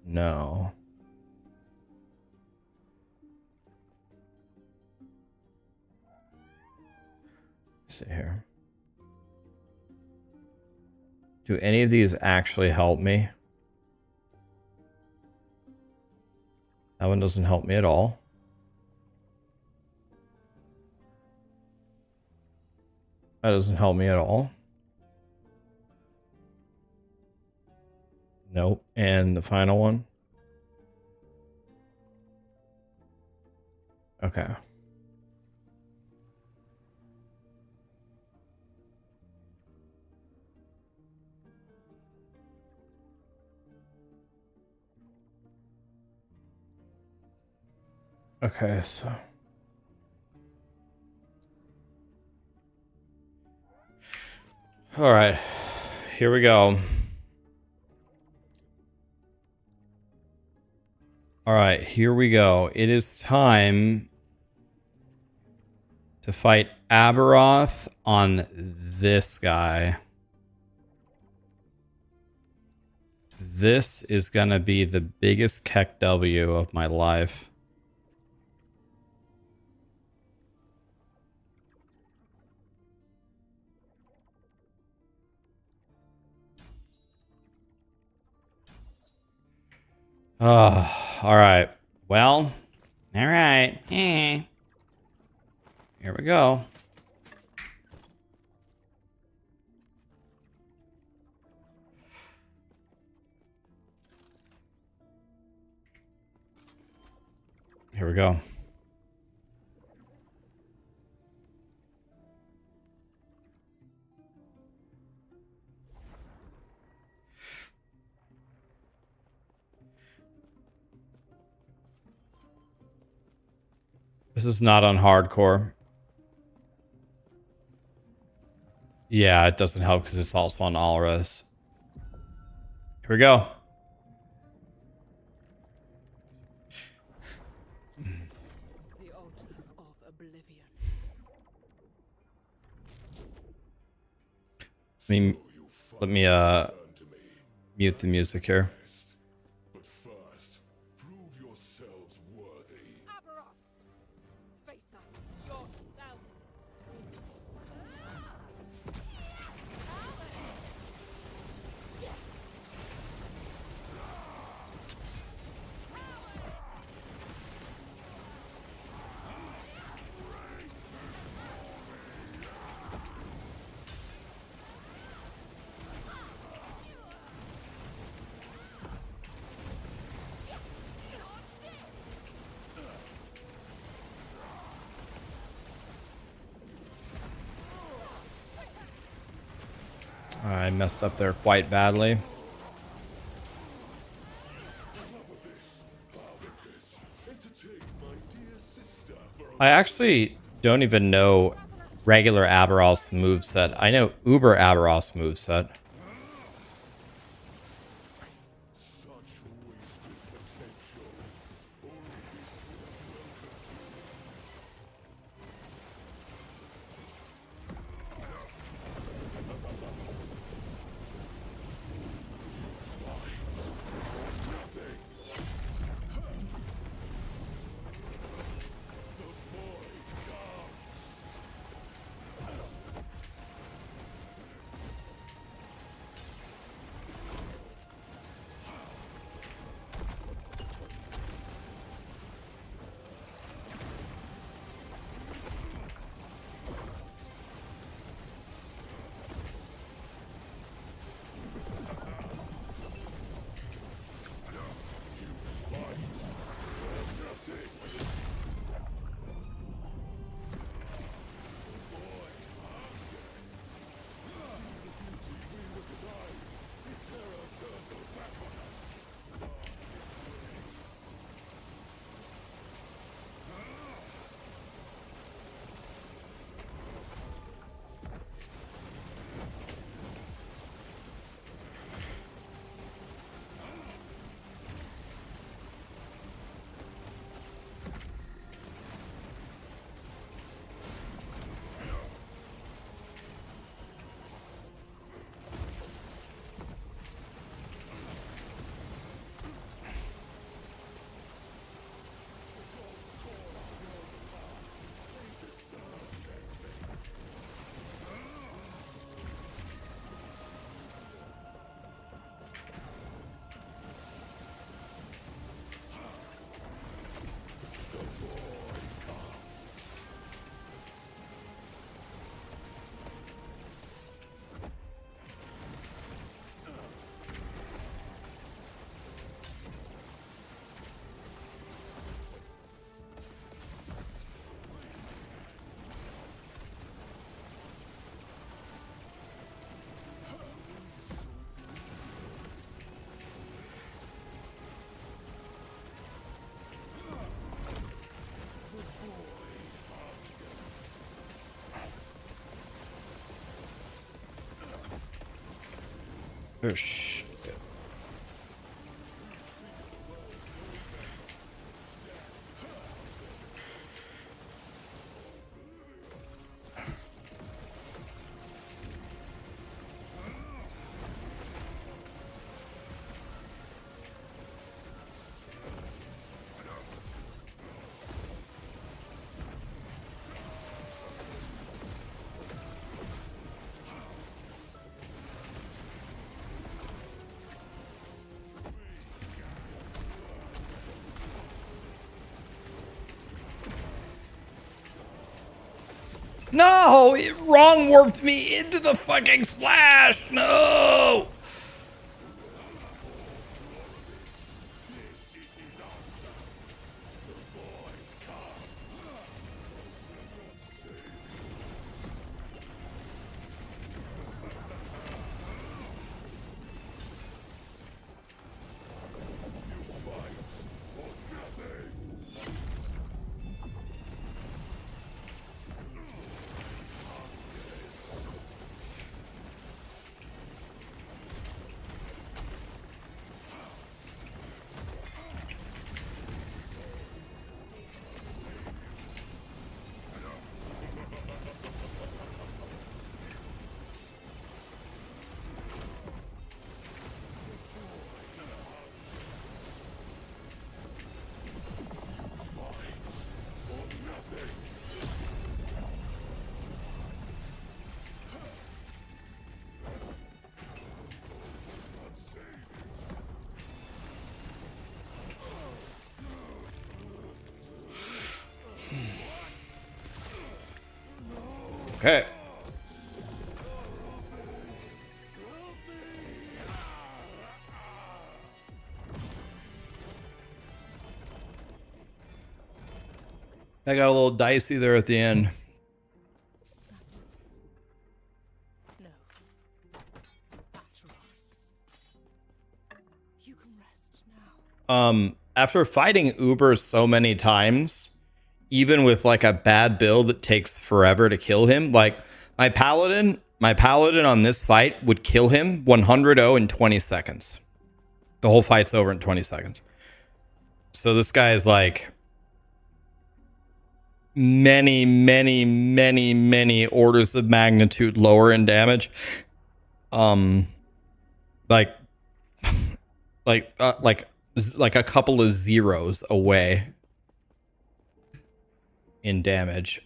No. Let's see here. Do any of these actually help me? That one doesn't help me at all. That doesn't help me at all. Nope. And the final one? Okay. Okay, so... All right, here we go. All right, here we go. It is time to fight Aberroth on this guy. This is going to be the biggest Keck W of my life. All right. Well, all right. Here we go. Here we go. This is not on hardcore. Yeah, it doesn't help because it's also on Alras. Here we go. The altar of oblivion. Let me mute the music here. But first, prove yourselves worthy. Aberroth! Face us yourself! I messed up there quite badly. I actually don't even know regular Aberroth's moveset. I know Uber Aberroth's moveset. Oh, shit. No, it wrong warped me into the fucking slash. No. Okay. I got a little dicey there at the end. No. Aberroth. You can rest now. After fighting Uber so many times, even with like a bad build that takes forever to kill him, like my paladin on this fight would kill him 100-0 in 20 seconds. The whole fight's over in 20 seconds. So this guy is like many orders of magnitude lower in damage. Like a couple of zeros away in damage.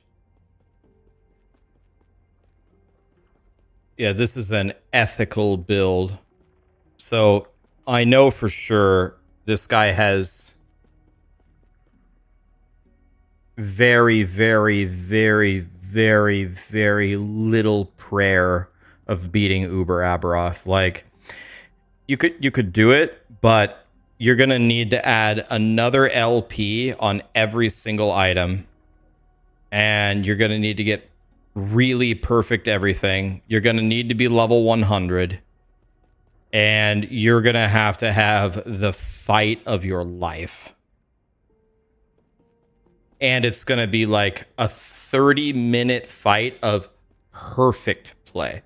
Yeah, this is an ethical build. So I know for sure this guy has very little prayer of beating Uber Aberroth. Like you could do it, but you're gonna need to add another LP on every single item. And you're gonna need to get really perfect everything. You're gonna need to be level 100. And you're gonna have to have the fight of your life. And it's gonna be like a 30-minute fight of perfect play.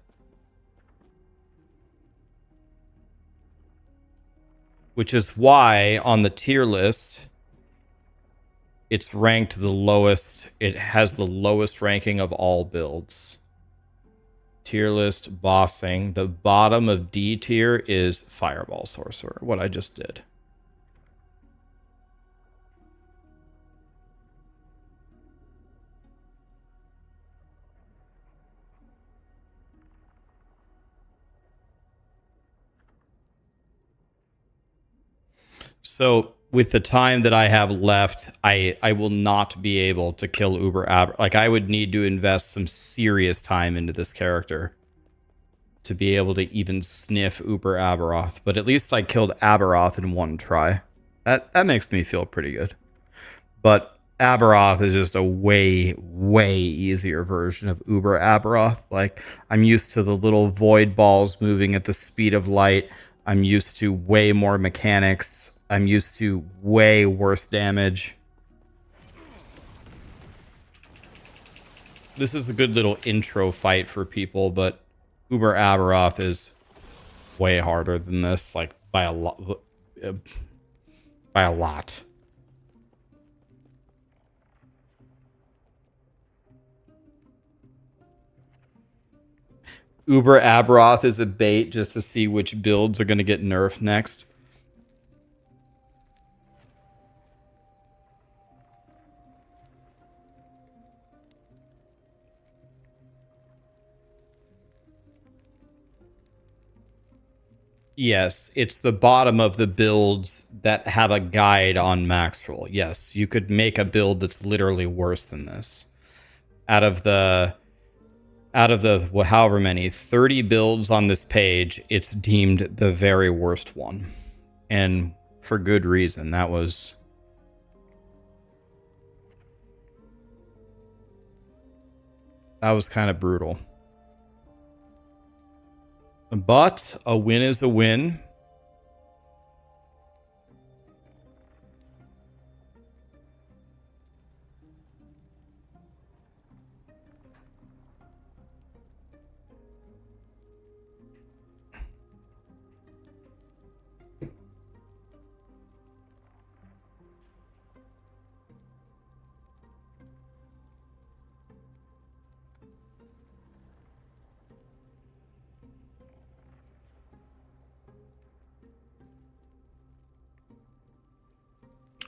Which is why on the tier list, it's ranked the lowest. It has the lowest ranking of all builds. Tier list bossing. The bottom of D tier is Fireball Sorcerer, what I just did. So with the time that I have left, I will not be able to kill Uber Aberroth. Like I would need to invest some serious time into this character to be able to even sniff Uber Aberroth. But at least I killed Aberroth in one try. That makes me feel pretty good. But Aberroth is just a way easier version of Uber Aberroth. Like I'm used to the little void balls moving at the speed of light. I'm used to way more mechanics. I'm used to way worse damage. This is a good little intro fight for people, but Uber Aberroth is way harder than this, like by a lot. By a lot. Uber Aberroth is a bait just to see which builds are going to get nerfed next. Yes, it's the bottom of the builds that have a guide on max roll. Yes, you could make a build that's literally worse than this. Out of the well, however many 30 builds on this page, it's deemed the very worst one. And for good reason. That was kind of brutal. But a win is a win.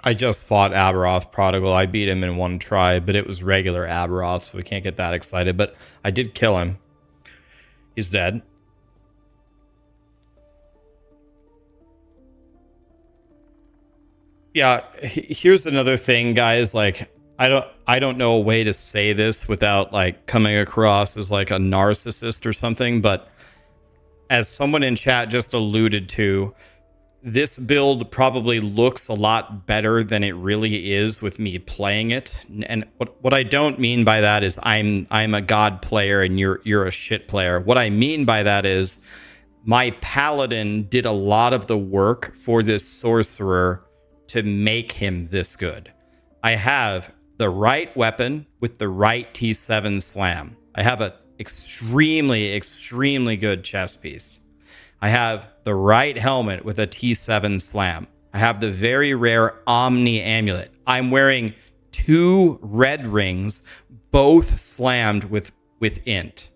I just fought Aberroth Prodigal. I beat him in one try, but it was regular Aberroth, so we can't get that excited. But I did kill him. He's dead. Yeah, here's another thing, guys. Like, I don't know a way to say this without like coming across as like a narcissist or something, but as someone in chat just alluded to, this build probably looks a lot better than it really is with me playing it. And what I don't mean by that is I'm a god player and you're a shit player. What I mean by that is my paladin did a lot of the work for this sorcerer to make him this good. I have the right weapon with the right T7 slam. I have a extremely good chest piece. I have the right helmet with a T7 slam. I have the very rare Omni amulet. I'm wearing 2 red rings, both slammed with int.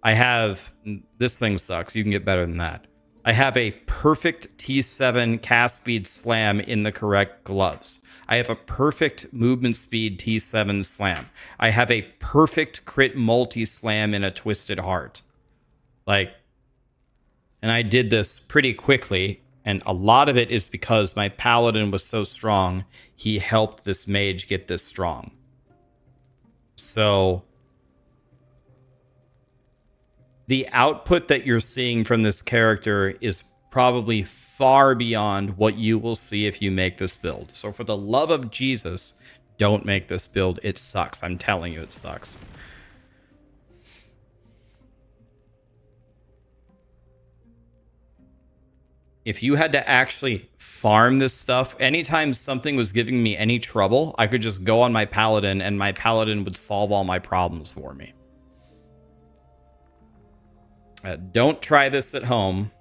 I have, this thing sucks. You can get better than that. I have a perfect T7 cast speed slam in the correct gloves. I have a perfect movement speed T7 slam. I have a perfect crit multi slam in a twisted heart. Like, and I did this pretty quickly, and a lot of it is because my paladin was so strong, he helped this mage get this strong. So the output that you're seeing from this character is probably far beyond what you will see if you make this build. So for the love of Jesus, don't make this build. It sucks. I'm telling you, it sucks. If you had to actually farm this stuff, anytime something was giving me any trouble, I could just go on my paladin and my paladin would solve all my problems for me. Don't try this at home.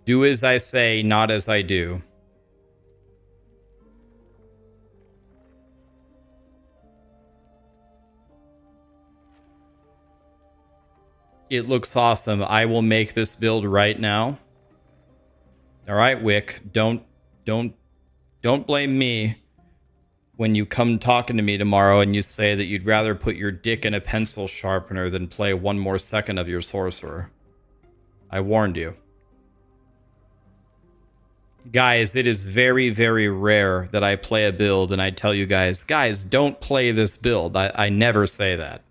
Do as I say, not as I do. It looks awesome. I will make this build right now. All right, Wick, don't blame me when you come talking to me tomorrow and you say that you'd rather put your dick in a pencil sharpener than play 1 more second of your sorcerer. I warned you. Guys, it is very, very rare that I play a build and I tell you guys, don't play this build. I never say that.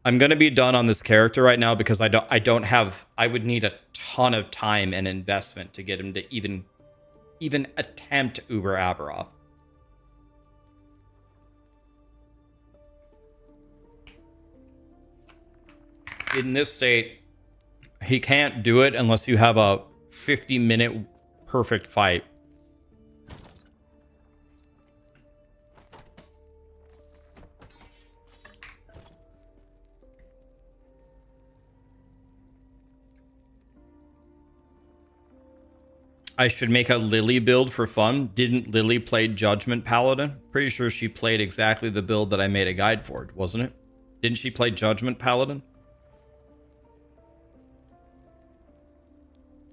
I'm going to be done on this character right now because I would need a ton of time and investment to get him to even attempt Uber Aberroth. In this state, he can't do it unless you have a 50-minute perfect fight. I should make a Lily build for fun. Didn't Lily play Judgment Paladin? Pretty sure she played exactly the build that I made a guide for, wasn't it? Didn't she play Judgment Paladin?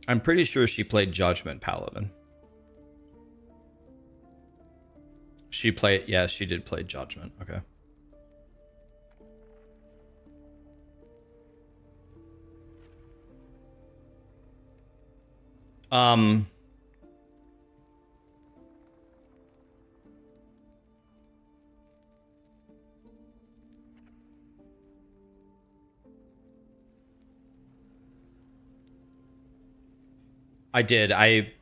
I'm pretty sure she played Judgment Paladin. She played, yeah, she did play Judgment. Okay. I did. I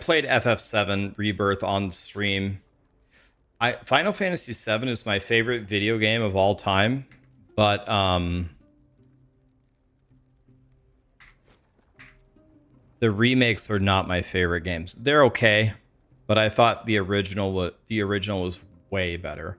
played FF7 Rebirth on stream. Final Fantasy VII is my favorite video game of all time, but the remakes are not my favorite games. They're okay, but I thought the original was way better.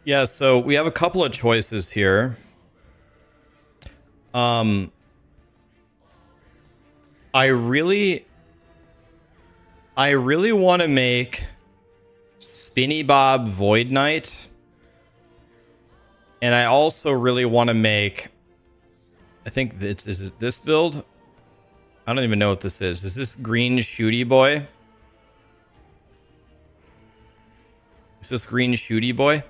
Yeah, so we have a couple of choices here. I really want to make Spinny Bob Void Knight. And I also really want to make, I think is it this build? I don't even know what this is. Is this Green Shooty Boy? Is this Green Shooty Boy?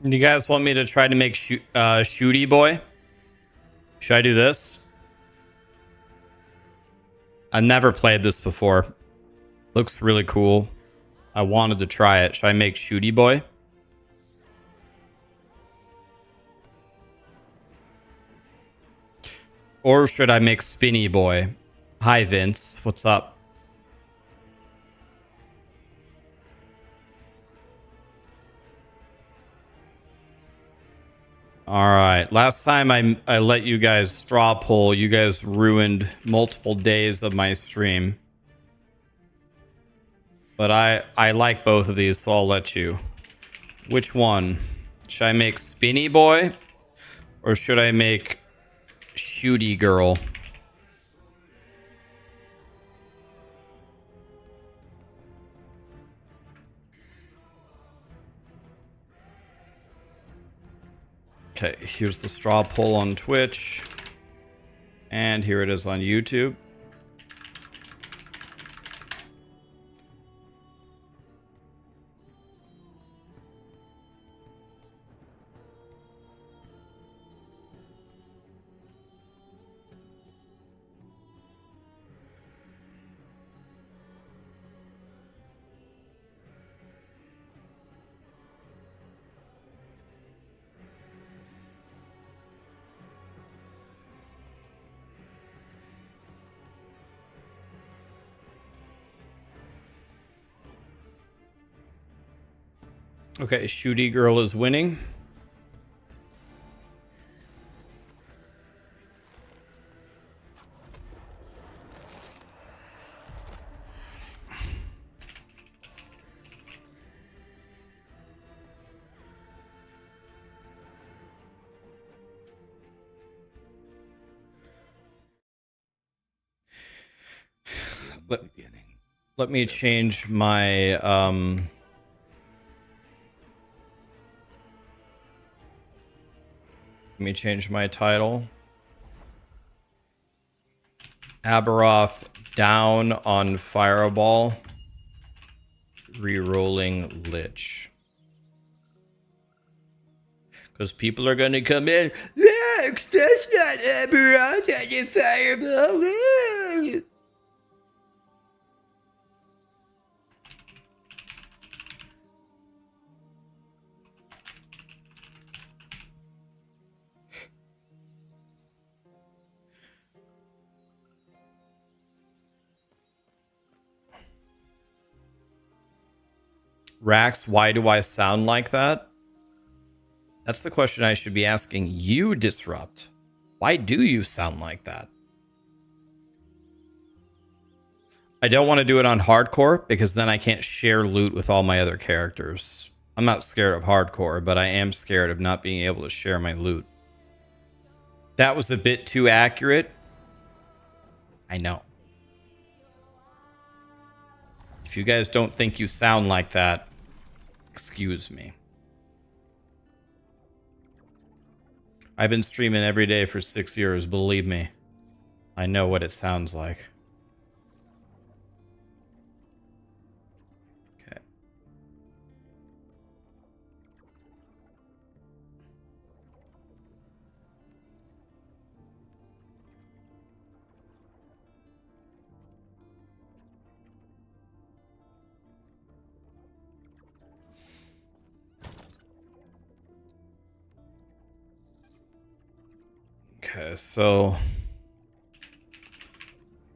You guys want me to try to make Shooty Boy? Should I do this? I never played this before. Looks really cool. I wanted to try it. Should I make Shooty Boy? Or should I make Spinny Boy? Hi, Vince. What's up? All right. Last time I let you guys straw poll, you guys ruined multiple days of my stream. But I like both of these, so I'll let you. Which one? Should I make Spinny Boy? Or should I make Shooty Girl? Okay, here's the straw poll on Twitch. And here it is on YouTube. Okay, Shooty Girl is winning. Let me change my let me change my title. Aberroth down on Fireball. Rerolling Lich. Because people are gonna come in. Lex, that's not Aberroth on your Fireball. Rax, why do I sound like that? That's the question I should be asking you, Disrupt. Why do you sound like that? I don't want to do it on hardcore because then I can't share loot with all my other characters. I'm not scared of hardcore, but I am scared of not being able to share my loot. That was a bit too accurate. I know. If you guys don't think you sound like that, excuse me. I've been streaming every day for 6 years, believe me. I know what it sounds like. Okay. Okay, so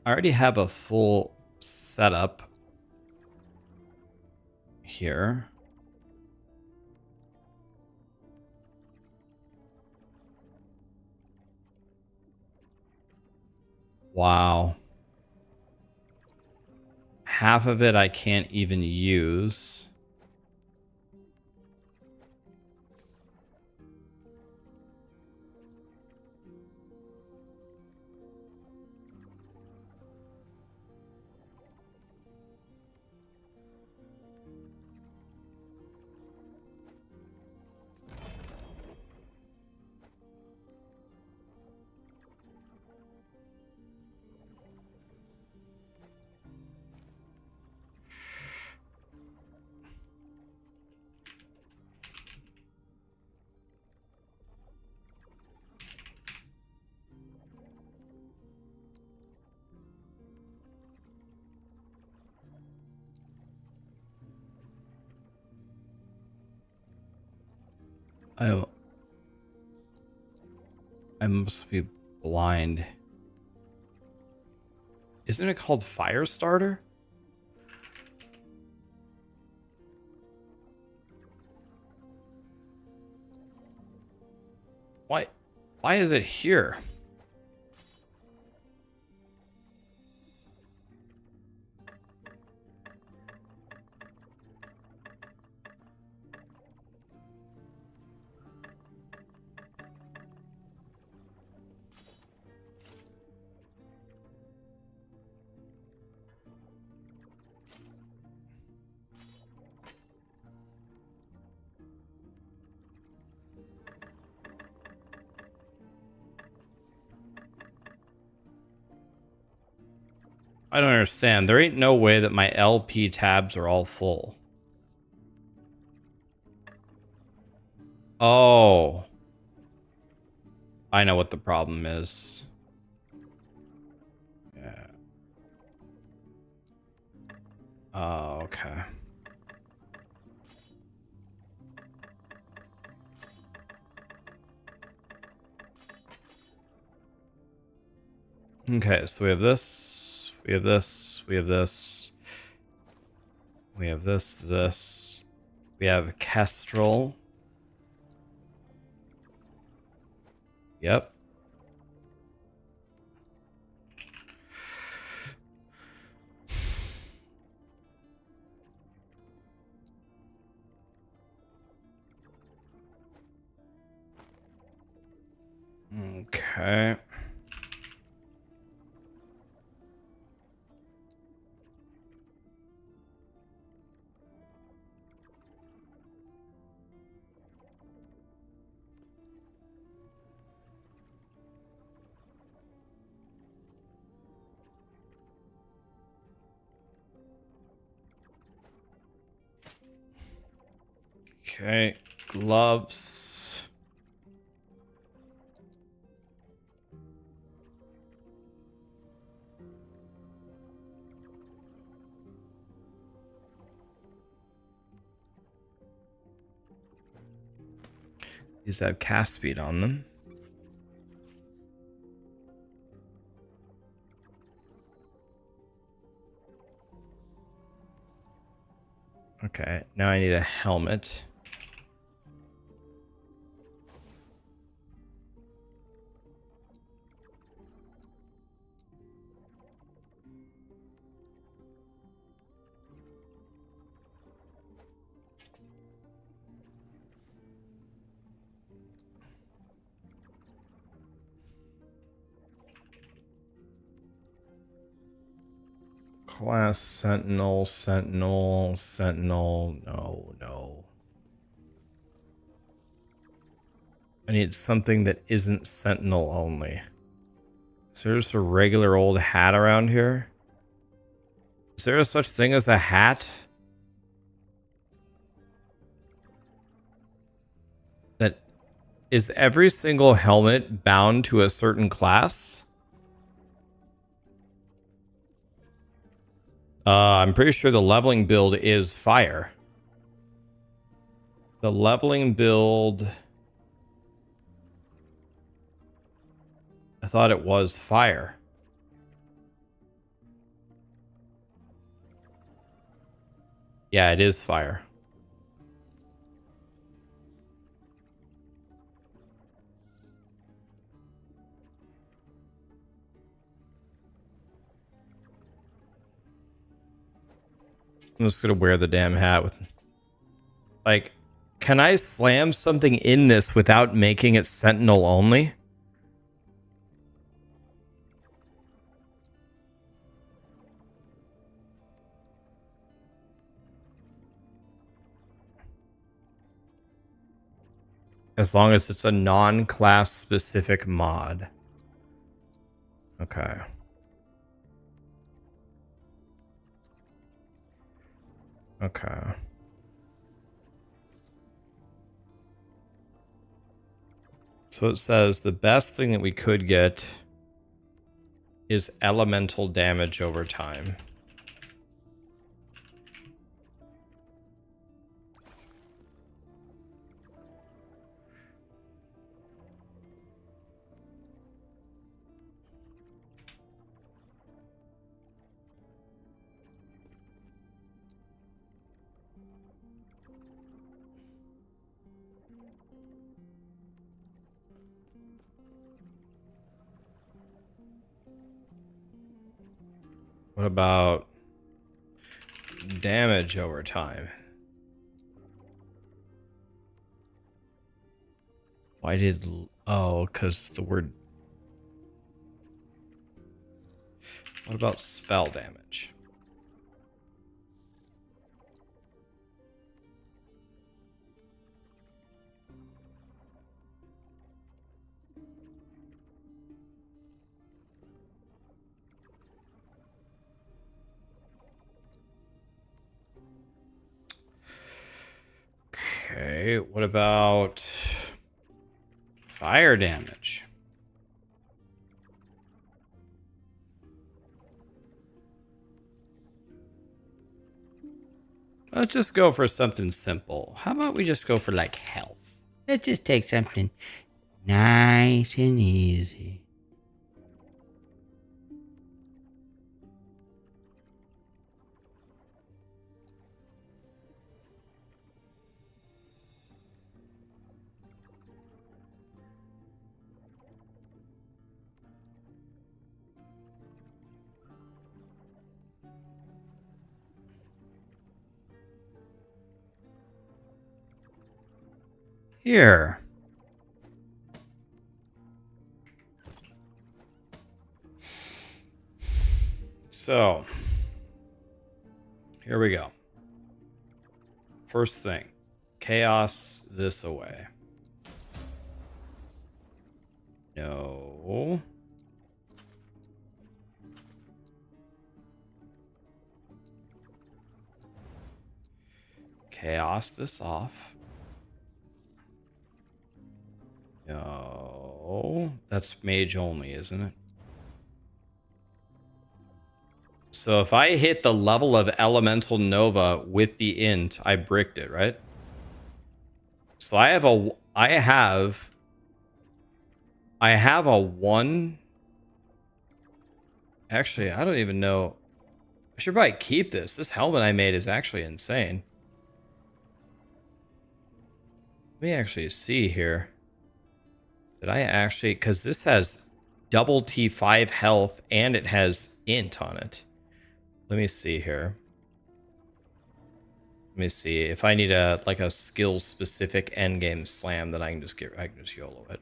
I already have a full setup here. Wow. Half of it I can't even use. I must be blind. Isn't it called Firestarter? Why? Why is it here? I don't understand. There ain't no way that my LP tabs are all full. Oh. I know what the problem is. Yeah. Oh, okay. Okay, so we have this, we have this, we have this, we have this, We have Kestrel. Yep. Okay. Okay, gloves. These have cast speed on them. Okay, now I need a helmet. Class Sentinel, Sentinel, Sentinel. No. I need something that isn't Sentinel only. Is there just a regular old hat around here? Is there a such thing as a hat? That is every single helmet bound to a certain class? I'm pretty sure the leveling build is fire. The leveling build... I thought it was fire. Yeah, it is fire. I'm just gonna wear the damn hat with... Like, can I slam something in this without making it Sentinel only? As long as it's a non-class specific mod. Okay. Okay. So it says the best thing that we could get is elemental damage over time. What about damage over time? Why did... Oh, because the word... What about spell damage? Okay, what about fire damage? Let's just go for something simple. How about we just go for like health? Let's just take something nice and easy. here. So, here we go. First thing, chaos this away. No. Chaos this off. No. That's mage only, isn't it? So if I hit the level of Elemental Nova with the int, I bricked it, right? So I have a 1. Actually, I don't even know. I should probably keep this. This helmet I made is actually insane. Let me actually see here. Did I actually... Because this has double T5 health and it has int on it. Let me see here. Let me see. If I need a skill specific endgame slam, then I can just YOLO it.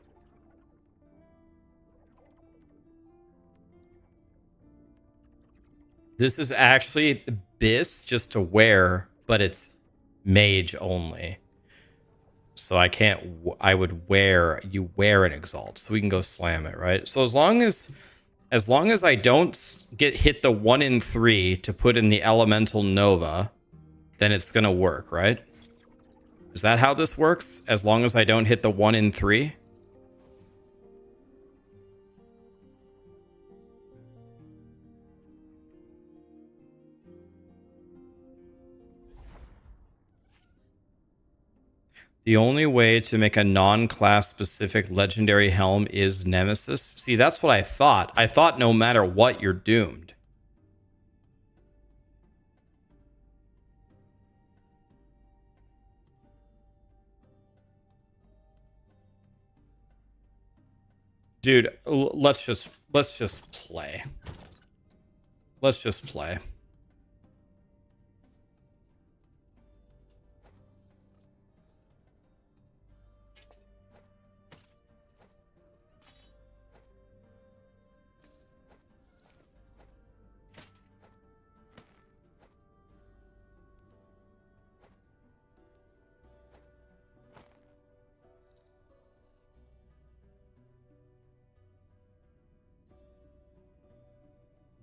This is actually BIS just to wear, but it's mage only. So I can't, you wear an exalt, so we can go slam it, right? So as long as I don't hit the 1 in 3 to put in the Elemental Nova, then it's gonna work, right? Is that how this works? As long as I don't hit the 1 in 3? The only way to make a non-class specific legendary helm is Nemesis. See, that's what I thought. I thought no matter what, you're doomed. Dude, let's just play. Let's just play.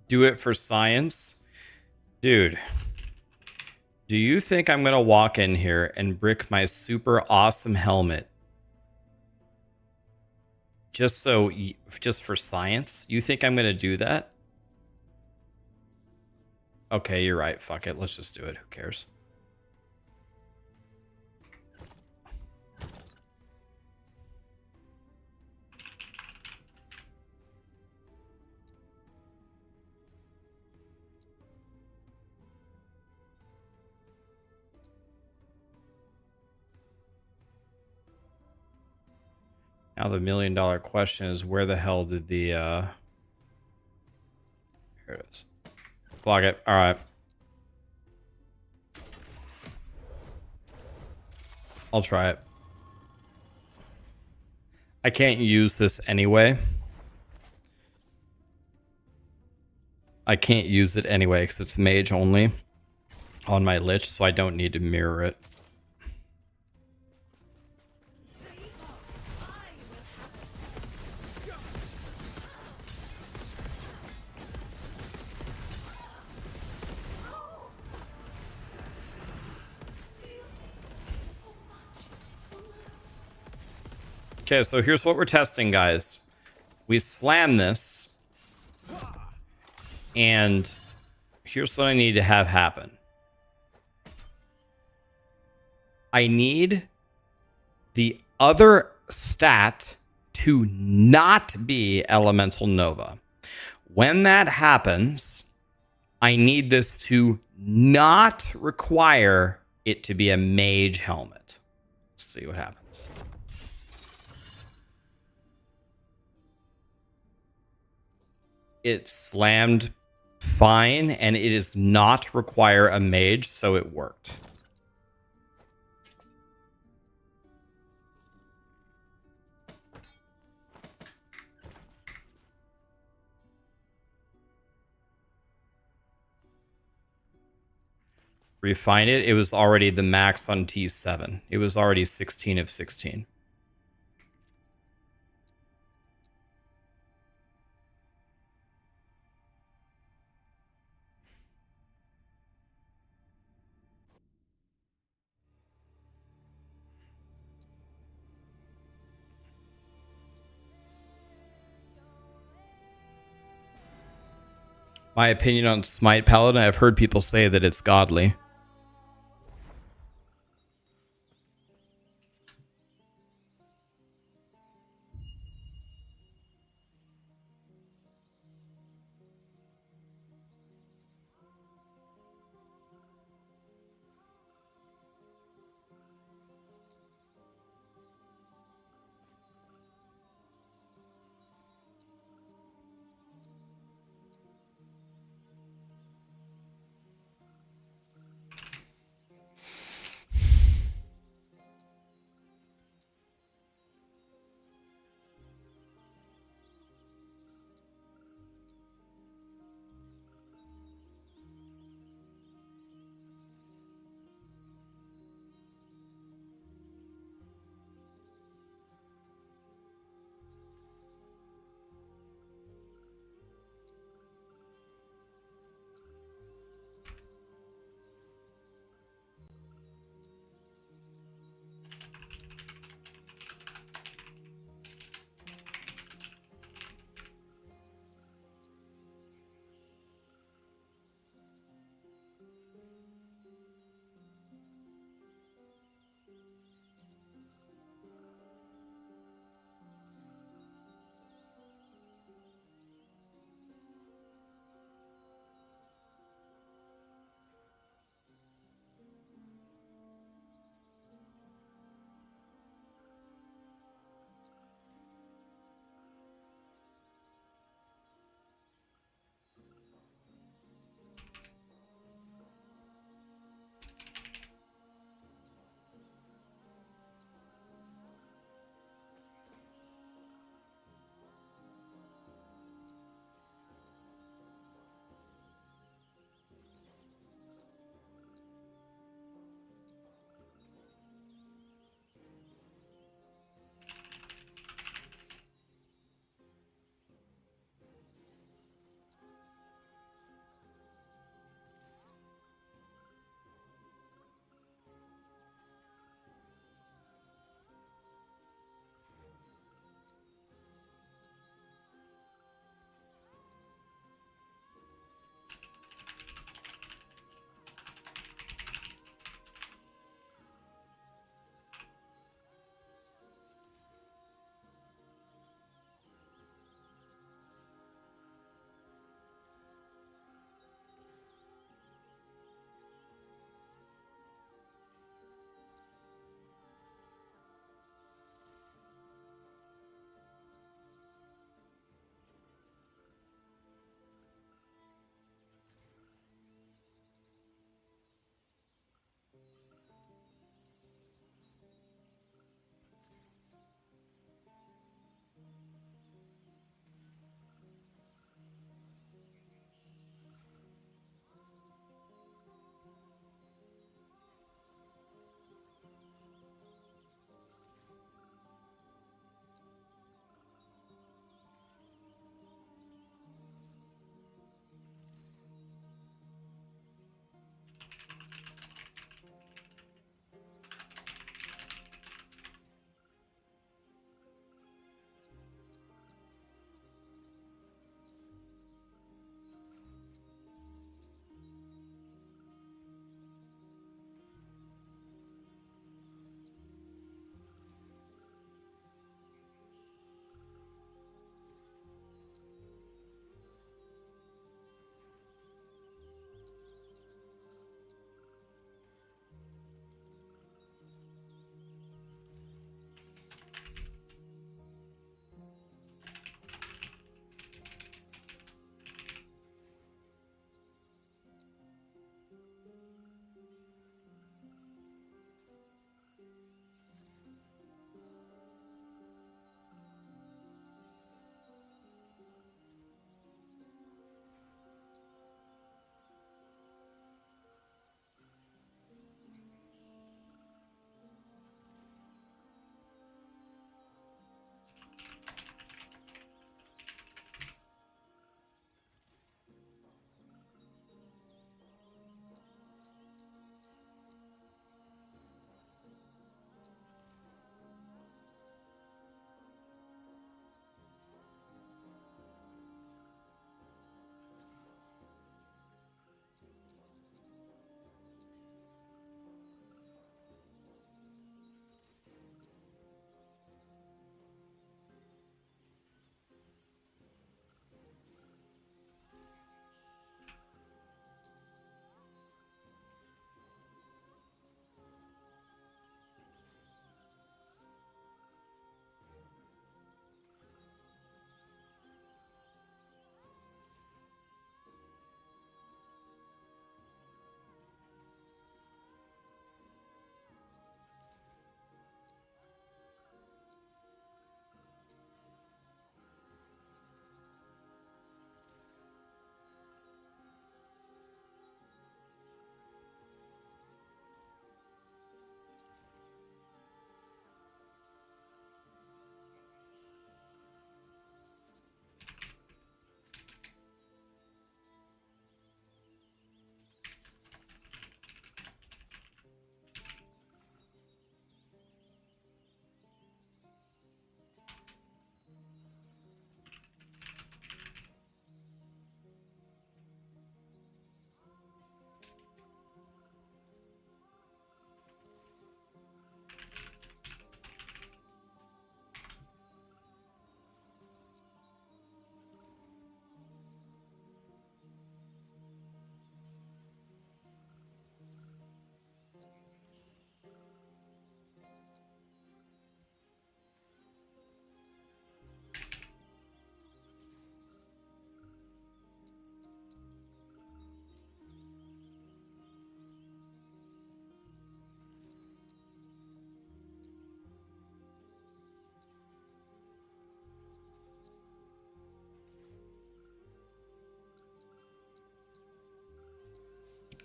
Do it for science? Dude, do you think I'm going to walk in here and brick my super awesome helmet just for science? You think I'm going to do that? Okay, you're right. Fuck it. Let's just do it. Who cares? Now the $1 million question is, where the hell did the here it is. Fuck it. All right. I'll try it. I can't use this anyway. I can't use it anyway because it's mage only on my Lich, so I don't need to mirror it. Okay, so here's what we're testing, guys. We slam this, and here's what I need to have happen. I need the other stat to not be Elemental Nova. When that happens, I need this to not require it to be a mage helmet. Let's see what happens. It slammed fine, and it does not require a mage, so it worked. refine it, it was already the max on T7. It was already 16 of 16. My opinion on Smite Paladin, I've heard people say that it's godly.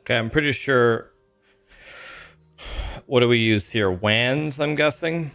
Okay, I'm pretty sure. What do we use here? Wands, I'm guessing.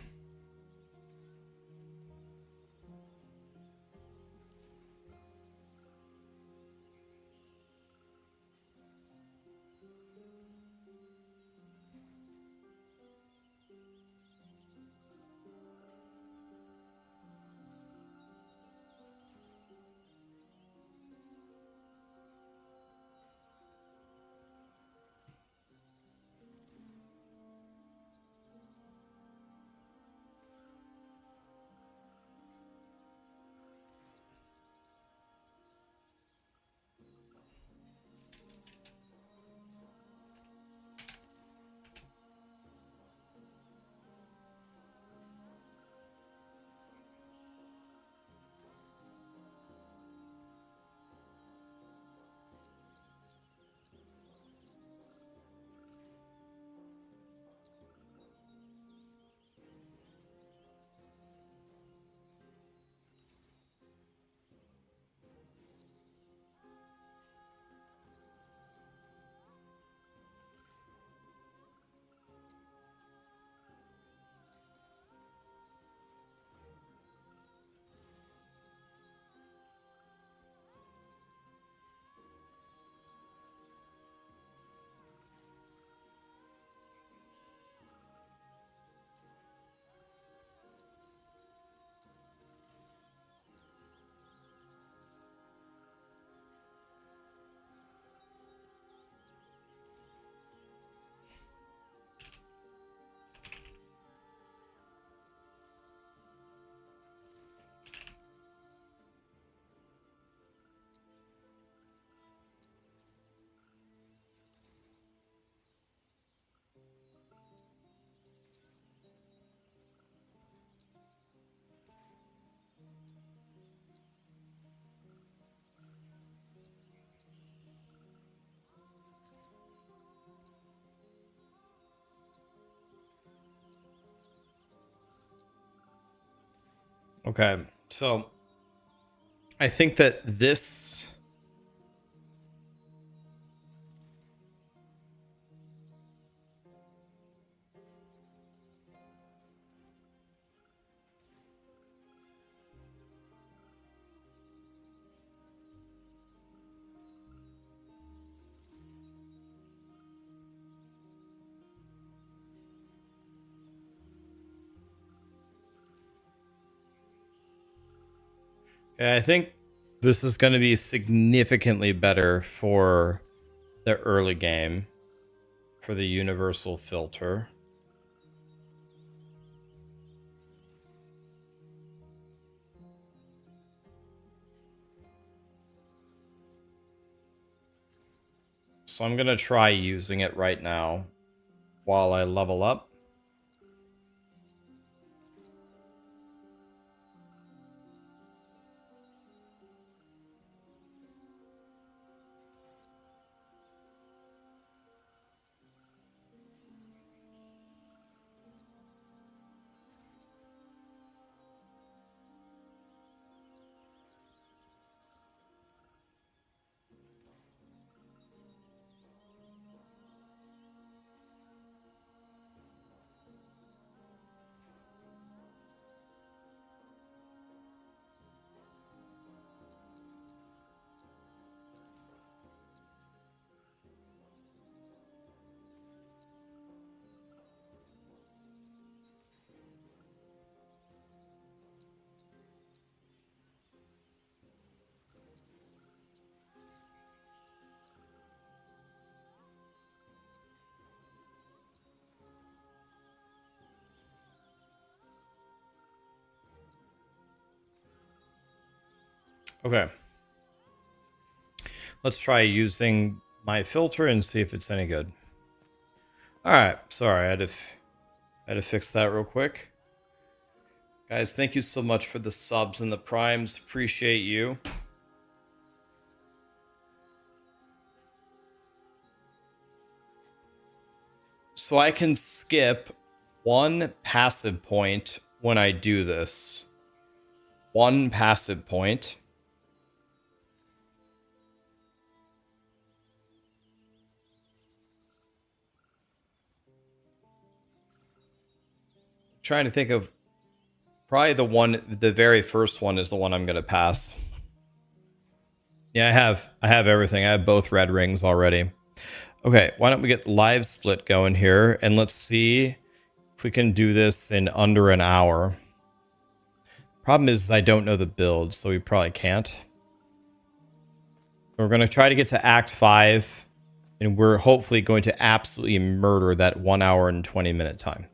Okay, so I think that this. I think this is going to be significantly better for the early game, for the universal filter. So I'm going to try using it right now while I level up. Okay. Let's try using my filter and see if it's any good. Alright, sorry, I had to fix that real quick. Guys, thank you so much for the subs and the primes. Appreciate you. So I can skip one passive point when I do this. One passive point. trying to think of probably the very first one is the one I'm gonna pass. Yeah, I have everything. I have both red rings already. Okay, why don't we get live split going here and let's see if we can do this in under an hour. Problem is I don't know the build, so we probably can't. We're gonna try to get to Act 5, and we're hopefully going to absolutely murder that 1 hour and 20-minute time.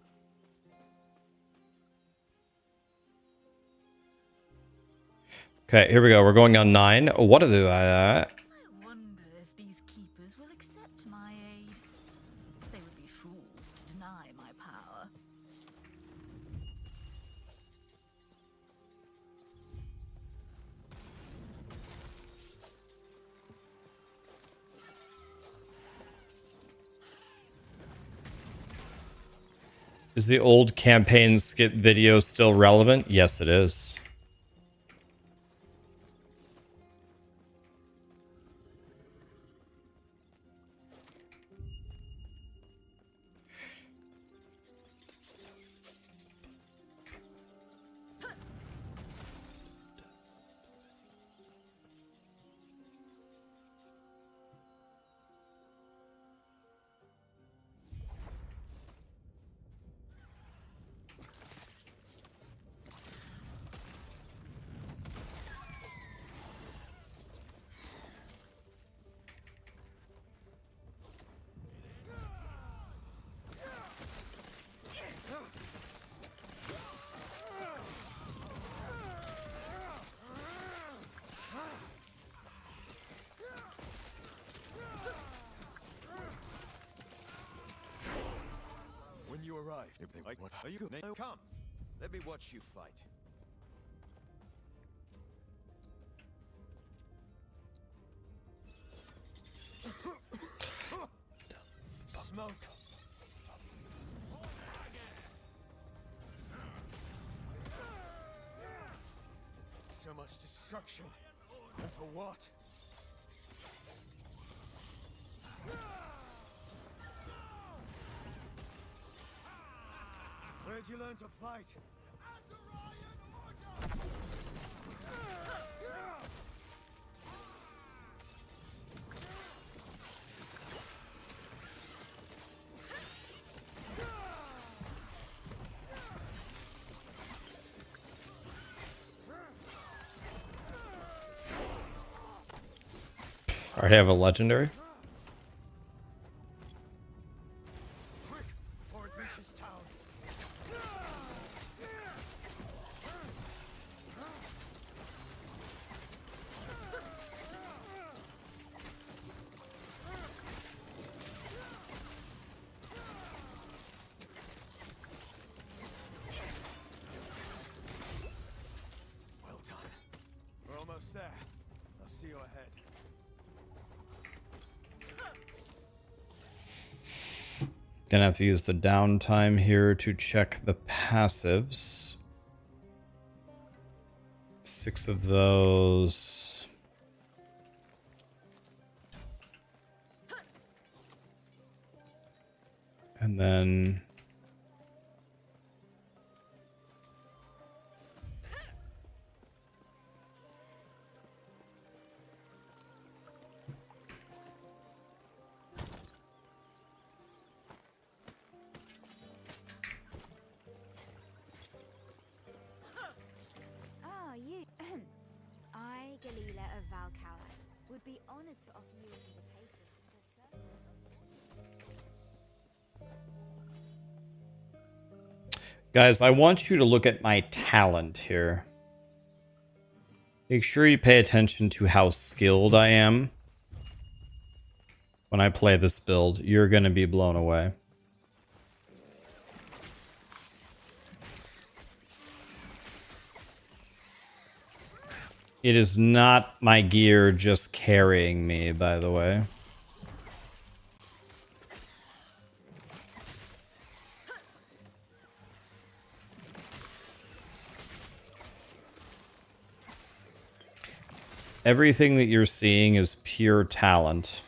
Okay, here we go. We're going on 9. What are they? I wonder if these keepers will accept my aid. They would be fools to deny my power. Is the old campaign skip video still relevant? Yes, it is. When you arrive, what are you? Come, let me watch you fight. Smoke. So much destruction, and for what? Where'd you learn to fight? I already have a legendary. Quick, before it reaches town. Well done. We're almost there. I'll see you ahead. Gonna have to use the downtime here to check the passives. 6 of those. And then Ah, you. I, Galila of Valcala, would be honored to offer you an invitation to the service. guys, I want you to look at my talent here. Make sure you pay attention to how skilled I am. When I play this build, you're gonna be blown away. It is not my gear just carrying me, by the way. Everything that you're seeing is pure talent.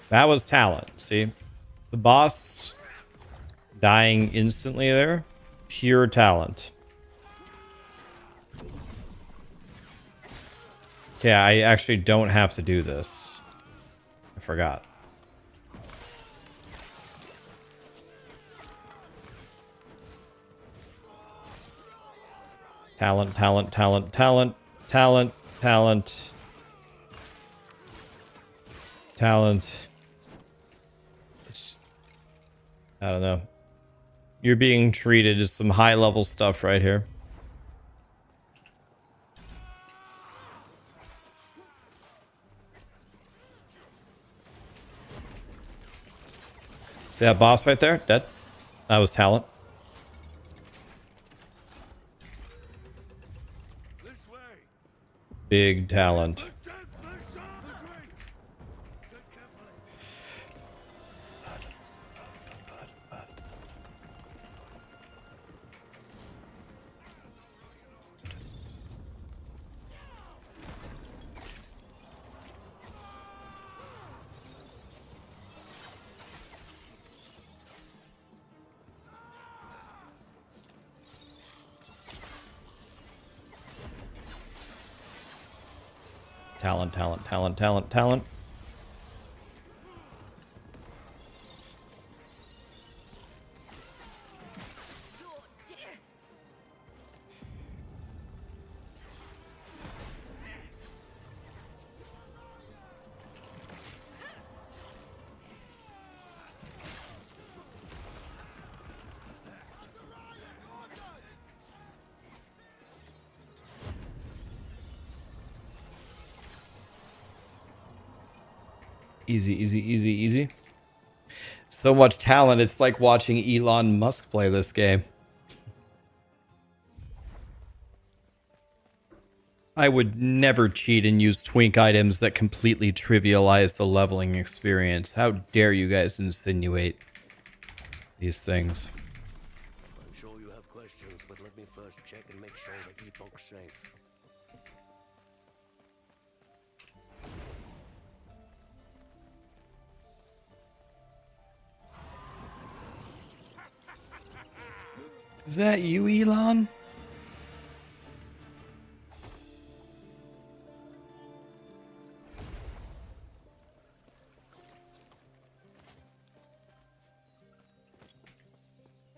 That was talent. See? The boss dying instantly there. Pure talent. Okay, I actually don't have to do this. I forgot. Talent, talent, talent, talent, talent, talent. Talent. I don't know. You're being treated as some high level stuff right here. See that boss right there? Dead. That was talent. This way. Big talent. Protect the sun. Tread carefully. Talent, talent, talent, talent, talent. Easy, easy, easy, easy. So much talent, it's like watching Elon Musk play this game. I would never cheat and use twink items that completely trivialize the leveling experience. How dare you guys insinuate these things? I'm sure you have questions, but let me first check and make sure that Epoch's safe. Is that you, Elon?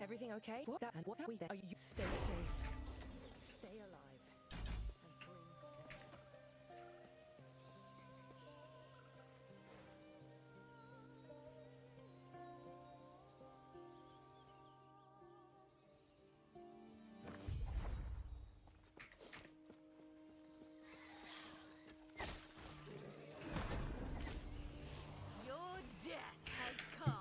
Everything okay? What that and what we there? Are you stay safe? Stay alive. And bring death. Your death has come.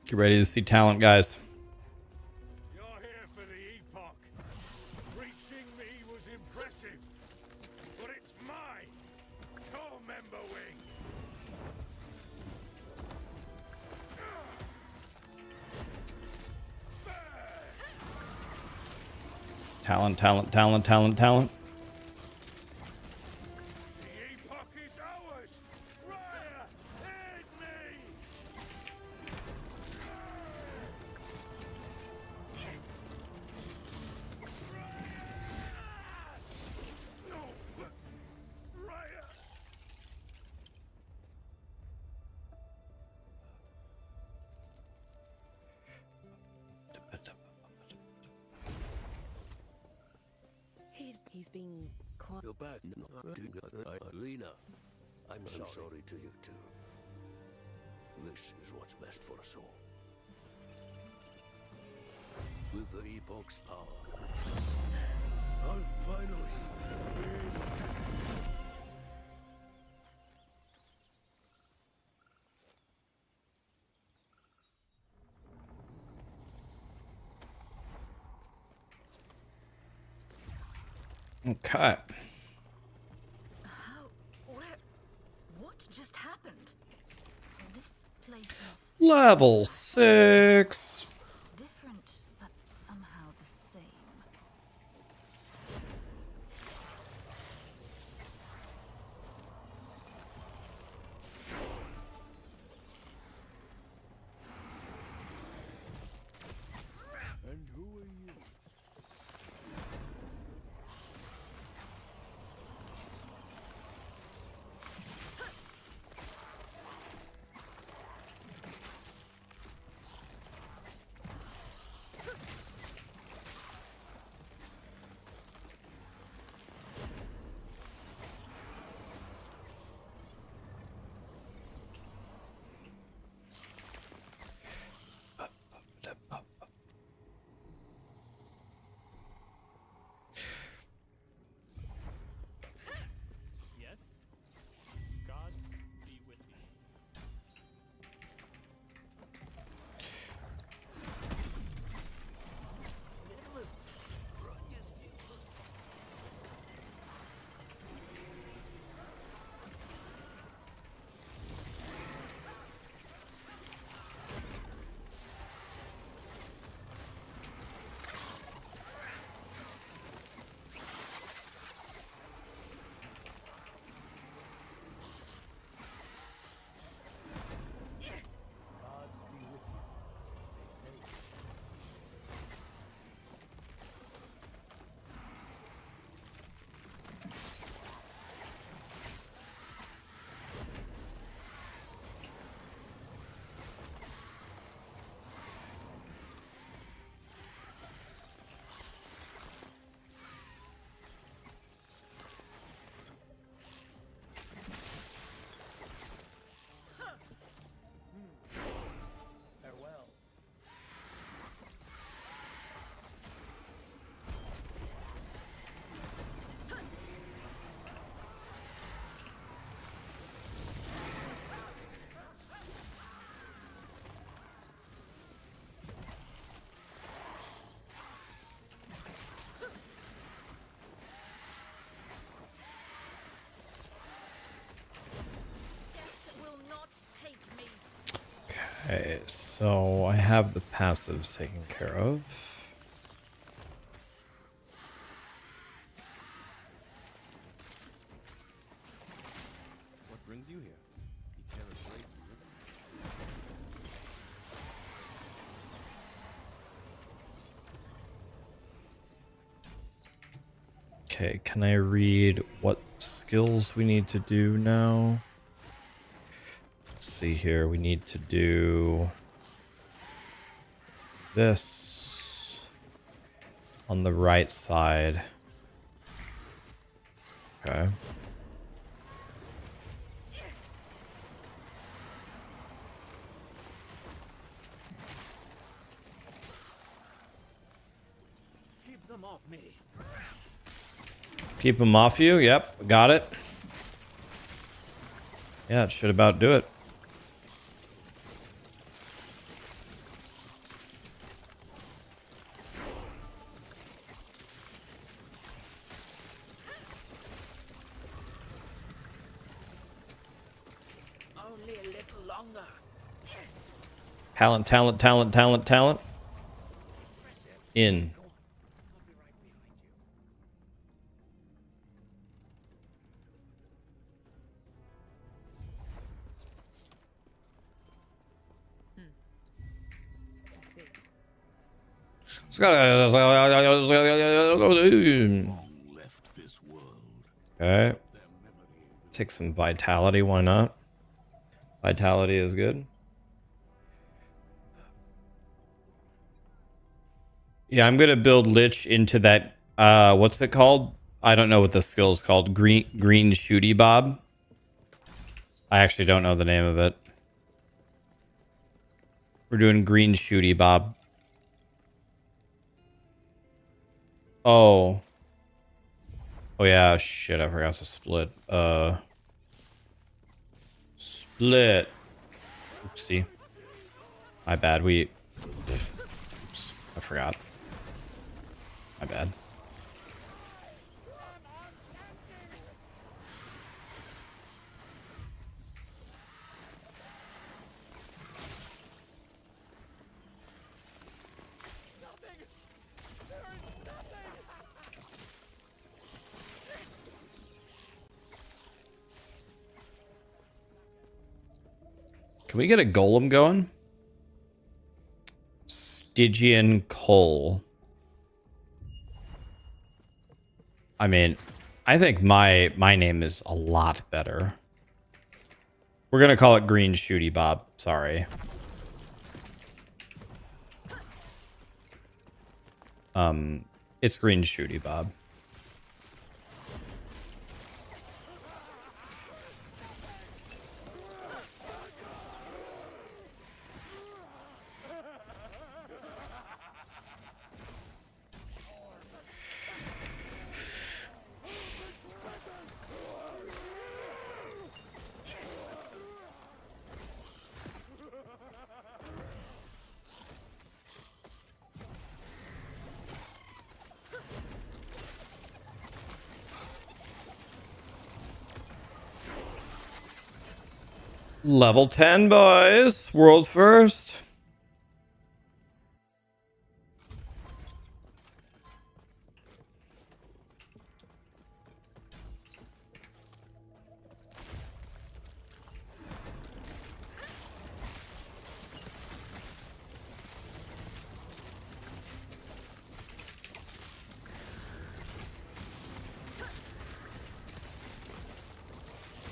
Get ready to see talent, guys. You're here. Talent, talent, talent, talent, talent. The Epoch is ours! Raya, aid me! No! Raya! He's been quite. You're back. Lena, I'm sorry to you too. This is what's best for us all. With the Epoch's power, I'll finally be able to... Okay. How? Where? What just happened? This place is Level 6. different, but somehow the same. And who are you? Yes? Gods be with you. Gods be with you. Stay safe. Farewell. Death will not take me. Okay, so I have the passives taken care of. What brings you here? You can't replace the rhythm. Okay, can I read what skills we need to do now? Let's see here. We need to do this on the right side. Okay. Keep them off me. Keep them off you. Yep, got it. Yeah, it should about do it. Only a little longer. Talent, talent, talent, talent, talent. In. left this world. Okay. Take some vitality, why not? Vitality is good. Yeah, I'm gonna build Lich into that what's it called? I don't know what the skill is called. Green shooty bob. I actually don't know the name of it. We're doing green shooty bob. Oh. Oh yeah, shit, I forgot to split. Split. Oopsie. My bad, oops, I forgot. My bad. Can we get a golem going? Stygian coal. I mean, I think my name is a lot better. We're gonna call it Green Shooty Bob. Sorry. It's Green Shooty Bob. Level 10, boys. World first.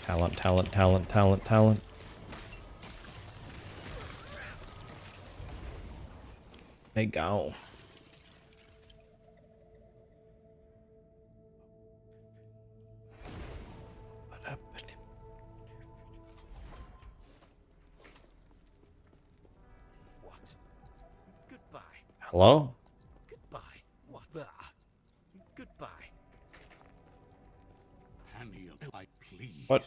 Talent, talent, talent, talent, talent. They go. What? Goodbye. Hello? Goodbye. What? Goodbye. Hamiel, I please. What?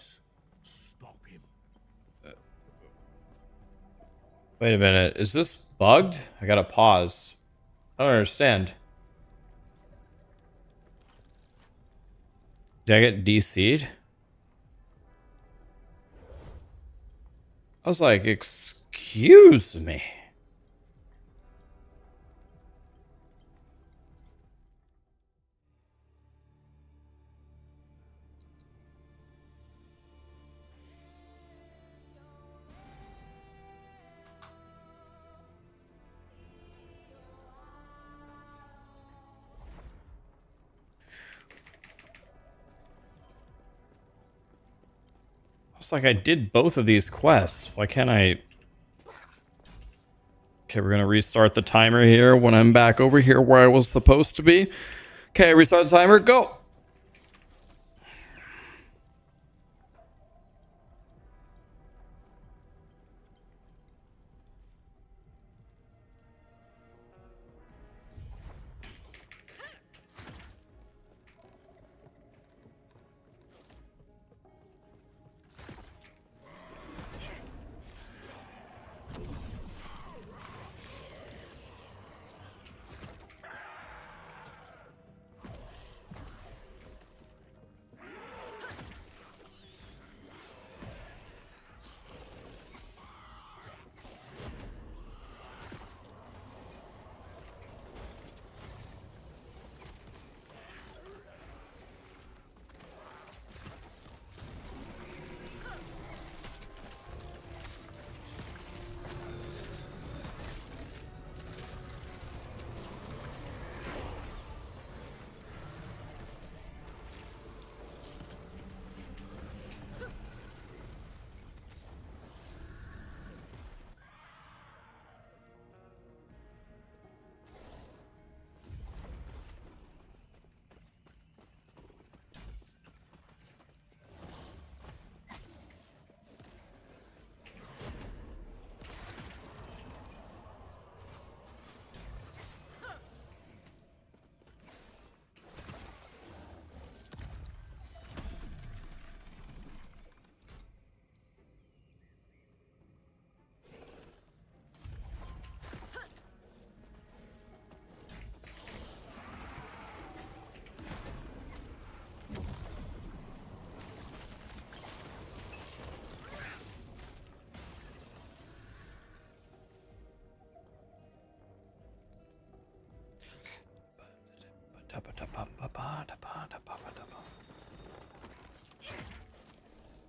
Stop him. Wait a minute. Is this bugged? I gotta pause. I don't understand. Did I get DC'd? I was like, excuse me. It's like I did both of these quests. Why can't I? Okay, we're gonna restart the timer here when I'm back over here where I was supposed to be. Okay, restart the timer, go!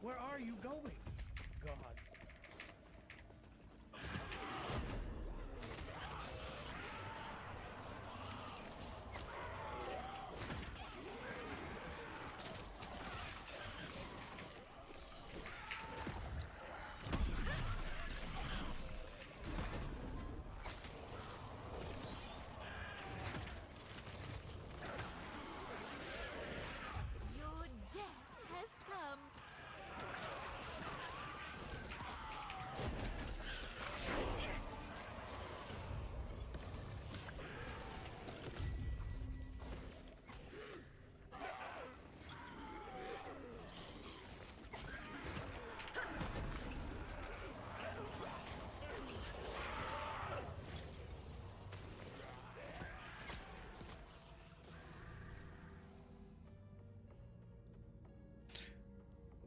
Where are you going? Gods. Your death has come.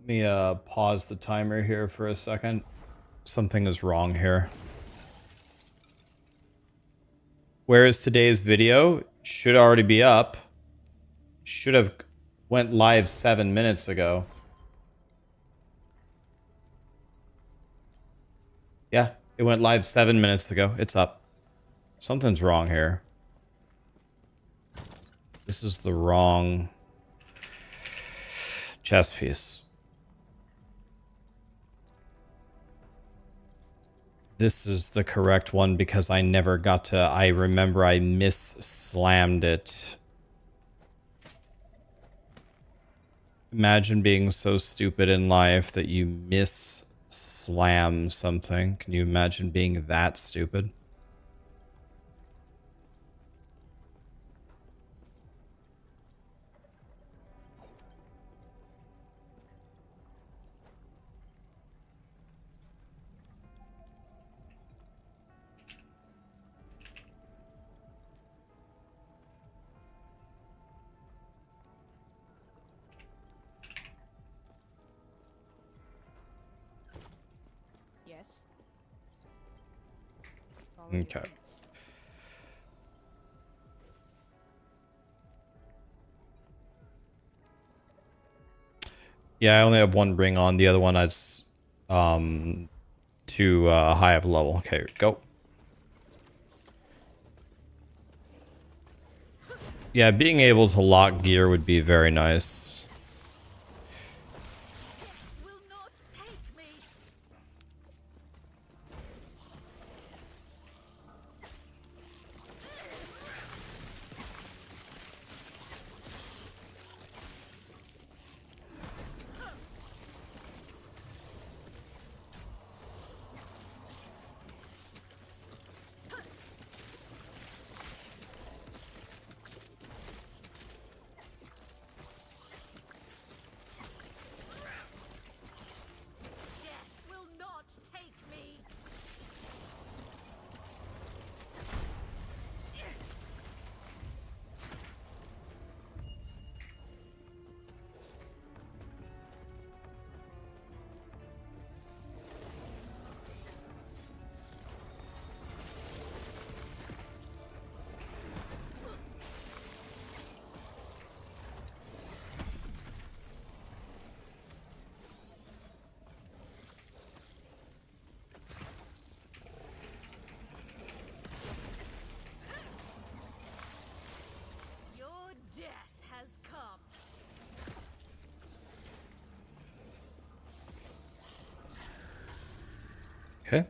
Let me pause the timer here for a second. Something is wrong here. Where is today's video? Should already be up. Should have went live 7 minutes ago. Yeah, it went live 7 minutes ago. It's up. Something's wrong here. This is the wrong chess piece. This is the correct one because I never got to... I remember I miss-slammed it. Imagine being so stupid in life that you miss-slam something. Can you imagine being that stupid? Yes. Okay. Yeah, I only have one ring on. The other one is too high of a level. Okay, go. Yeah, being able to lock gear would be very nice. Will not take me. Death will not take me. Your death has come. Okay.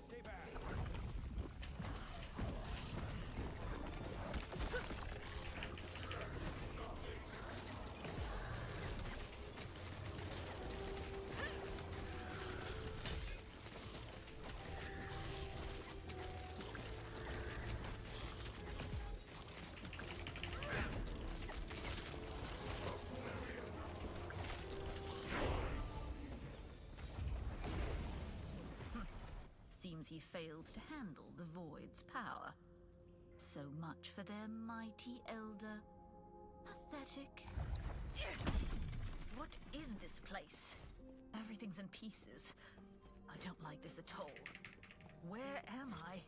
Stay back. Seems he failed to handle the Void's power. So much for their mighty elder. Pathetic. What is this place? A Everything's in pieces. I don't like this at all. Where am I?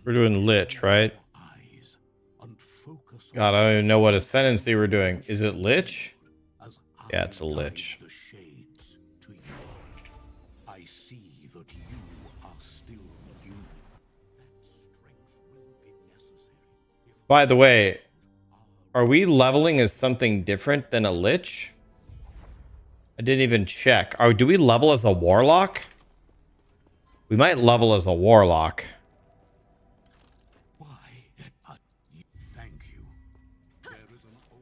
We're doing Lich, right? God, I don't even know what ascendancy we're doing. Is it Lich? Yeah, it's a Lich. I see that you are still you. That strength will be necessary. By the way, are we leveling as something different than a Lich? I didn't even check. Oh, do we level as a Warlock? We might level as a Warlock. Why? Thank you. There is an old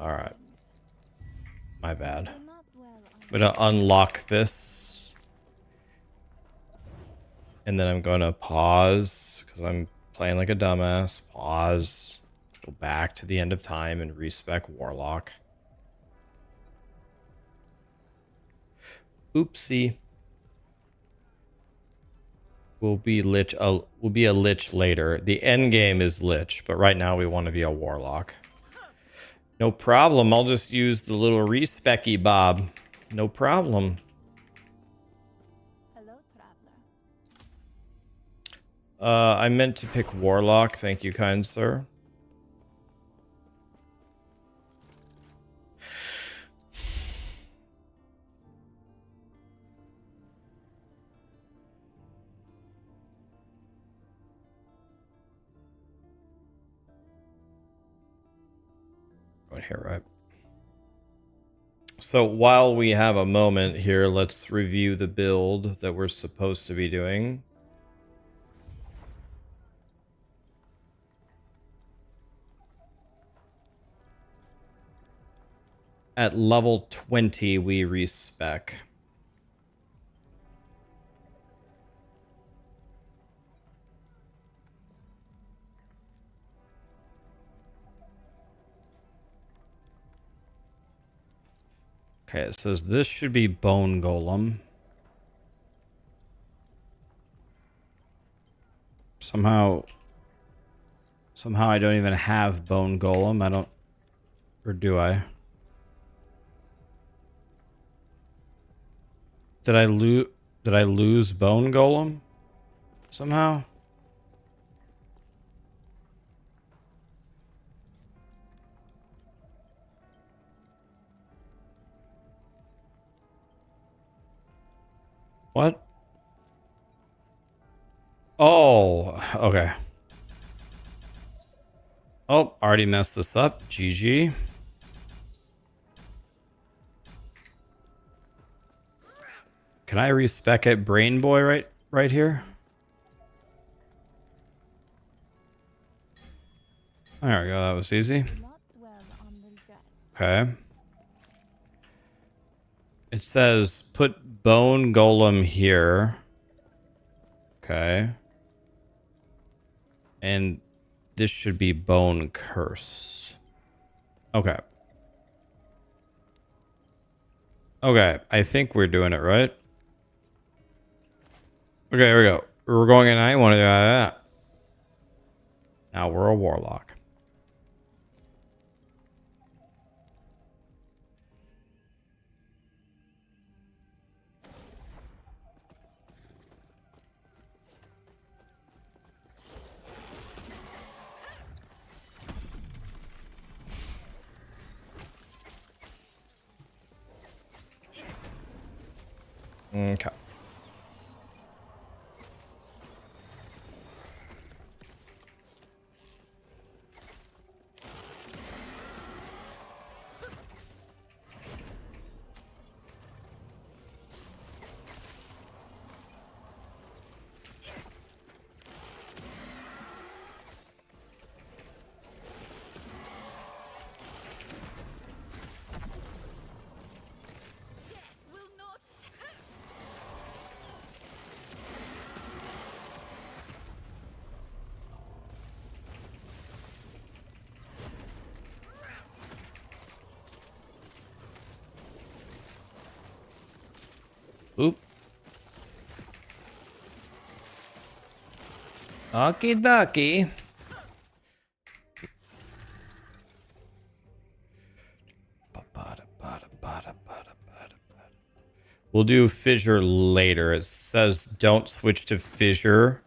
Alright. My bad. Do not dwell on I'm gonna unlock this. And then I'm gonna pause, because I'm playing like a dumbass. Pause. Go back to the end of time and respec Warlock. Oopsie. We'll be a Lich later. The end game is Lich, but right now we want to be a Warlock. No problem. I'll just use the little respecky bob. No problem. hello, traveler. I meant to pick Warlock. Thank you, kind sir. Going here, right? So while we have a moment here, let's review the build that we're supposed to be doing. At level 20, we respec. Okay, it says this should be Bone Golem. Somehow I don't even have Bone Golem. I don't, or do I? Did I lose Bone Golem somehow? What? Oh, okay. Oh, already messed this up. GG. Can I respec it Brain Boy right here? There we go. That was easy. Do not dwell on the regret. Okay. It says put Bone Golem here. Okay. And this should be Bone Curse. Okay. Okay, I think we're doing it right. Okay, here we go. We're going in. I want to do that. Now we're a Warlock. Okay. Will not. Oop. Okie dokie. We'll do fissure later. It says don't switch to fissure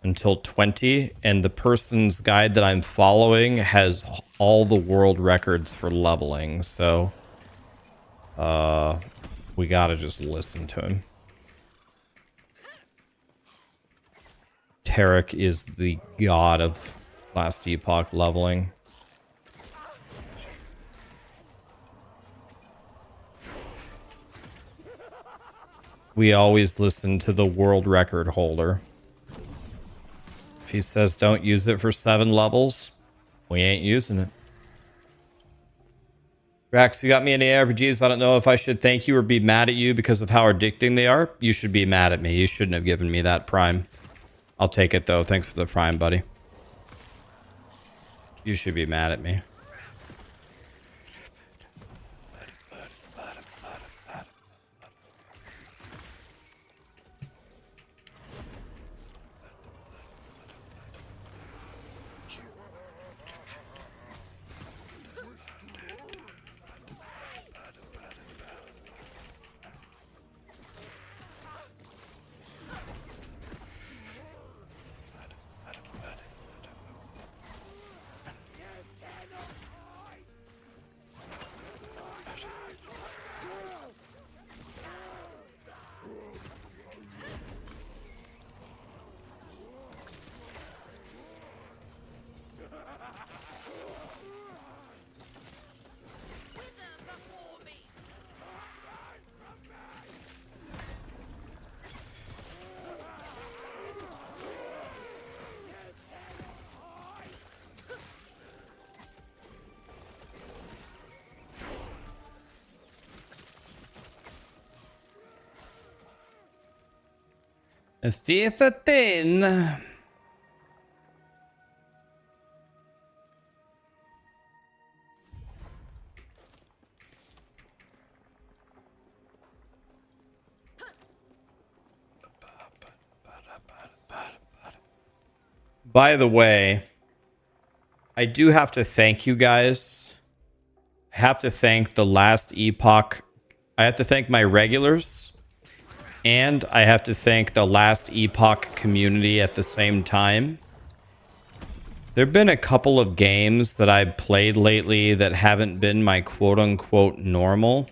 until 20, and the person's guide that I'm following has all the world records for leveling, so we gotta just listen to him. Tarek is the god of last epoch leveling. We always listen to the world record holder. If he says don't use it for 7 levels, we ain't using it. Rax, you got me any RPGs? I don't know if I should thank you or be mad at you because of how addicting they are. You should be mad at me. You shouldn't have given me that prime. I'll take it though. Thanks for the prime, buddy. You should be mad at me. A FIFA thing. By the way, I do have to thank you guys. I have to thank the last epoch. I have to thank my regulars. And I have to thank the last epoch community at the same time. There have been a couple of games that I've played lately that haven't been my quote-unquote normal.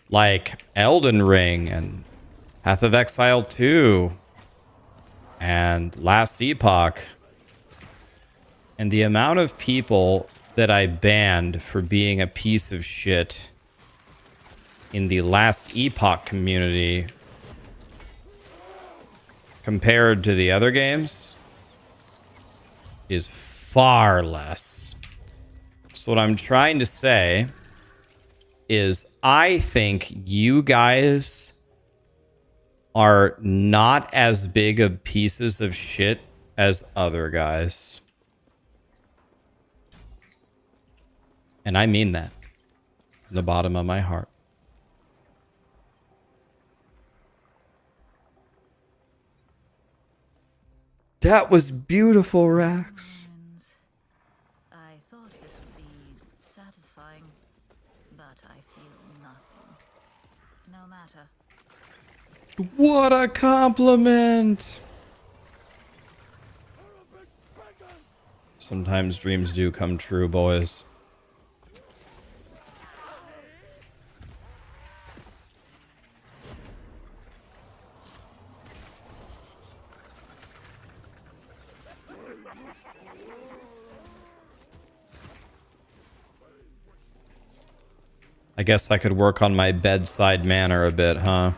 Like Elden Ring and Path of Exile 2. And Last Epoch. And the amount of people that I banned for being a piece of shit in the Last Epoch community compared to the other games is far less. So what I'm trying to say is I think you guys are not as big of pieces of shit as other guys. And I mean that from the bottom of my heart. That was beautiful, Rax. I thought this would be satisfying, but I feel nothing. No matter. What a compliment. Sometimes dreams do come true, boys. I guess I could work on my bedside manner a bit, huh?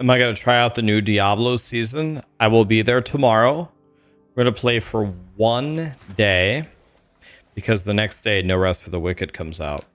Am I going to try out the new Diablo season? I will be there tomorrow. We're going to play for 1 day because the next day, No Rest for the Wicked comes out.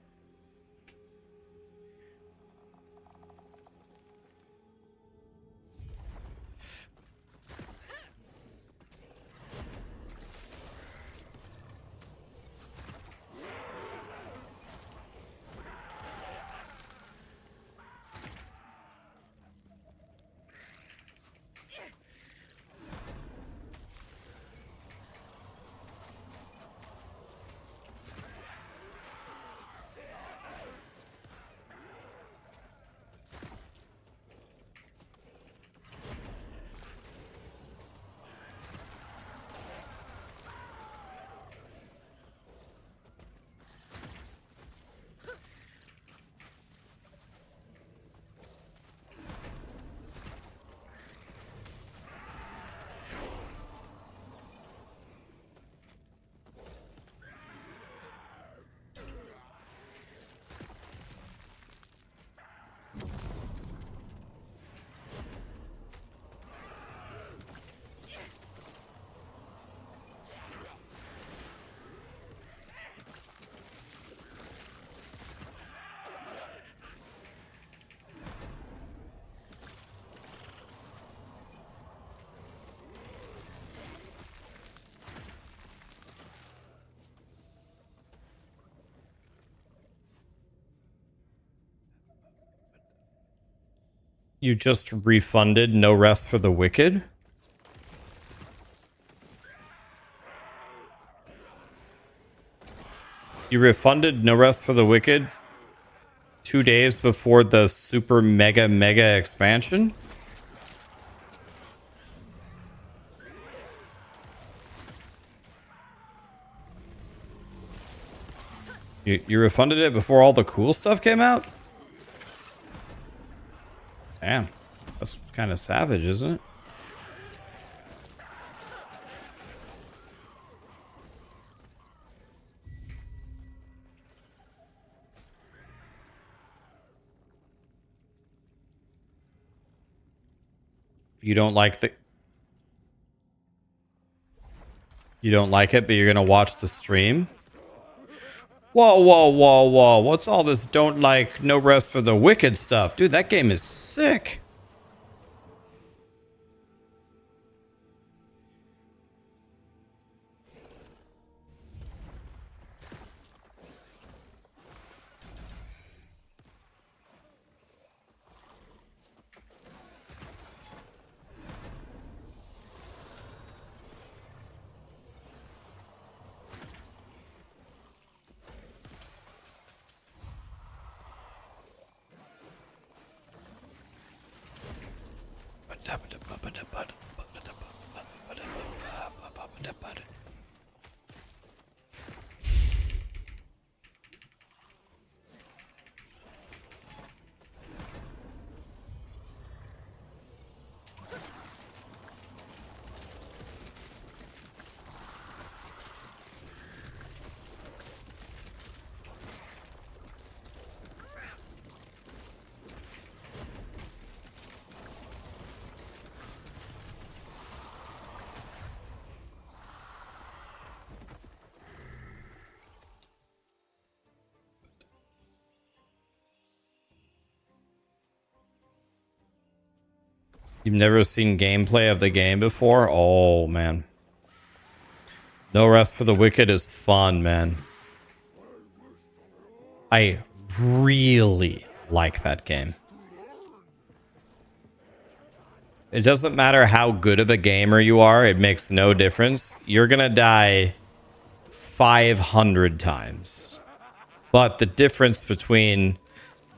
You just refunded No Rest for the Wicked? You refunded No Rest for the Wicked 2 days before the super mega expansion? You refunded it before all the cool stuff came out? Damn. That's kind of savage, isn't it? You don't like the... You don't like it, but you're going to watch the stream? Whoa, whoa, whoa, whoa. What's all this don't like No Rest for the Wicked stuff? Dude, that game is sick. You've never seen gameplay of the game before? Oh, man. No Rest for the Wicked is fun, man. I really like that game. It doesn't matter how good of a gamer you are. It makes no difference. You're going to die 500 times. But the difference between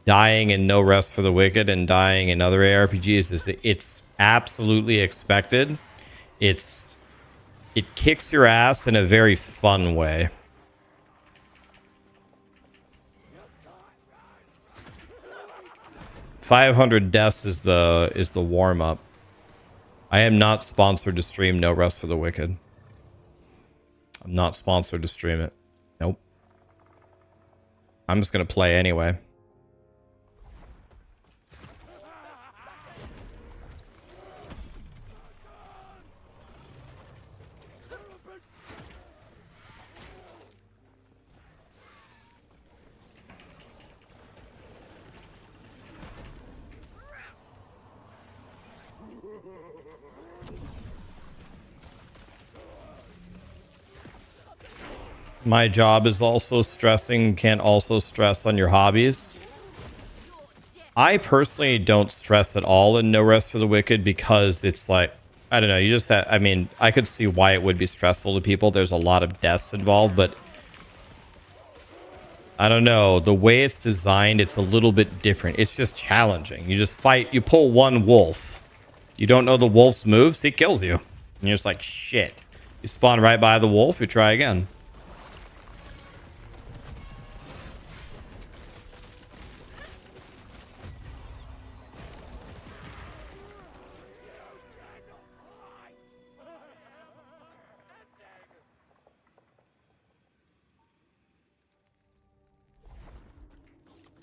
dying in No Rest for the Wicked and dying in other ARPGs is it's absolutely expected. It kicks your ass in a very fun way. $500 deaths is the warm up. I am not sponsored to stream No Rest for the Wicked. I'm not sponsored to stream it. Nope. I'm just gonna play anyway. My job is also stressing. Can't also stress on your hobbies. I personally don't stress at all in No Rest for the Wicked because it's like, I don't know, you just have, I mean, I could see why it would be stressful to people. There's a lot of deaths involved, but I don't know. The way it's designed, it's a little bit different. It's just challenging. You just fight, you pull one wolf. You don't know the wolf's moves, he kills you. And you're just like, shit. You spawn right by the wolf, you try again.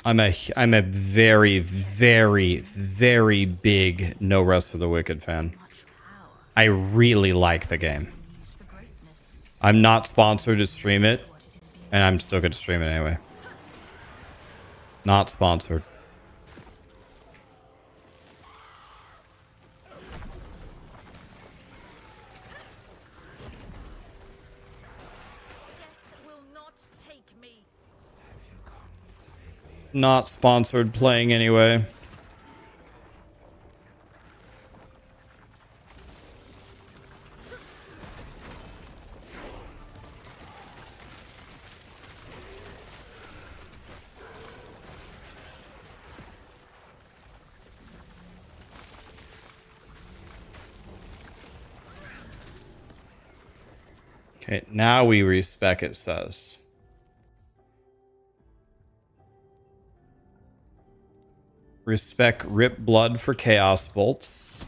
I'm a very, very, very big No Rest for the Wicked fan. I really like the game. I'm not sponsored to stream it, and I'm still going to stream it anyway. Not sponsored. Not sponsored, playing anyway. Okay, now we respec, it says. Respec Rip Blood for Chaos Bolts.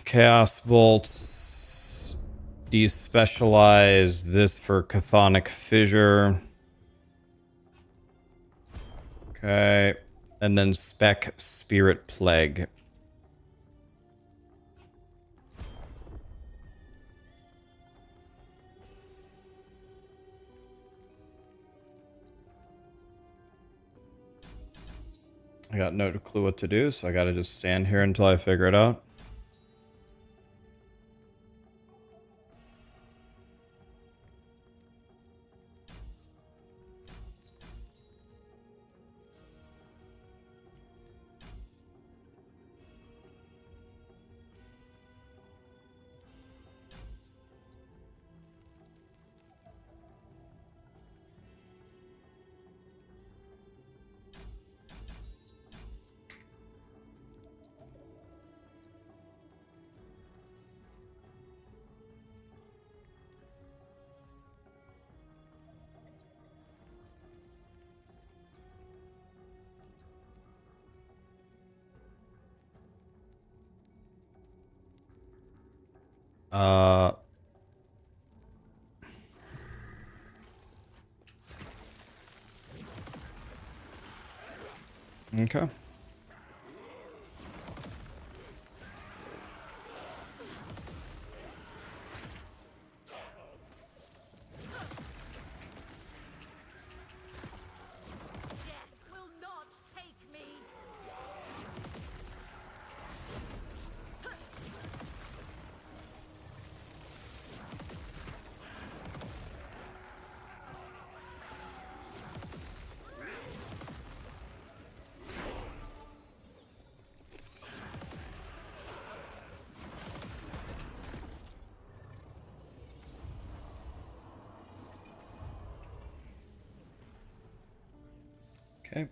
Chaos Bolts. Despecialize this for Chthonic Fissure. Okay. And then spec Spirit Plague. I got no clue what to do, so I gotta just stand here until I figure it out. Okay. Okay.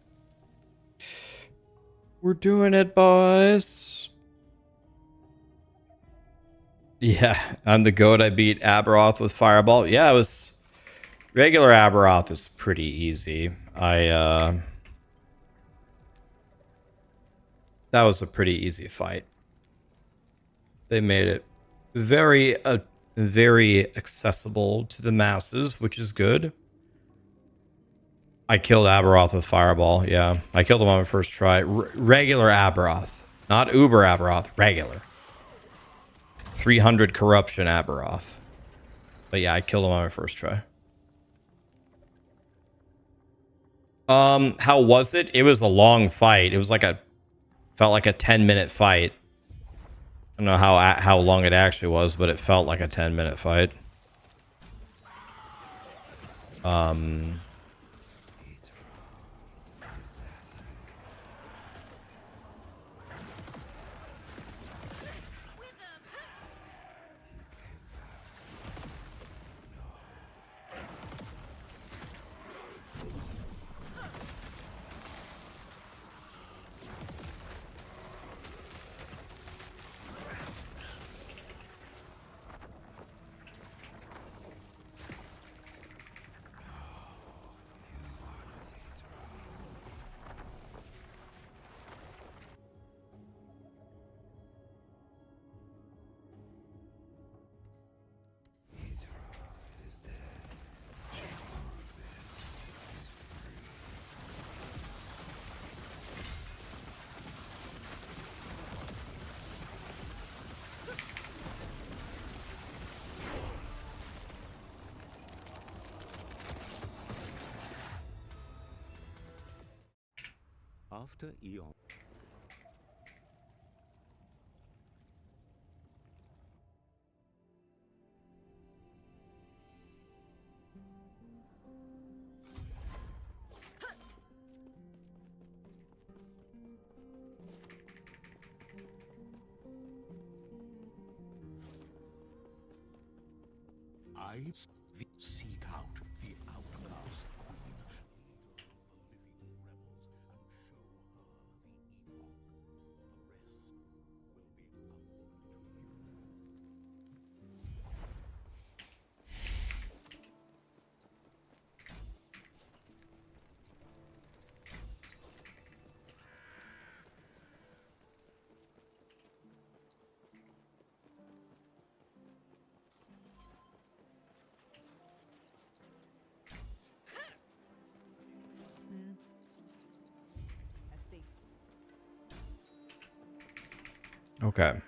We're doing it, boys. Yeah, I'm the goat. I beat Aberroth with Fireball. Yeah, it was... Regular Aberroth is pretty easy. That was a pretty easy fight. They made it very, very accessible to the masses, which is good. I killed Aberroth with Fireball, yeah. I killed him on my first try. Regular Aberroth. Not Uber Aberroth, regular. 300 corruption Aberroth. But yeah, I killed him on my first try. How was it? It was a long fight. It was like felt like a 10-minute fight. I don't know how long it actually was, but it felt like a 10-minute fight. After Eon. Seek out the outcast queen, leader of the living rebels, and show her the Epoch. The rest will be up to you. I see. Okay.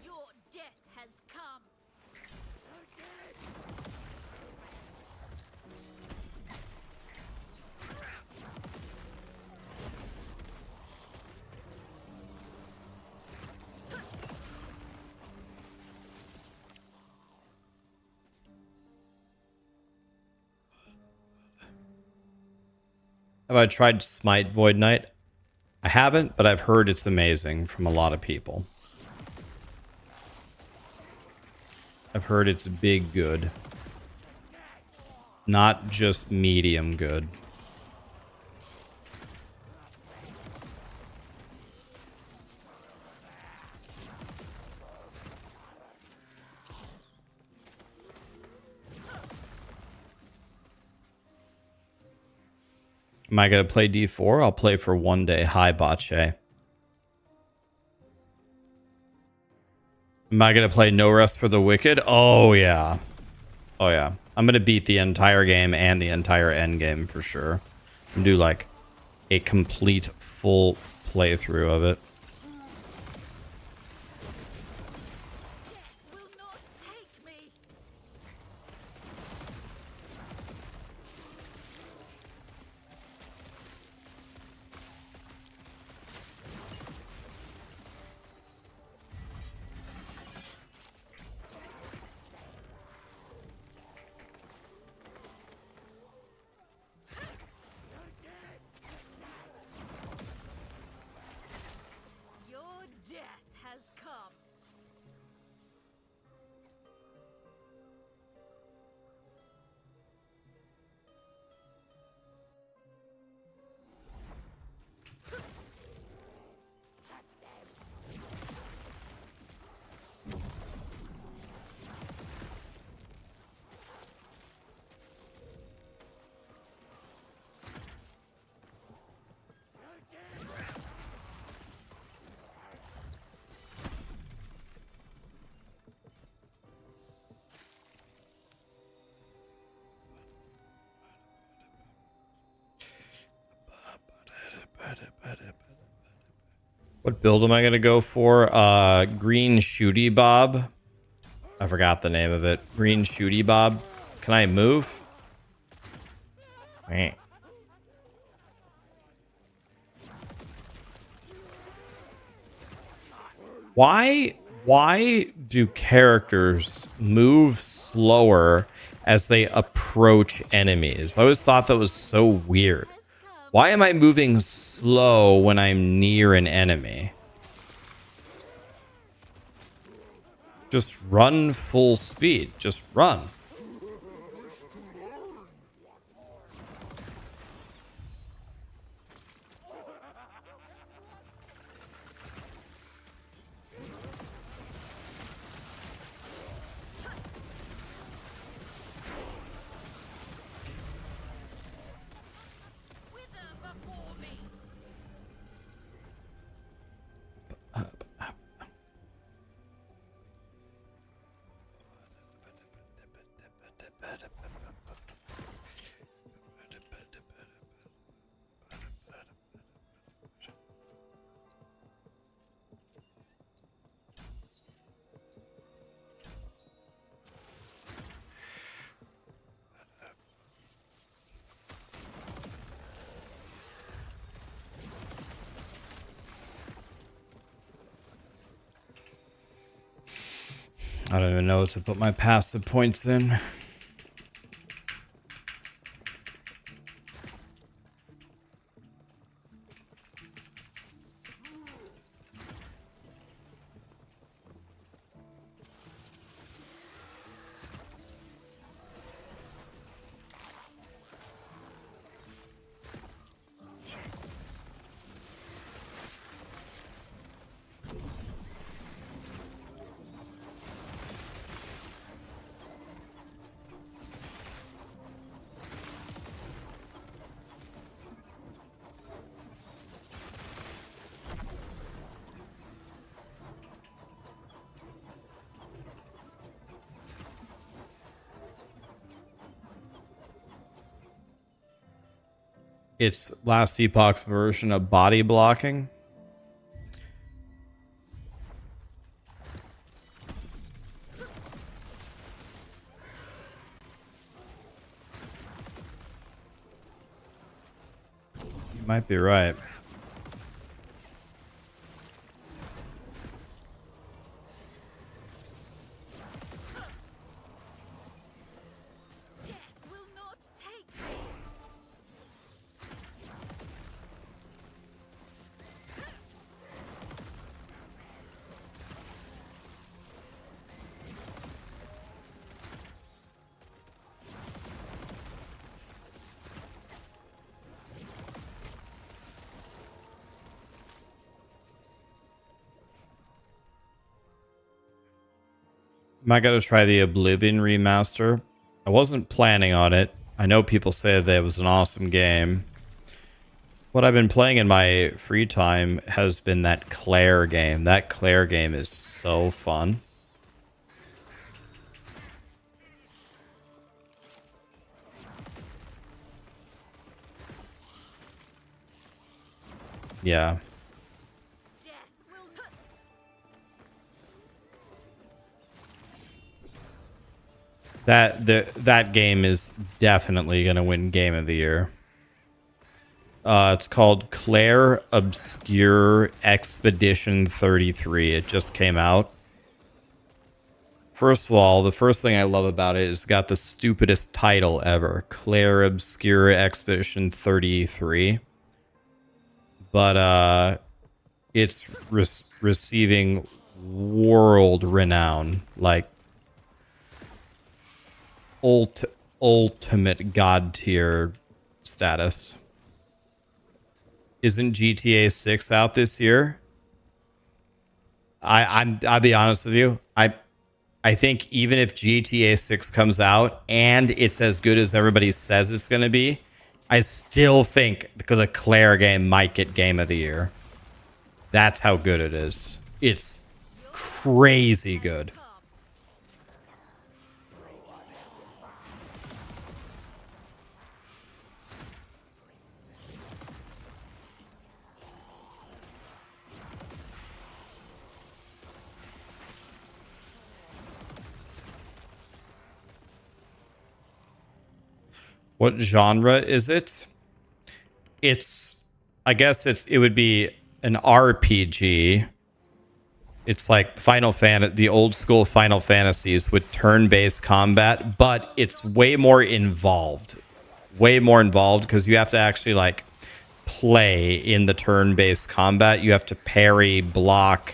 Your death has come. Have I tried Smite Void Knight? I haven't, but I've heard it's amazing from a lot of people. I've heard it's big good. Not just medium good. Am I going to play D4? I'll play for one day. Hi, Bache. Am I going to play No Rest for the Wicked? Oh, yeah. Oh, yeah. I'm going to beat the entire game and the entire end game for sure. And do like a complete full playthrough of it. Death will not take me. What build am I gonna go for? Green Shooty Bob. I forgot the name of it. Green Shooty Bob. Can I move? Eh. Why do characters move slower as they approach enemies? I always thought that was so weird. Why am I moving slow when I'm near an enemy? Just run full speed. Just run. I don't even know what to put my passive points in. It's last Epoch's version of body blocking. You might be right. Am I going to try the Oblivion remaster? I wasn't planning on it. I know people say that it was an awesome game. What I've been playing in my free time has been that Claire game. That Claire game is so fun. Yeah. That game is definitely going to win Game of the Year. It's called Claire Obscure Expedition 33. It just came out. First of all, the first thing I love about it is it's got the stupidest title ever. Claire Obscure Expedition 33. But it's receiving world renown. Like, ultimate god tier status. Isn't GTA 6 out this year? I'll be honest with you. I think even if GTA 6 comes out and it's as good as everybody says it's going to be, I still think the Claire game might get Game of the Year. That's how good it is. It's crazy good. What genre is it? It's, I guess it would be an RPG. It's like the old school Final Fantasies with turn-based combat, but it's way more involved. Way more involved because you have to actually like play in the turn-based combat. You have to parry, block.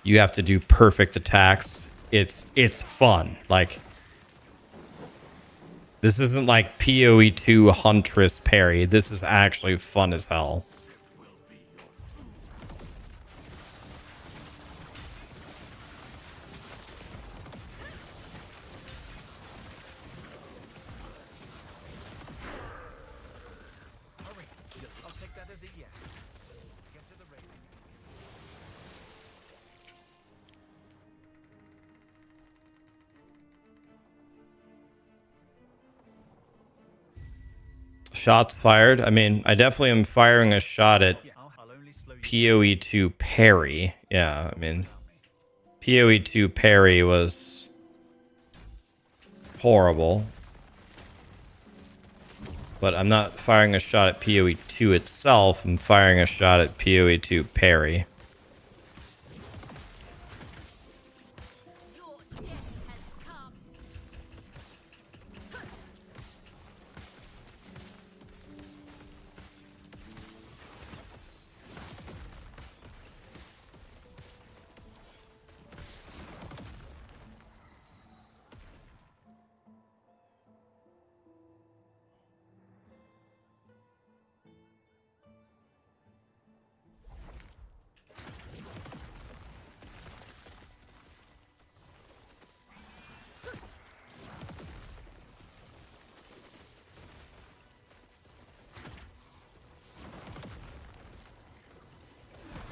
You have to do perfect attacks. It's fun. Like, this isn't like POE2 Huntress parry. This is actually fun as hell. I'll take that as a yes. Get to the rating. Shots fired. I mean, I definitely am firing a shot at I'll only slow you POE2 parry. Yeah, I mean, POE2 parry was horrible. But I'm not firing a shot at POE2 itself. I'm firing a shot at POE2 parry. Your death has come.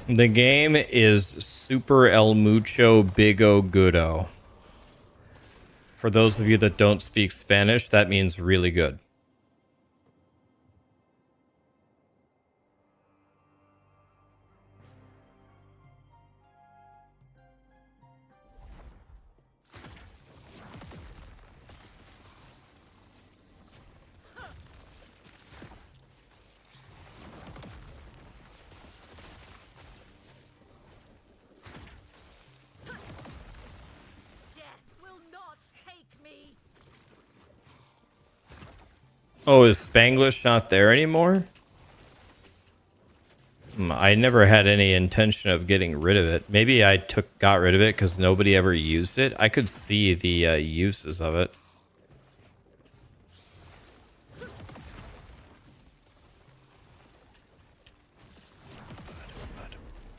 The game is Super El Mucho Bigo Goodo. For those of you that don't speak Spanish, that means really good. Death will not take me. Oh, is Spanglish not there anymore? I never had any intention of getting rid of it. Maybe I got rid of it because nobody ever used it. I could see the uses of it.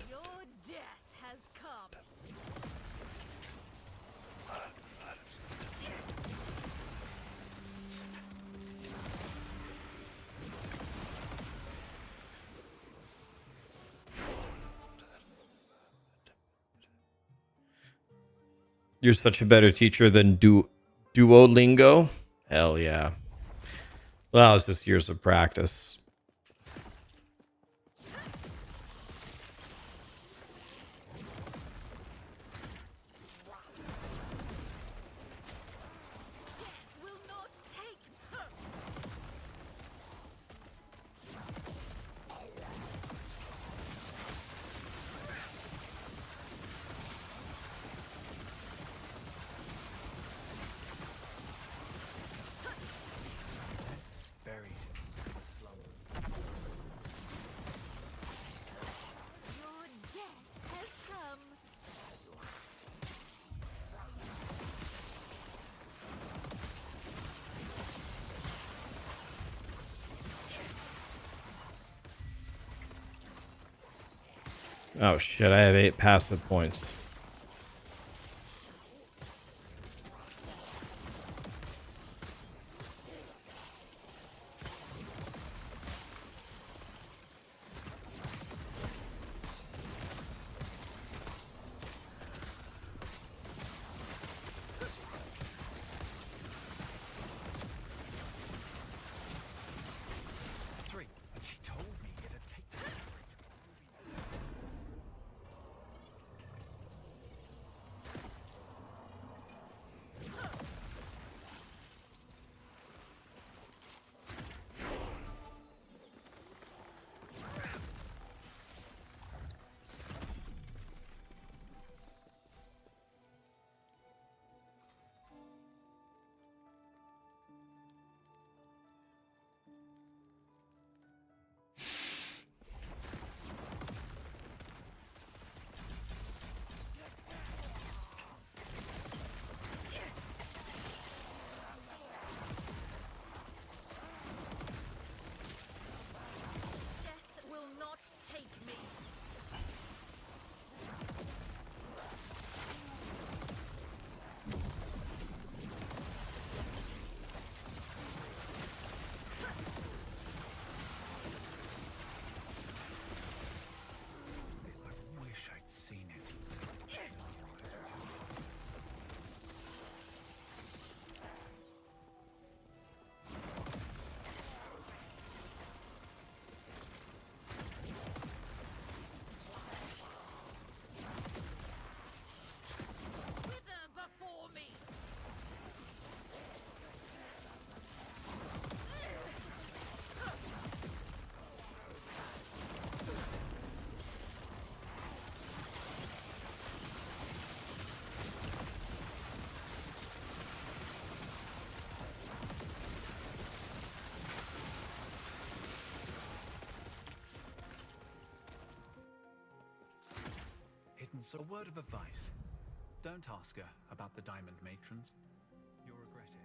Your death has come. You're such a better teacher than Duolingo? Hell yeah. Well, it's just years of practice. Death will not take. buried in the slums. Your death has come. Oh shit, I have 8 passive points. Three. But she told me it'd take. So a word of advice. Don't ask her about the Diamond Matrons. You'll regret it.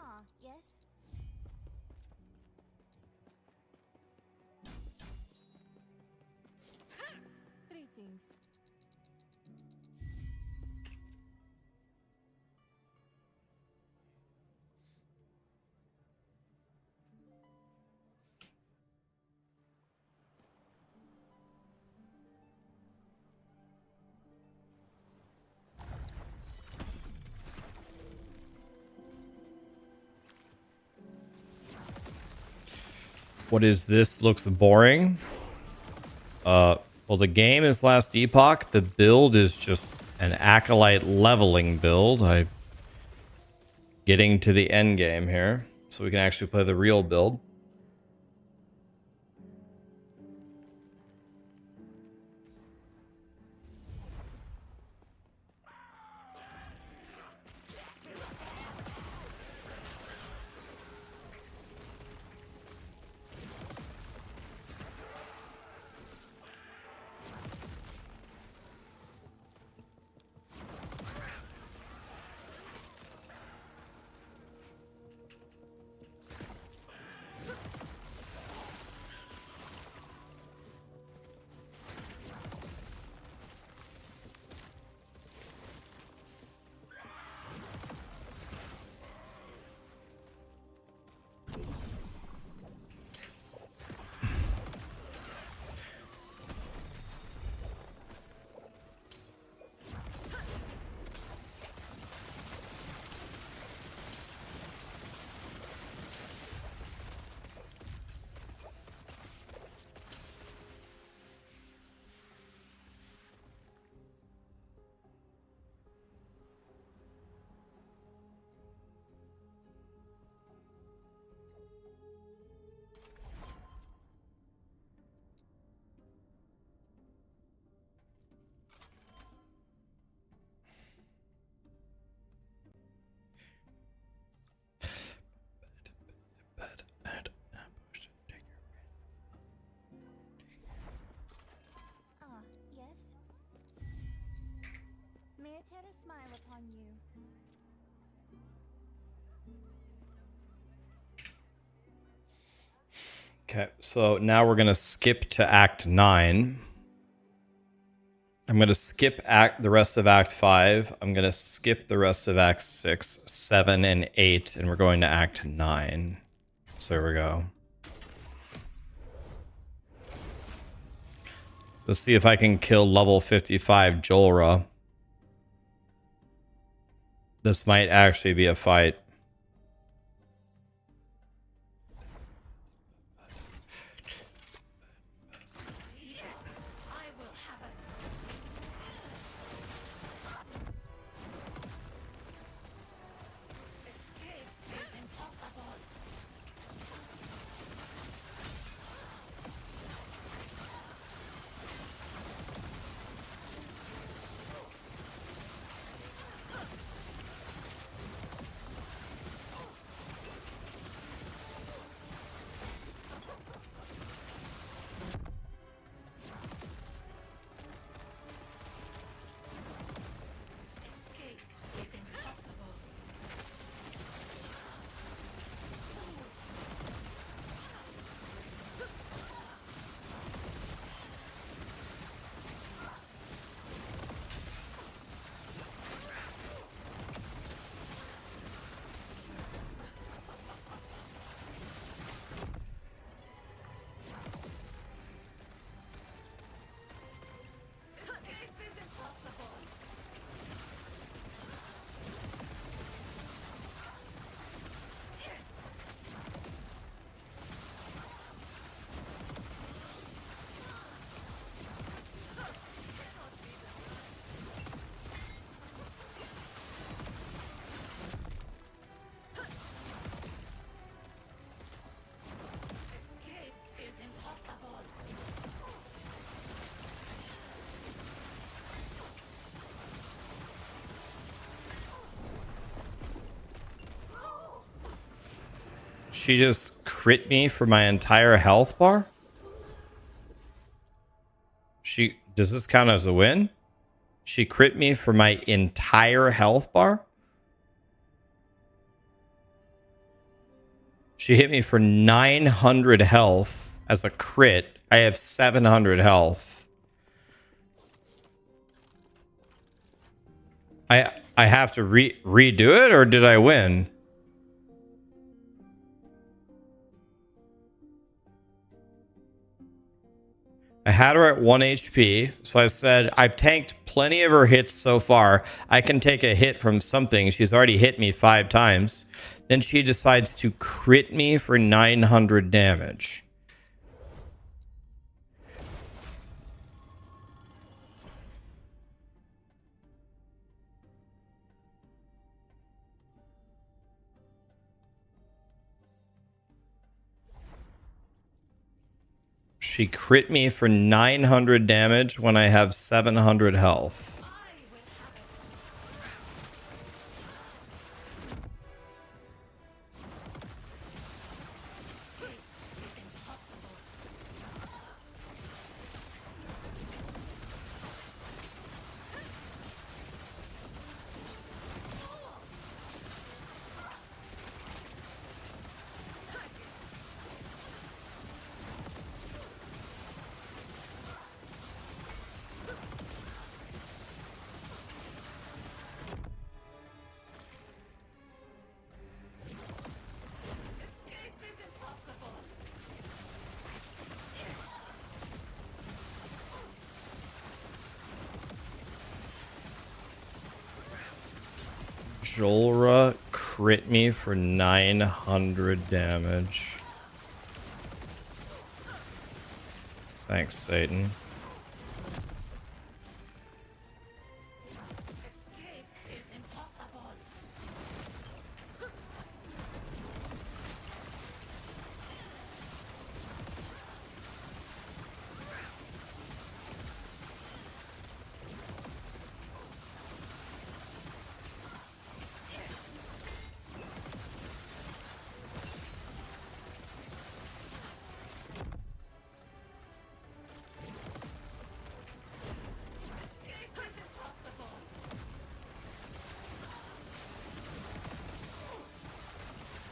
Ah, yes. Greetings. What is this? Looks boring. Well, the game is last Epoch. The build is just an acolyte leveling build. I'm getting to the end game here, so we can actually play the real build. Ah, yes. May I tear a smile upon you? Okay, so now we're gonna skip to Act 9. I'm gonna skip the rest of Act 5. I'm gonna skip the rest of Act 6, 7, and 8, and we're going to Act 9. So here we go. Let's see if I can kill level 55 Jolra. This might actually be a fight. She just crit me for my entire health bar? Does this count as a win? She crit me for my entire health bar? She hit me for 900 health as a crit. I have 700 health. I have to redo it, or did I win? I had her at 1 HP, so I said, I've tanked plenty of her hits so far. I can take a hit from something. She's already hit me 5 times. Then she decides to crit me for 900 damage. She crit me for 900 damage when I have 700 health. Jolra crit me for 900 damage. Thanks, Satan.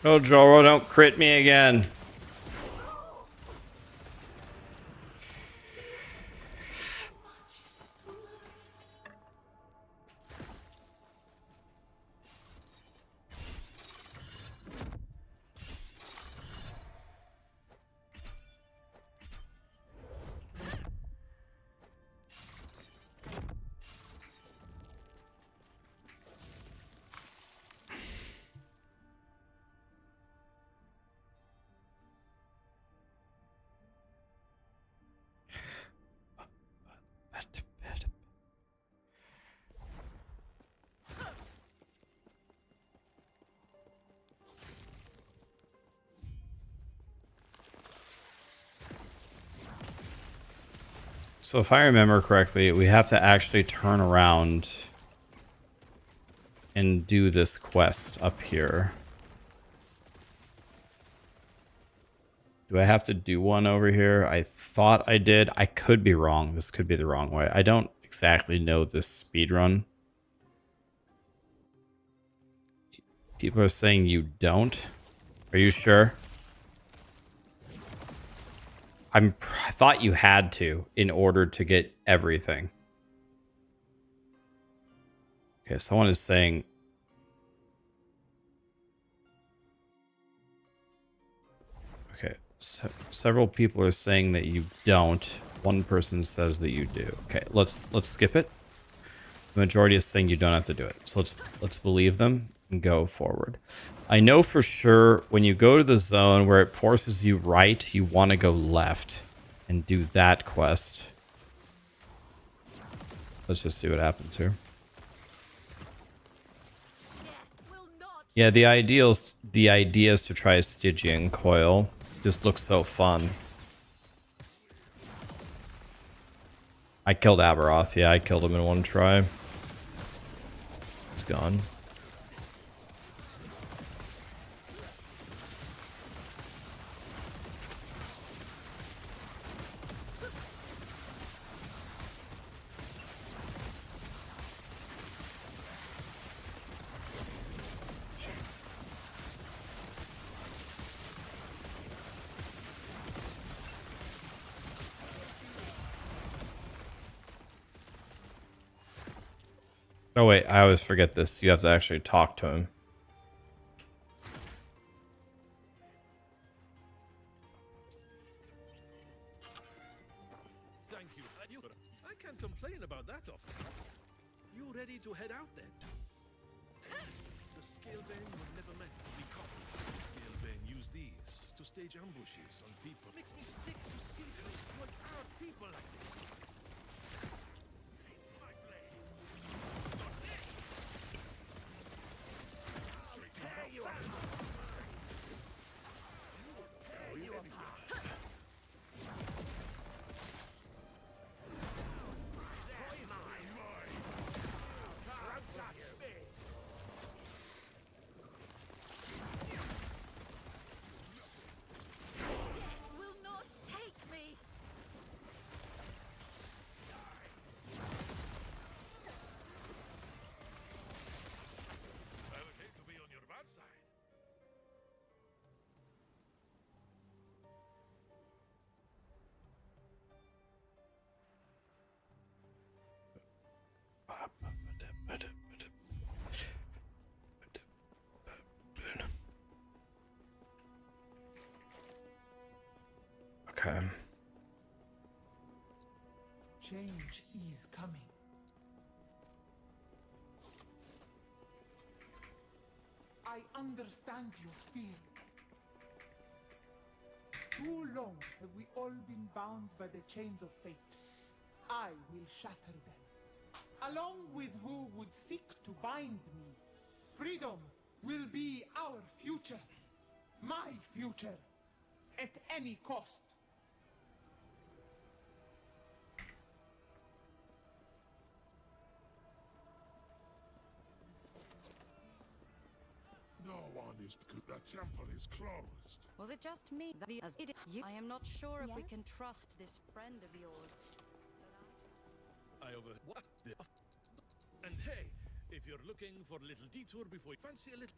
No, Joro, don't crit me again. So if I remember correctly, we have to actually turn around and do this quest up here. Do I have to do one over here? I thought I did. I could be wrong. This could be the wrong way. I don't exactly know this speed run. People are saying you don't. Are you sure? I thought you had to in order to get everything. Okay, someone is saying... Okay, several people are saying that you don't. One person says that you do. Okay, let's skip it. The majority is saying you don't have to do it. So let's believe them and go forward. I know for sure when you go to the zone where it forces you right, you want to go left and do that quest. Let's just see what happens here. Yeah, the idea is to try a Stygian coil. Just looks so fun. I killed Aberroth. Yeah, I killed him in one try. He's gone. Oh wait, I always forget this. You have to actually talk to him. Thank you. I can't complain about that often. You ready to head out then? The Scalebane were never meant to be copied. The Scalebane use these to stage ambushes on people. Makes me sick to see them exploit our people like this. My blade. Tear you apart. Tear you apart. Will not take me. I would hate to be on your bad side. Okay. Change is coming. I understand your fear. Too long have we all been bound by the chains of fate. I will shatter them, along with who would seek to bind me. Freedom will be our future. My future. At any cost. No one is because the temple is closed. Was it just me? I am not sure if we can trust this friend of yours. I over what? And hey, if you're looking for a little detour before you fancy a little.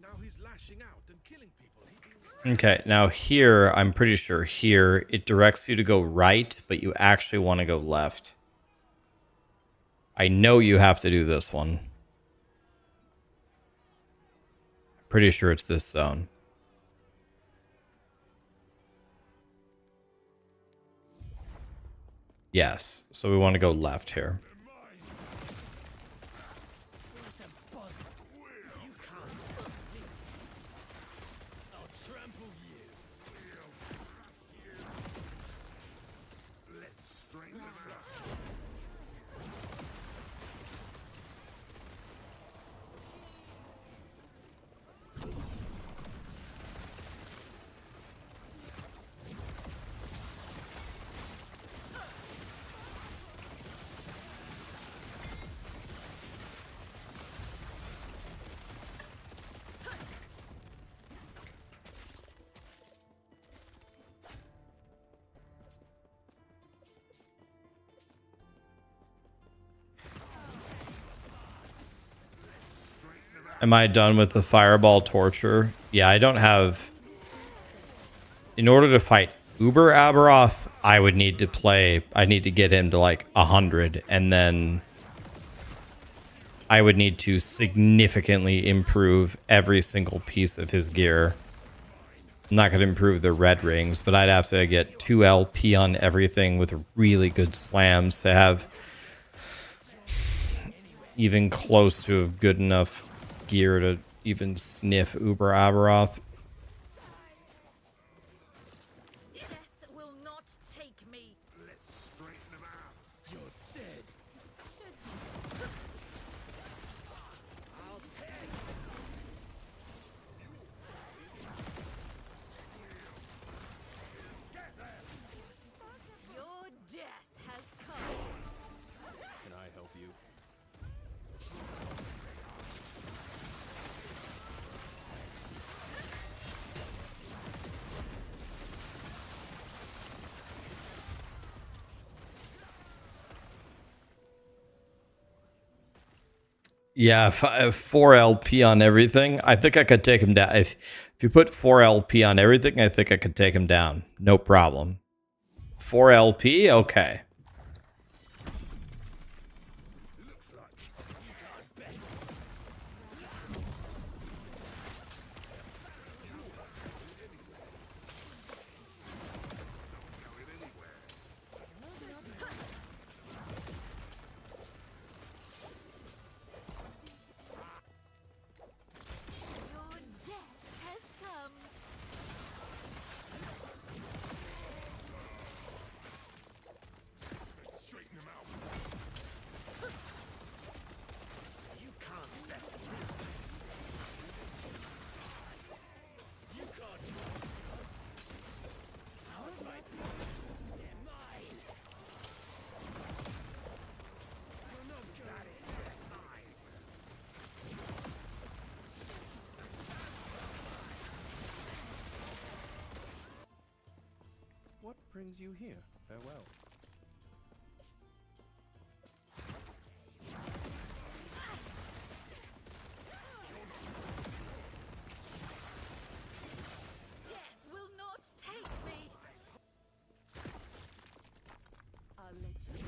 Now he's lashing out and killing people. Okay, now here, I'm pretty sure here, it directs you to go right, but you actually want to go left. I know you have to do this one. Pretty sure it's this zone. Yes, so we want to go left here. Am I done with the fireball torture? Yeah, I don't have... In order to fight Uber Aberroth, I would need to play... I need to get him to like 100, and then I would need to significantly improve every single piece of his gear. I'm not going to improve the red rings, but I'd have to get 2 LP on everything with really good slams to have even close to a good enough gear to even sniff Uber Aberroth. Death will not take me. Let's straighten them out. You're dead. I'll tear you. Your death has come. Can I help you? Yeah, 4 LP on everything. I think I could take him down. If you put 4 LP on everything, I think I could take him down. No problem. 4 LP? Okay. Looks like brings you here? Farewell. Death will not take me. I'll let you.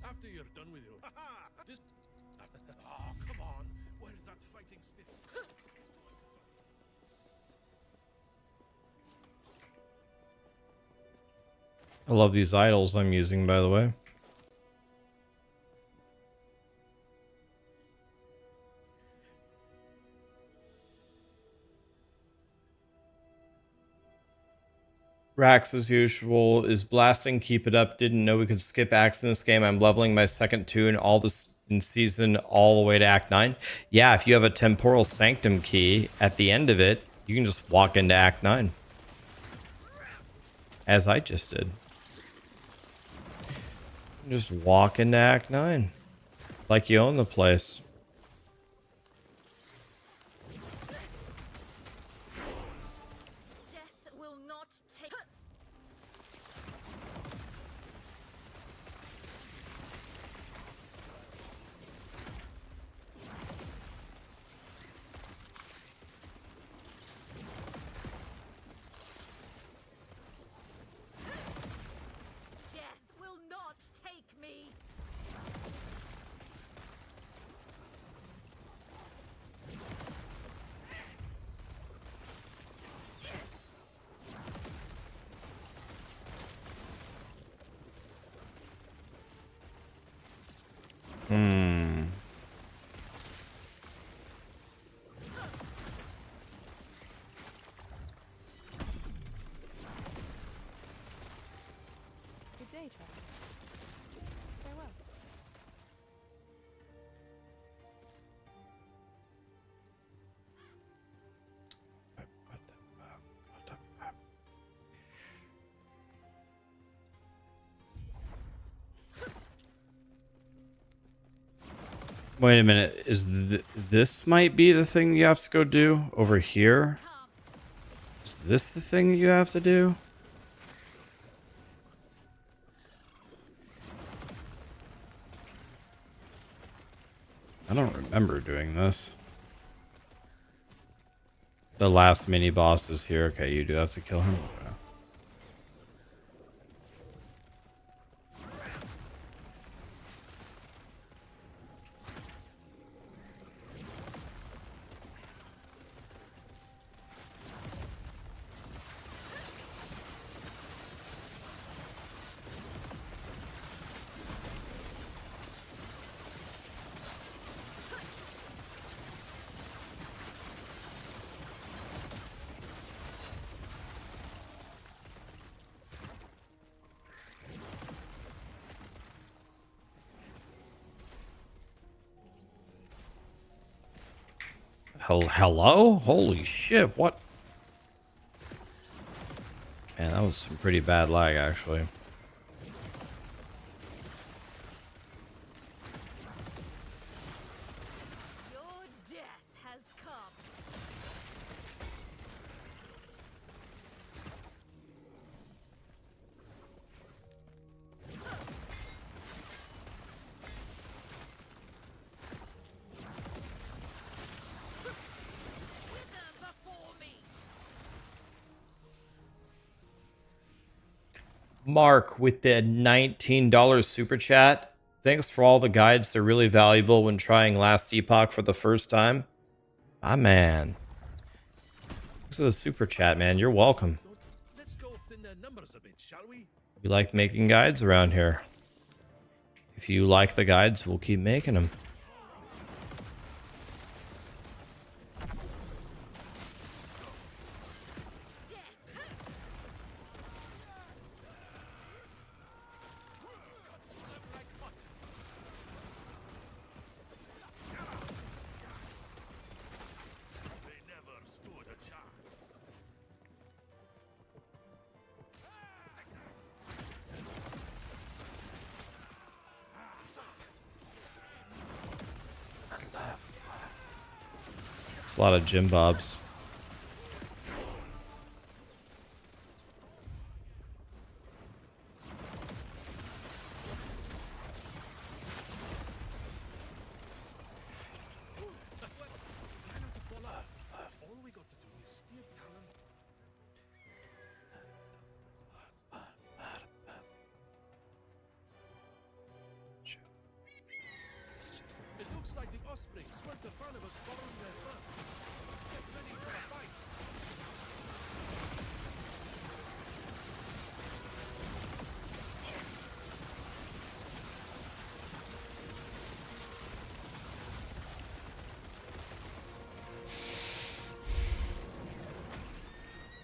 After you're done with your this. Oh, come on. Where's that fighting spirit? I love these idols I'm using, by the way. Rax, as usual, is blasting. Keep it up. Didn't know we could skip acts in this game. I'm leveling my second tune all this in season all the way to Act 9. Yeah, if you have a Temporal Sanctum key at the end of it, you can just walk into Act 9. As I just did. Just walk into Act 9. Like you own the place. Death will not take. Death will not take me. Good day, traveler. Farewell. Wait a minute. Is this might be the thing you have to go do over here? Is this the thing that you have to do? I don't remember doing this. The last mini boss is here. Okay, you do have to kill him. Okay. Hello? Holy shit, what? Man, that was some pretty bad lag, actually. You're Mark with the $19 super chat. Thanks for all the guides. They're really valuable when trying Last Epoch for the first time. Ah, man. Thanks for the super chat, man. You're welcome. Let's go thin their numbers a bit, shall we? We like making guides around here. If you like the guides, we'll keep making them. They never stood a chance. It's a lot of Jim Bobs. Try not to fall off. All we got to do is steer talent. It looks like the Osprey swept the front of us following their front. Get ready for a fight.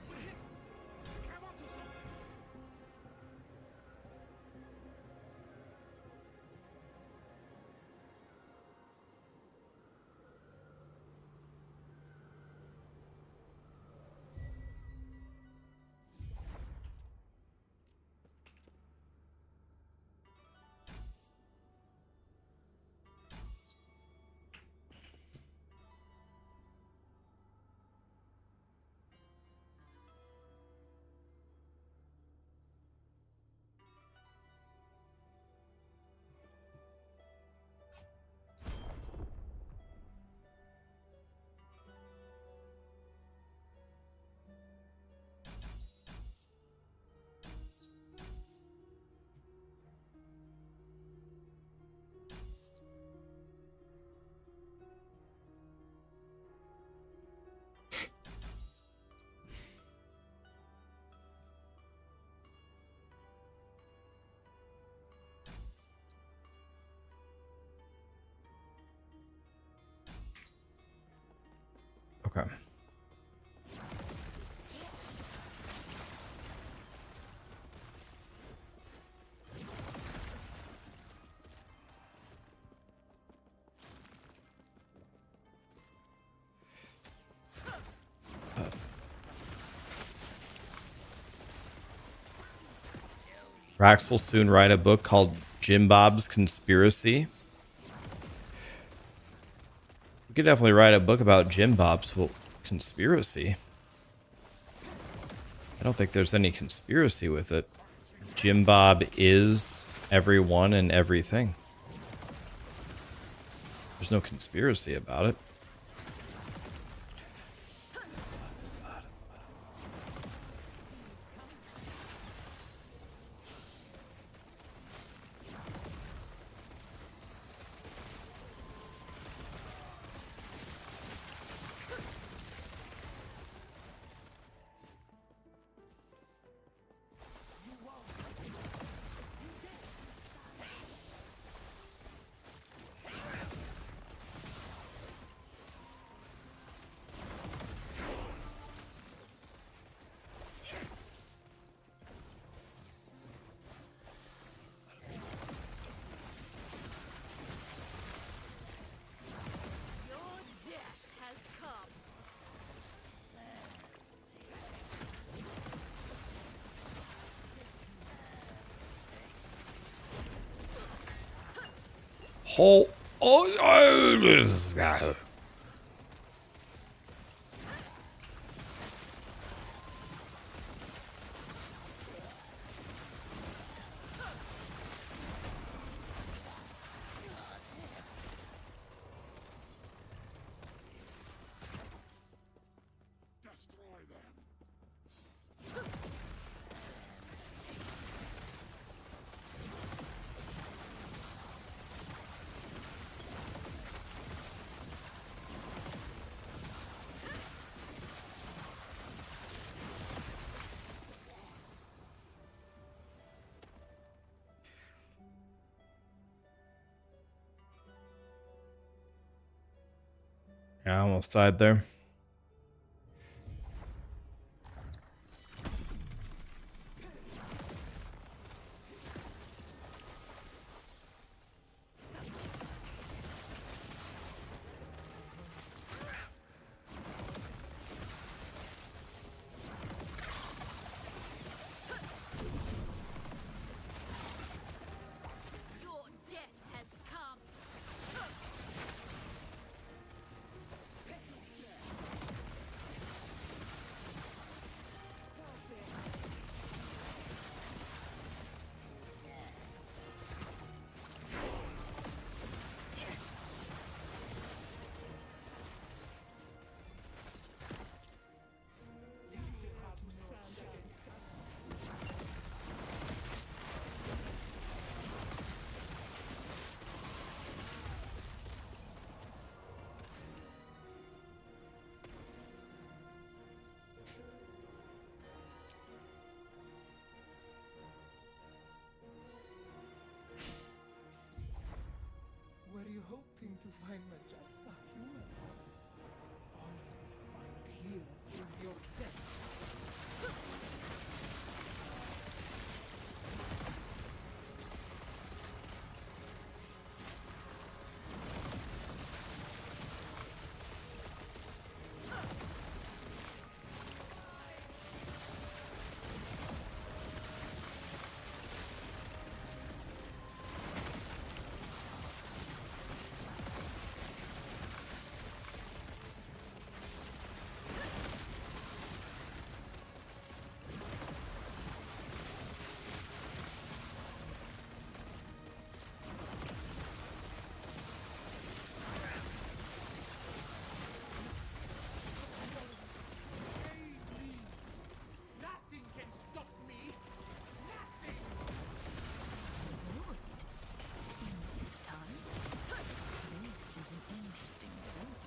We're hit. Grab onto something. Okay. Rax will soon write a book called Jim Bob's Conspiracy. We could definitely write a book about Jim Bob's conspiracy. I don't think there's any conspiracy with it. Jim Bob is everyone and everything. There's no conspiracy about it. Your death has come. This guy. Destroy them. I almost died there. Your death has come. Were you hoping to find me just a human? All you will find here is your death. Nothing can stop me! Nothing! Void. In this time. This is an interesting development.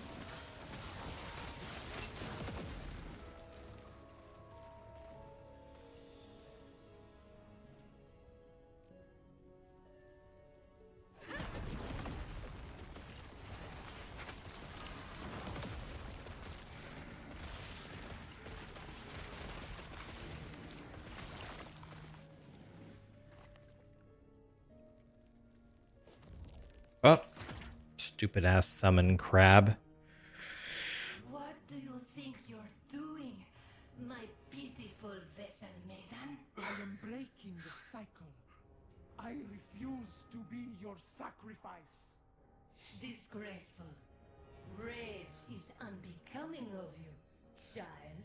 Oh, stupid ass summon crab. What do you think you're doing, my pitiful vessel maiden? I am breaking the cycle. I refuse to be your sacrifice. Disgraceful. Rage is unbecoming of you, child.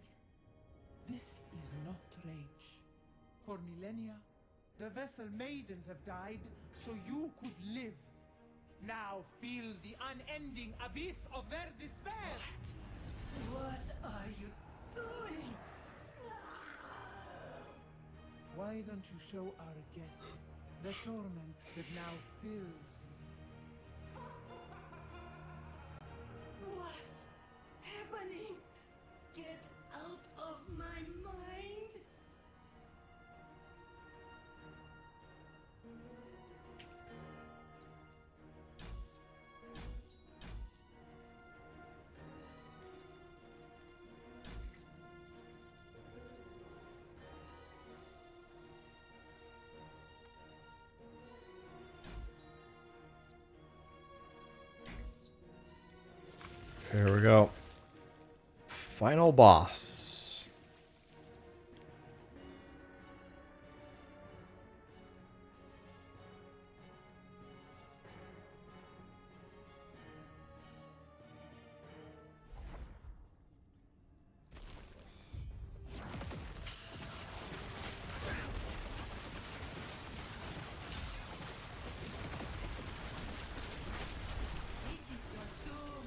This is not rage. For millennia, the vessel maidens have died so you could live. Now feel the unending abyss of their despair! What are you doing? Why don't you show our guest the torment that now fills you? What's happening? Get out of my mind! Here we go. Final boss. This is your doom.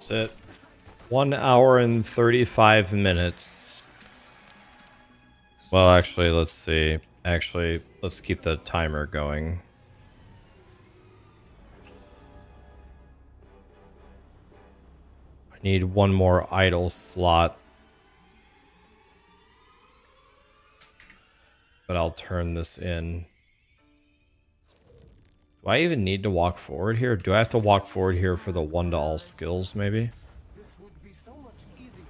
That's it. 1 hour and 35 minutes. Well, actually, let's see. Actually, let's keep the timer going. I need one more idle slot. But I'll turn this in. Do I even need to walk forward here? Do I have to walk forward here for the 1 to all skills, maybe? This would be so much easier.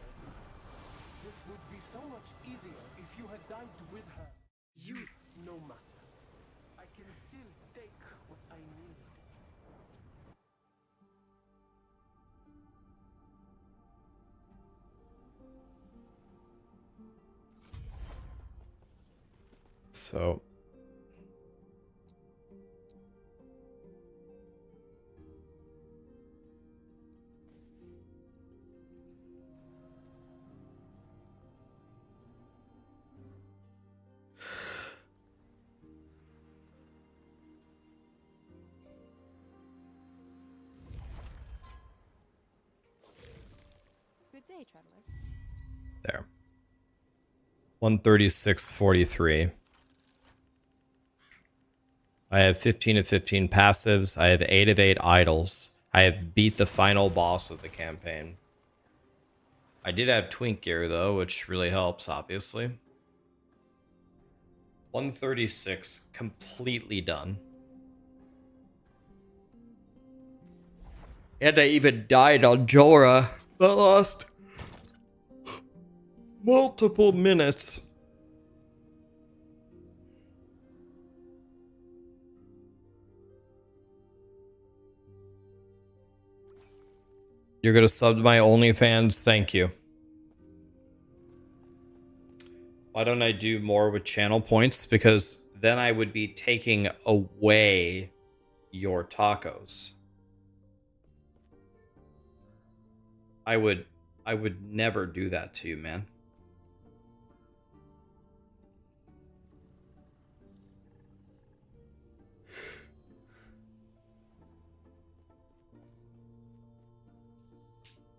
This would be so much easier if you had died with her. You, no matter. I can still take what I need. So... Good day, traveler. There. 136.43. I have 15 of 15 passives. I have 8 of 8 idols. I have beat the final boss of the campaign. I did have twink gear though, which really helps, obviously. 136, completely done. And I even died on Jorah. I lost multiple minutes. You're gonna sub to my OnlyFans? Thank you. Why don't I do more with channel points? Because then I would be taking away your tacos. I would never do that to you, man.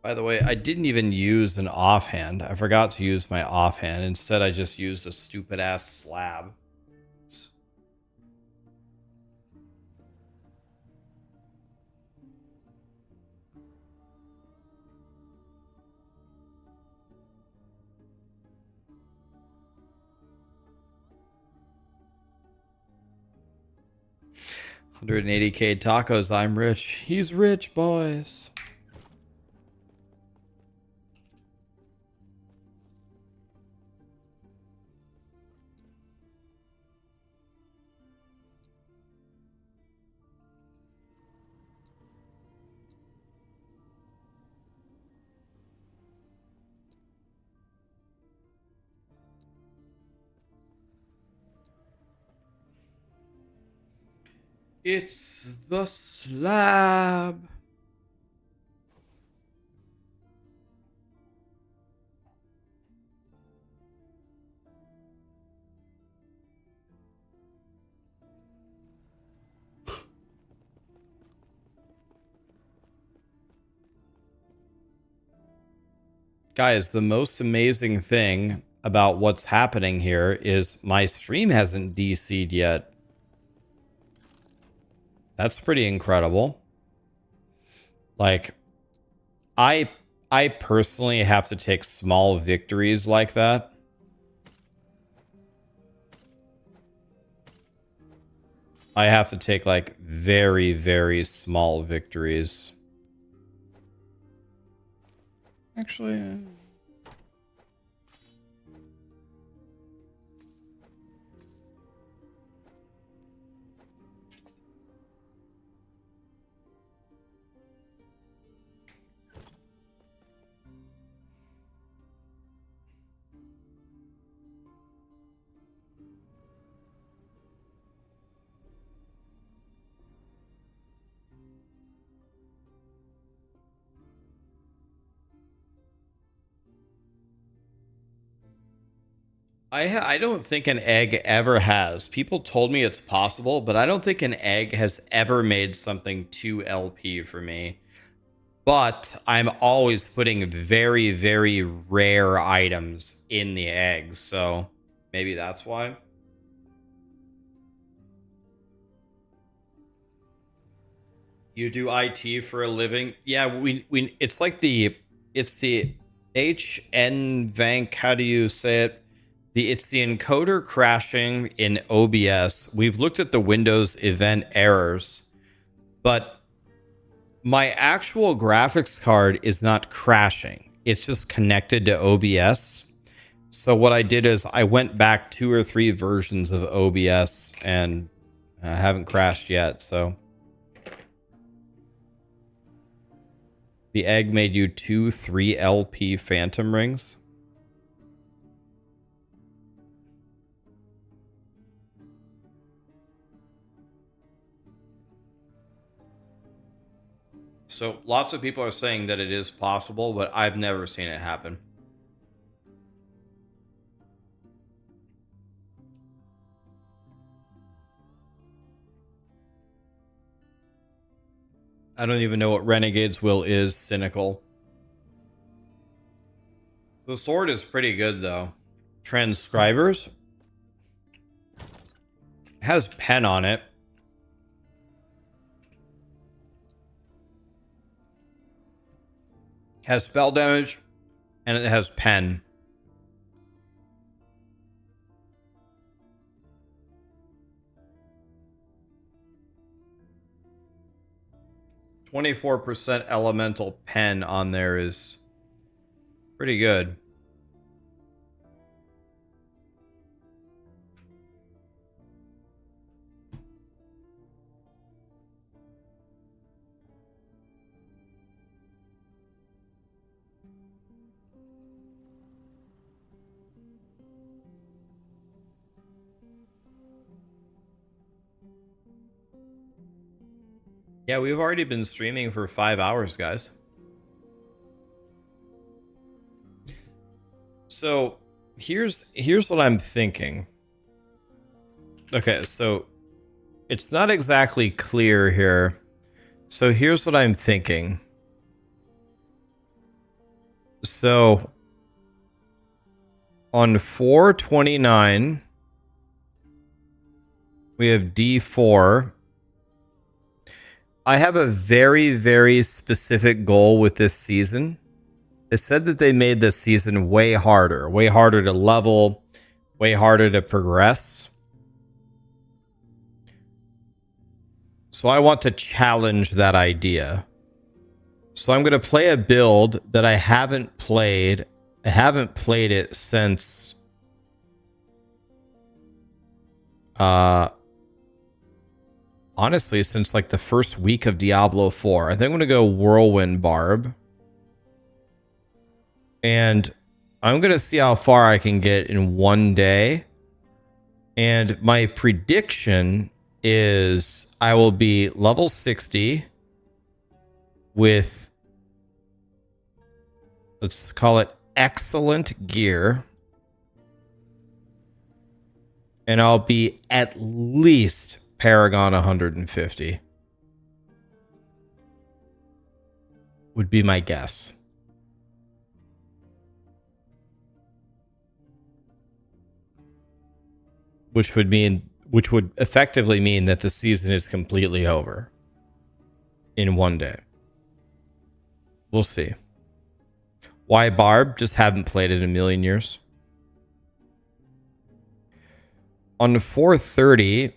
By the way, I didn't even use an offhand. I forgot to use my offhand. Instead, I just used a stupid ass slab. Oops. $180K tacos. I'm rich. He's rich, boys. It's the slab. Guys, the most amazing thing about what's happening here is my stream hasn't DC'd yet. That's pretty incredible. Like, I personally have to take small victories like that. I have to take like very, very small victories. Actually... I don't think an egg ever has. People told me it's possible, but I don't think an egg has ever made something 2 LP for me. But I'm always putting very, very rare items in the eggs, so maybe that's why. You do IT for a living? Yeah, we it's like the HNVank, how do you say it? It's the encoder crashing in OBS. We've looked at the Windows event errors, but my actual graphics card is not crashing. It's just connected to OBS. So what I did is I went back 2 or 3 versions of OBS and I haven't crashed yet, so. The egg made you 2 3LP phantom rings. So lots of people are saying that it is possible, but I've never seen it happen. I don't even know what Renegade's Will is, cynical. The sword is pretty good, though. Transcribers has pen on it. Has spell damage, and it has pen. %, elemental pen on there is pretty good. Yeah, we've already been streaming for 5 hours, guys. So here's what I'm thinking. Okay, so it's not exactly clear here. So here's what I'm thinking. So on 4/29, we have D4. I have a very, very specific goal with this season. It said that they made this season way harder to level, way harder to progress. So I want to challenge that idea. So I'm going to play a build that I haven't played. I haven't played it since honestly, since like the first week of Diablo 4. I think I'm going to go Whirlwind Barb. And I'm going to see how far I can get in one day. And my prediction is I will be level 60 with, let's call it excellent gear. And I'll be at least Paragon 150 would be my guess. Which would effectively mean that the season is completely over in one day. We'll see. Why Barb? Just haven't played it in a million years. On 4/30,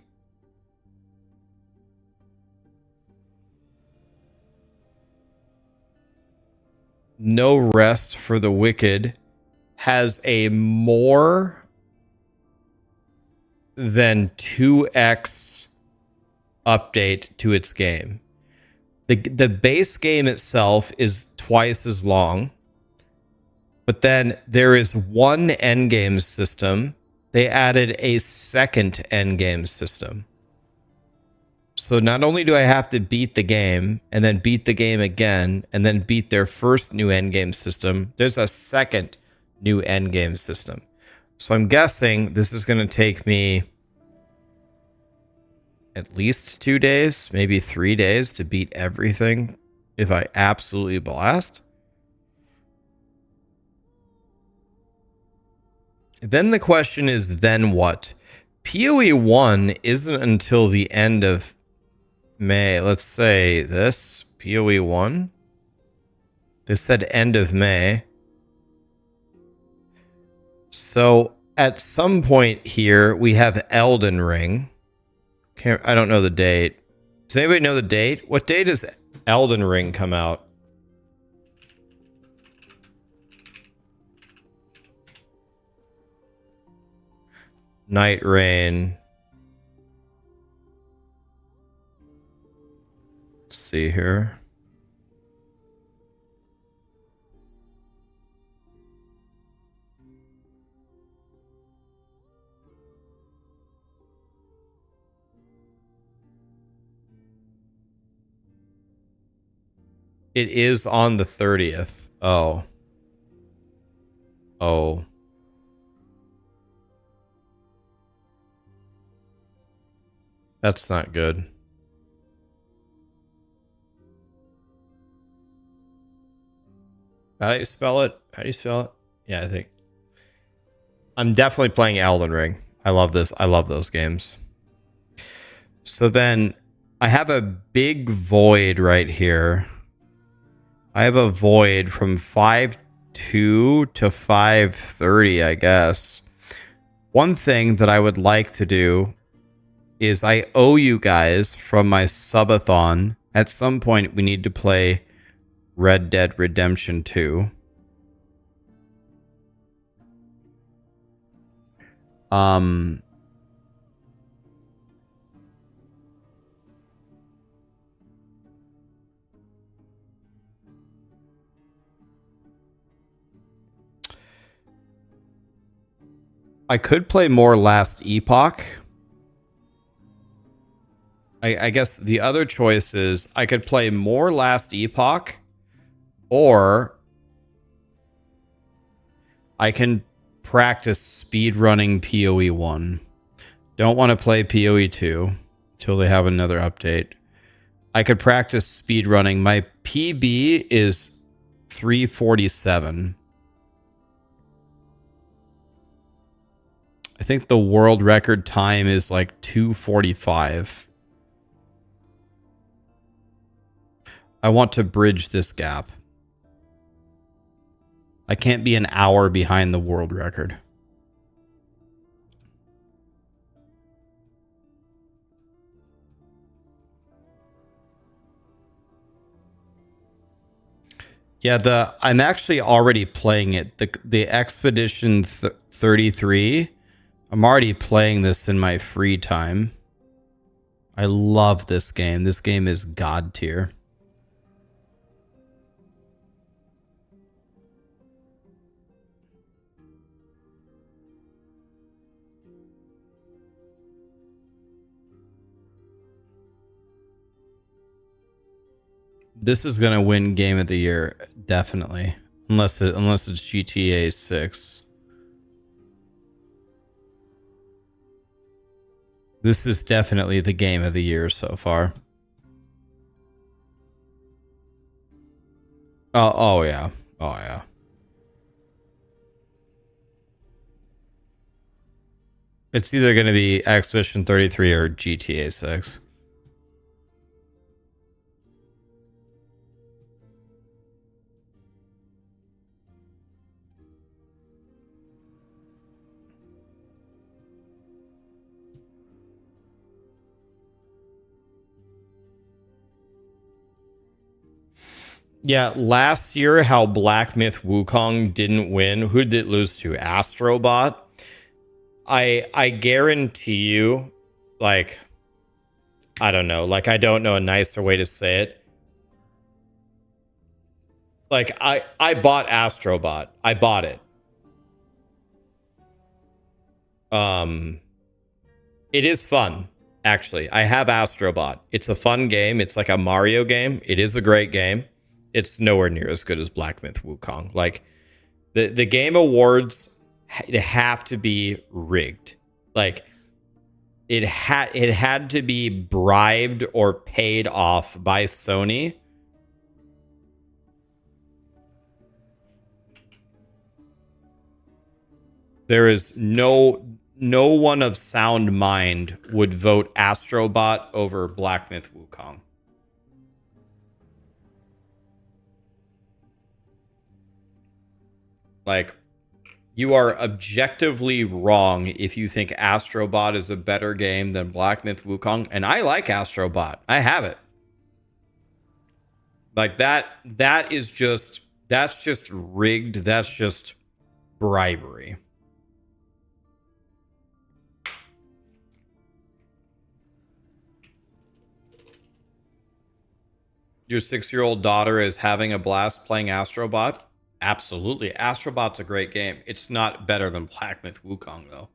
No Rest for the Wicked has a more than 2x update to its game. The base game itself is twice as long, but then there is one endgame system. They added a second endgame system. So not only do I have to beat the game and then beat the game again and then beat their first new endgame system, there's a second new endgame system. So I'm guessing this is going to take me at least 2 days, maybe 3 days to beat everything if I absolutely blast. Then the question is, then what? POE1 isn't until the end of May. Let's say this, POE1. They said end of May. So at some point here, we have Elden Ring. I don't know the date. Does anybody know the date? What date does Elden Ring come out? Night Rain. Let's see here. It is on the 30th. Oh. Oh. That's not good. How do you spell it? How do you spell it? Yeah, I think. I'm definitely playing Elden Ring. I love this. I love those games. So then I have a big void right here. I have a void from 5:2 to 5:30, I guess. One thing that I would like to do is I owe you guys from my subathon. At some point, we need to play Red Dead Redemption 2. I could play more Last Epoch. I guess the other choice is I could play more Last Epoch, or I can practice speedrunning POE1. Don't want to play POE2 until they have another update. I could practice speedrunning. My PB is 3:47. I think the world record time is like 2:45. I want to bridge this gap. I can't be an hour behind the world record. Yeah, I'm actually already playing it. The Expedition 33. I'm already playing this in my free time. I love this game. This game is god tier. This is gonna win Game of the Year, definitely, unless it's GTA 6. This is definitely the Game of the Year so far. Oh yeah, oh yeah. It's either gonna be Expedition 33 or GTA 6. Yeah, last year, how Black Myth Wukong didn't win. Who did it lose to? Astrobot? I guarantee you, like, I don't know. Like, I don't know a nicer way to say it. Like, I bought Astrobot. I bought it. It is fun, actually. I have Astrobot. It's a fun game. It's like a Mario game. It is a great game. It's nowhere near as good as Black Myth Wukong. Like, the Game Awards, they have to be rigged. Like, it had to be bribed or paid off by Sony There is no one of sound mind would vote Astrobot over Black Myth Wukong. Like, you are objectively wrong if you think Astrobot is a better game than Black Myth Wukong. And I like Astrobot. I have it. Like that's just rigged. That's just bribery. Your 6-year-old daughter is having a blast playing Astrobot? Absolutely. Astrobot's a great game. It's not better than Black Myth Wukong, though.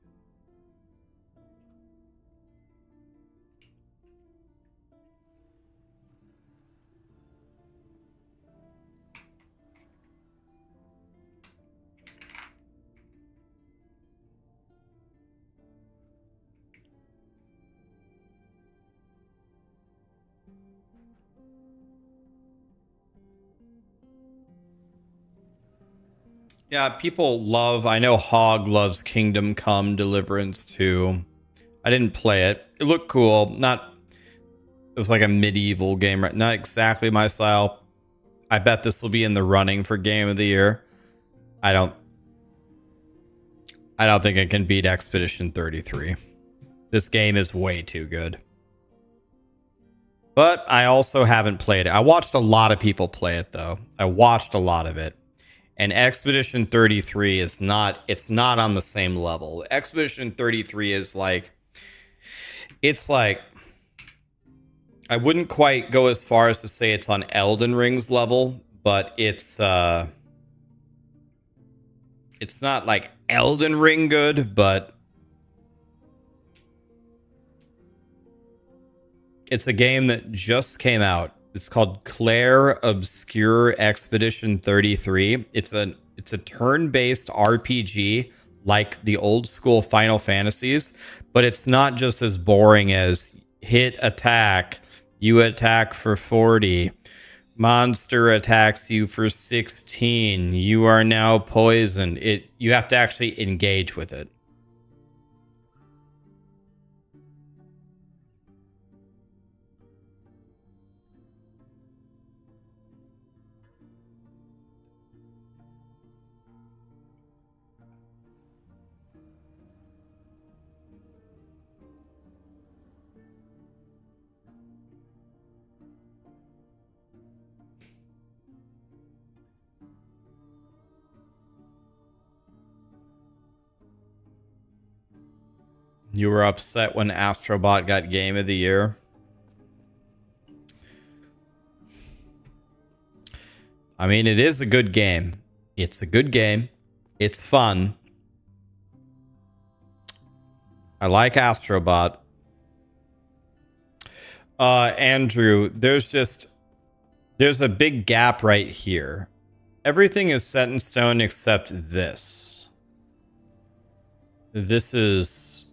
Yeah, people love... I know Hog loves Kingdom Come Deliverance too. I didn't play it. It looked cool. Not... It was like a medieval game, right? Not exactly my style. I bet this will be in the running for Game of the Year. I don't think it can beat Expedition 33. This game is way too good. But I also haven't played it. I watched a lot of people play it, though. I watched a lot of it. And Expedition 33 is not... It's not on the same level. Expedition 33 is like... It's like... I wouldn't quite go as far as to say it's on Elden Ring's level, but it's not like Elden Ring good, but it's a game that just came out. It's called Claire Obscure Expedition 33. It's a turn-based RPG like the old school Final Fantasies, but it's not just as boring as hit attack. You attack for 40. Monster attacks you for 16. You are now poisoned. You have to actually engage with it. You were upset when Astrobot got Game of the Year. I mean, it is a good game. It's a good game. It's fun. I like Astrobot. Andrew, there's a big gap right here. Everything is set in stone except this. This is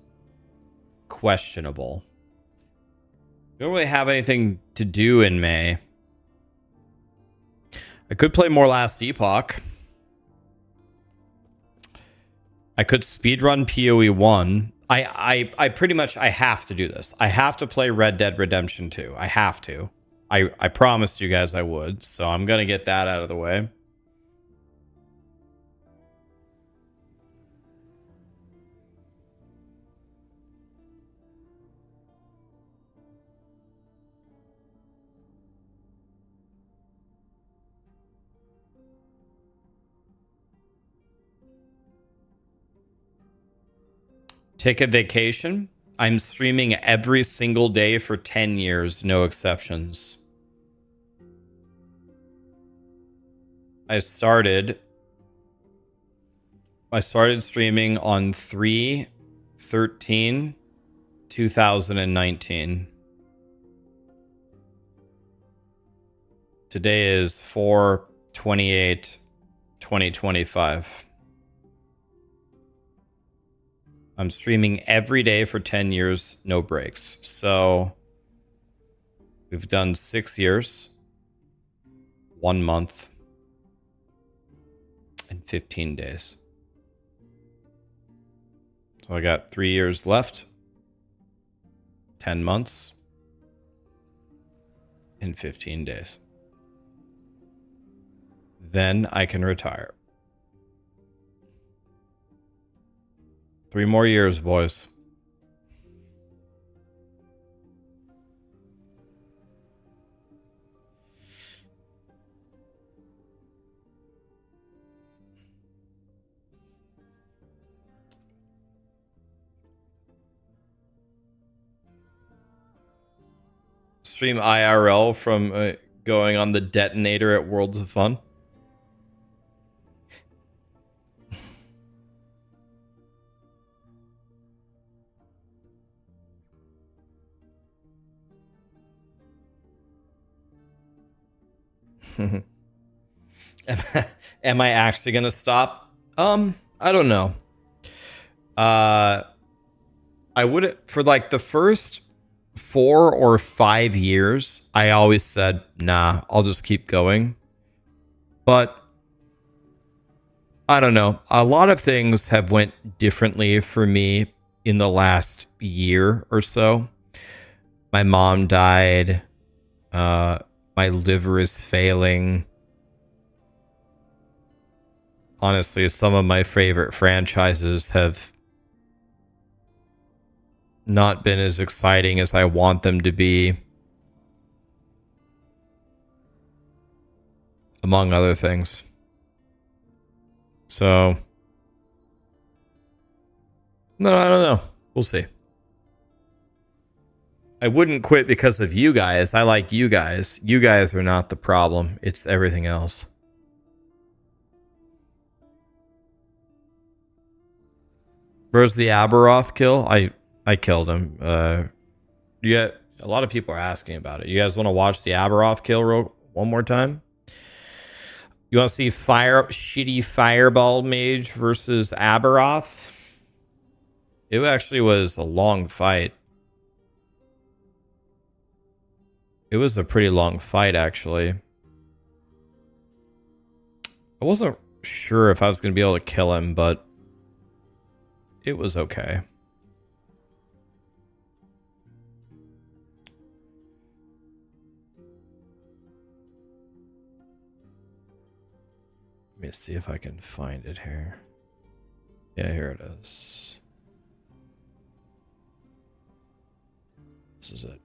questionable. We don't really have anything to do in May. I could play more Last Epoch. I could speedrun POE1. I pretty much, I have to do this. I have to play Red Dead Redemption 2. I have to. I promised you guys I would, so I'm gonna get that out of the way. Take a vacation. I'm streaming every single day for 10 years, no exceptions. I started streaming on 3/13/2019. Today is 4/28/2025. I'm streaming every day for 10 years, no breaks. So we've done 6 years, 1 month, and 15 days. So I got 3 years left. 10 months. In 15 days. Then I can retire. 3 more years, boys. Stream IRL from going on the detonator at Worlds of Fun. Am I actually gonna stop? I don't know. I would, for like the first 4 or 5 years, I always said, nah, I'll just keep going. But I don't know. A lot of things have went differently for me in the last year or so. My mom died. My liver is failing. Honestly, some of my favorite franchises have not been as exciting as I want them to be. Among other things. So, no, I don't know. We'll see. I wouldn't quit because of you guys. I like you guys. You guys are not the problem. It's everything else. Where's the Aberroth kill? I killed him. Yeah, a lot of people are asking about it. You guys want to watch the Aberroth kill one more time? You want to see shitty Fireball Mage versus Aberroth? It actually was a long fight. It was a pretty long fight, actually. I wasn't sure if I was going to be able to kill him, but it was okay. Let me see if I can find it here. Yeah, here it is. This is it.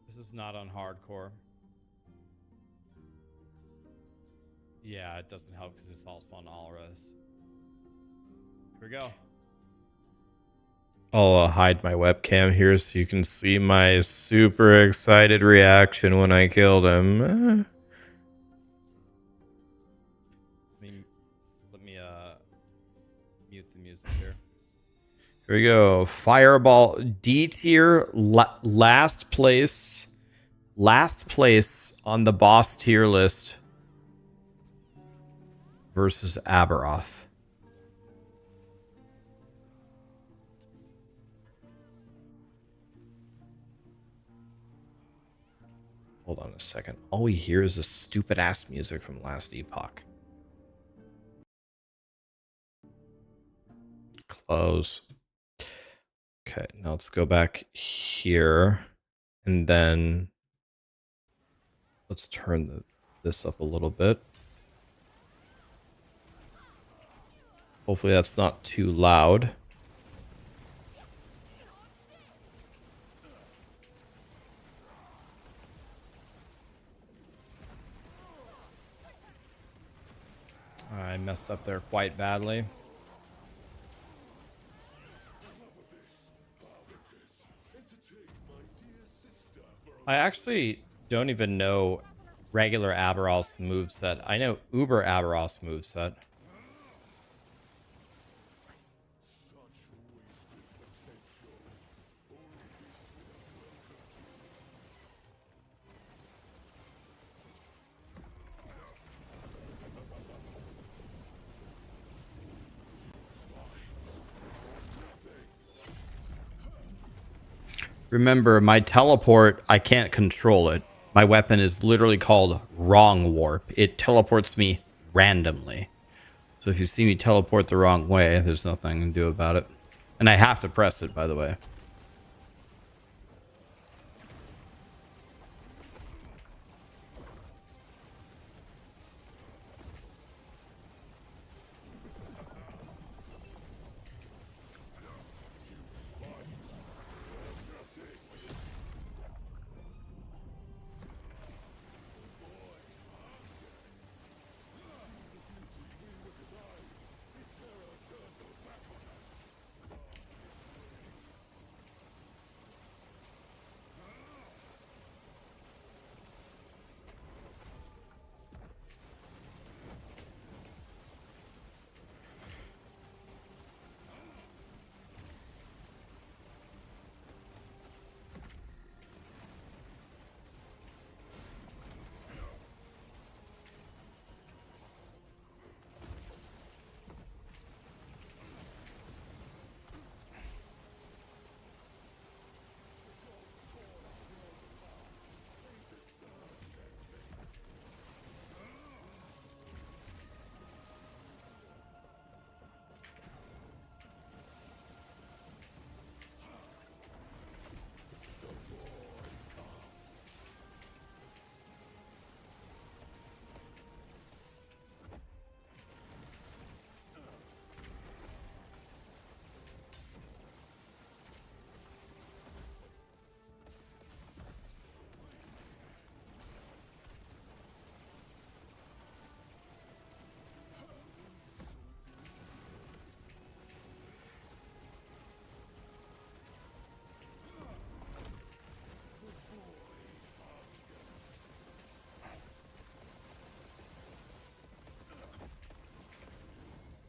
This is not on hardcore. Yeah, it doesn't help because it's also on all res. Here we go. I'll hide my webcam here so you can see my super excited reaction when I killed him. Let me mute the music here. Here we go. Fireball D tier, last place on the boss tier list versus Aberroth. Hold on a second. All we hear is this stupid ass music from last Epoch. Close. Okay, now let's go back here. And then let's turn this up a little bit. Hopefully that's not too loud. I messed up there quite badly. I actually don't even know regular Aberroth's moveset. I know Uber Aberroth's moveset. Remember, my teleport, I can't control it. My weapon is literally called Wrong Warp. It teleports me randomly. So if you see me teleport the wrong way, there's nothing I can do about it. And I have to press it, by the way.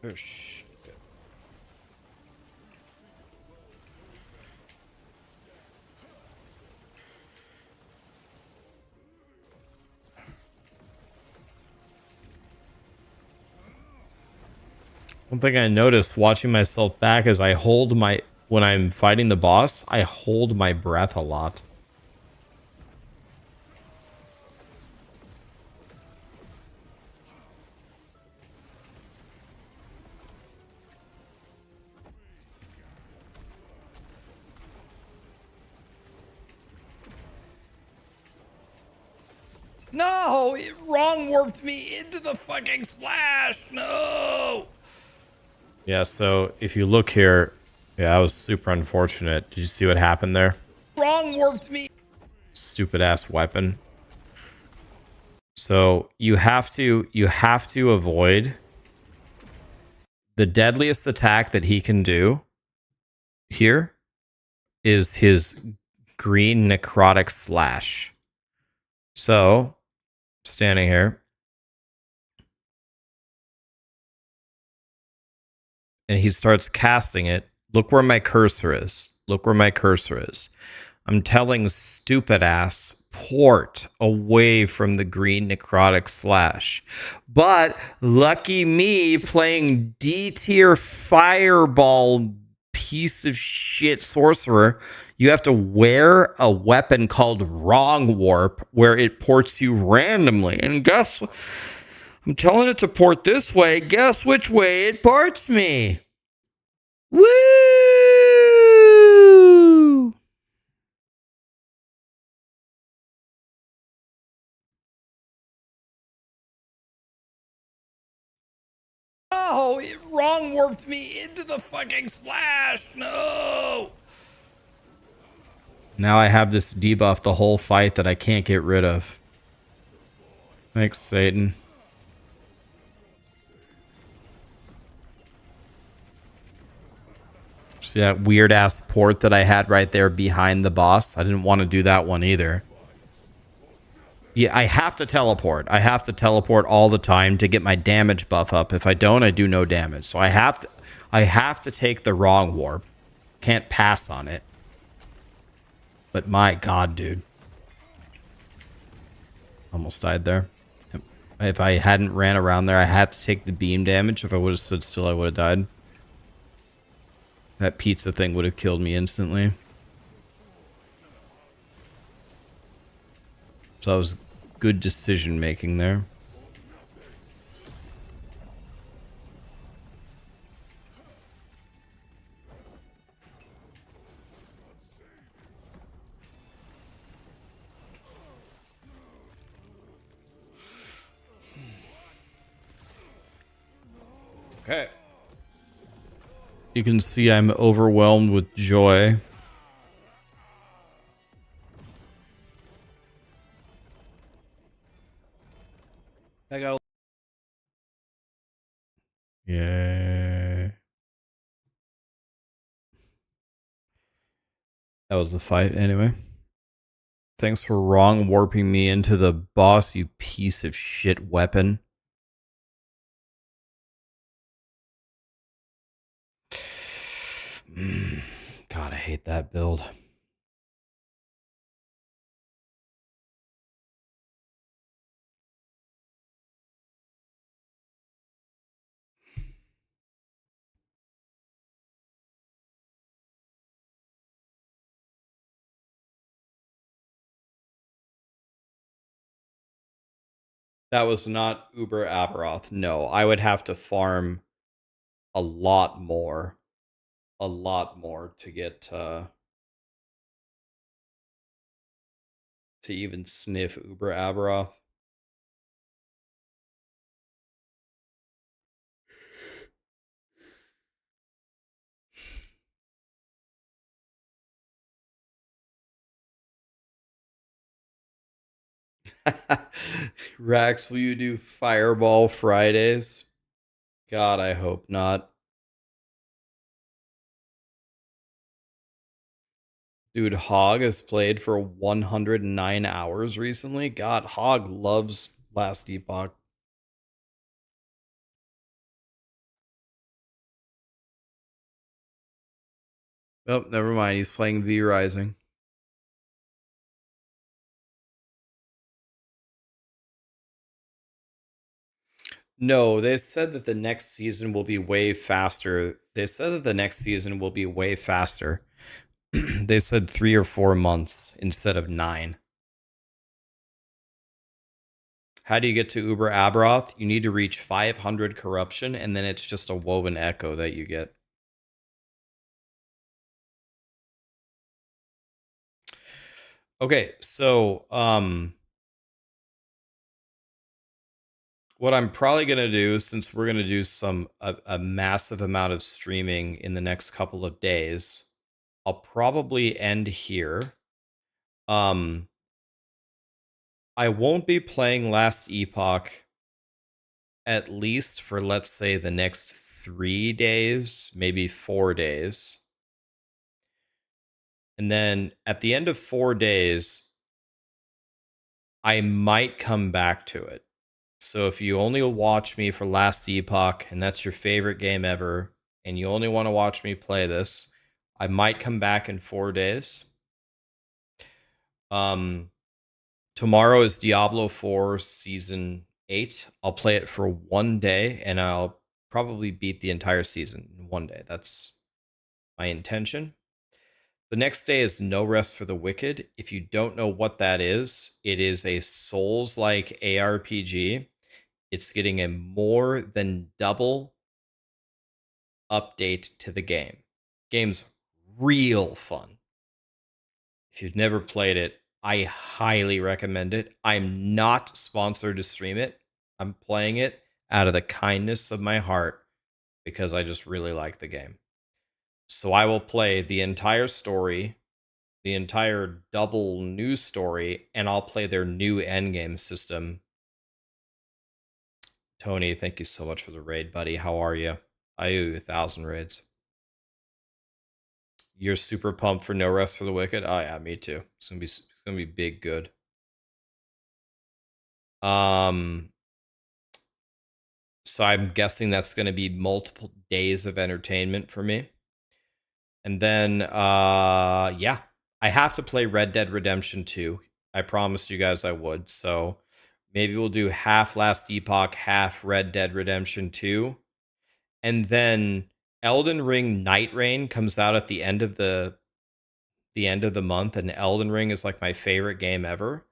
Oh, shit. One thing I noticed watching myself back is I hold my, when I'm fighting the boss, I hold my breath a lot. No, it wrong warped me into the fucking slash. No. Yeah, so if you look here, yeah, that was super unfortunate. Did you see what happened there? Wrong warped me. Stupid ass weapon. So you have to avoid the deadliest attack that he can do here is his green necrotic slash. So standing here, and he starts casting it. Look where my cursor is. Look where my cursor is. I'm telling stupid ass, port away from the green necrotic slash. But lucky me playing D tier fireball piece of shit sorcerer, you have to wear a weapon called Wrong Warp where it ports you randomly. And guess, I'm telling it to port this way. Guess which way it ports me? Woo! Oh, it wrong warped me into the fucking slash. No. Now I have this debuff the whole fight that I can't get rid of. Thanks, Satan. See that weird ass port that I had right there behind the boss? I didn't want to do that one either. Yeah, I have to teleport. I have to teleport all the time to get my damage buff up. If I don't, I do no damage. So I have to take the wrong warp. Can't pass on it. But my god, dude. Almost died there. If I hadn't ran around there, I had to take the beam damage. If I would have stood still, I would have died. That pizza thing would have killed me instantly. So that was good decision making there. Okay. You can see I'm overwhelmed with joy. I got. Yeah. That was the fight anyway. Thanks for wrong warping me into the boss, you piece of shit weapon. God, I hate that build. That was not Uber Aberroth. No, I would have to farm a lot more. A lot more to get to even sniff Uber Aberroth. Rax, will you do Fireball Fridays? God, I hope not. Dude, Hog has played for 109 hours recently. God, Hog loves Last Epoch. Oh, never mind. He's playing V Rising. No, they said that the next season will be way faster. They said that the next season will be way faster. They said 3 or 4 months instead of 9. How do you get to Uber Aberroth? You need to reach 500 corruption, and then it's just a woven echo that you get. Okay, so what I'm probably gonna do, since we're gonna do a massive amount of streaming in the next couple of days, I'll probably end here. I won't be playing Last Epoch at least for, let's say, the next 3 days, maybe 4 days. And then at the end of 4 days, I might come back to it. So if you only watch me for Last Epoch, and that's your favorite game ever, and you only want to watch me play this, I might come back in 4 days. Tomorrow is Diablo 4 Season 8. I'll play it for 1 day, and I'll probably beat the entire season in 1 day. That's my intention. The next day is No Rest for the Wicked. If you don't know what that is, it is a Souls-like ARPG. It's getting a more than double update to the game. Game's real fun. If you've never played it, I highly recommend it. I'm not sponsored to stream it. I'm playing it out of the kindness of my heart because I just really like the game. So I will play the entire story, the entire double new story, and I'll play their new endgame system. Tony, thank you so much for the raid, buddy. How are you? I owe you 1,000 raids. You're super pumped for No Rest for the Wicked? Oh yeah, me too. It's gonna be big good. So I'm guessing that's gonna be multiple days of entertainment for me. And then yeah. I have to play Red Dead Redemption 2. I promised you guys I would. So maybe we'll do half Last Epoch, half Red Dead Redemption 2. And then Elden Ring Night Rain comes out at the end of the month, and Elden Ring is like my favorite game ever.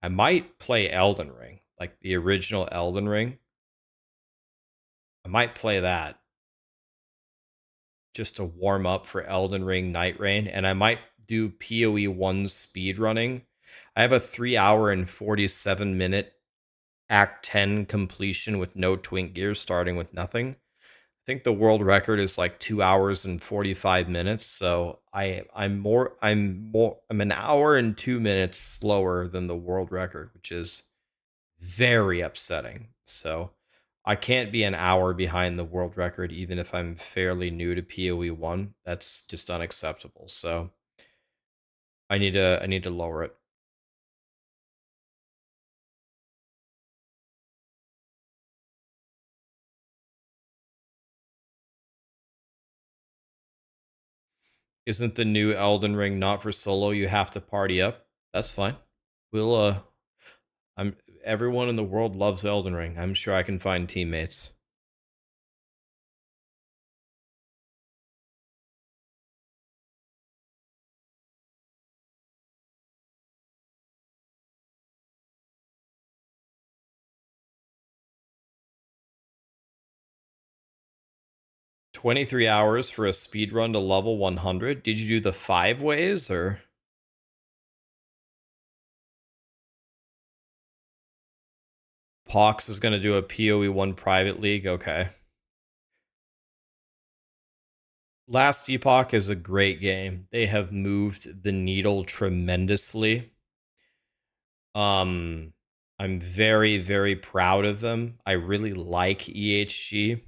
I might play Elden Ring, like the original Elden Ring. I might play that just to warm up for Elden Ring Night Rain, and I might do POE1 speed running. I have a 3 hour and 47 minute Act 10 completion with no twink gears, starting with nothing. I think the world record is like 2 hours and 45 minutes, so I'm an hour and 2 minutes slower than the world record, which is very upsetting. So I can't be an hour behind the world record even if I'm fairly new to PoE1. That's just unacceptable. So I need to lower it. Isn't the new Elden Ring not for solo? You have to party up. That's fine. We'll everyone in the world loves Elden Ring. I'm sure I can find teammates. $23 hours for a speed run to level 100. Did you do the 5 ways or? Pox is going to do a PoE1 private league. Okay. Last Epoch is a great game. They have moved the needle tremendously. I'm very, very proud of them. I really like EHG.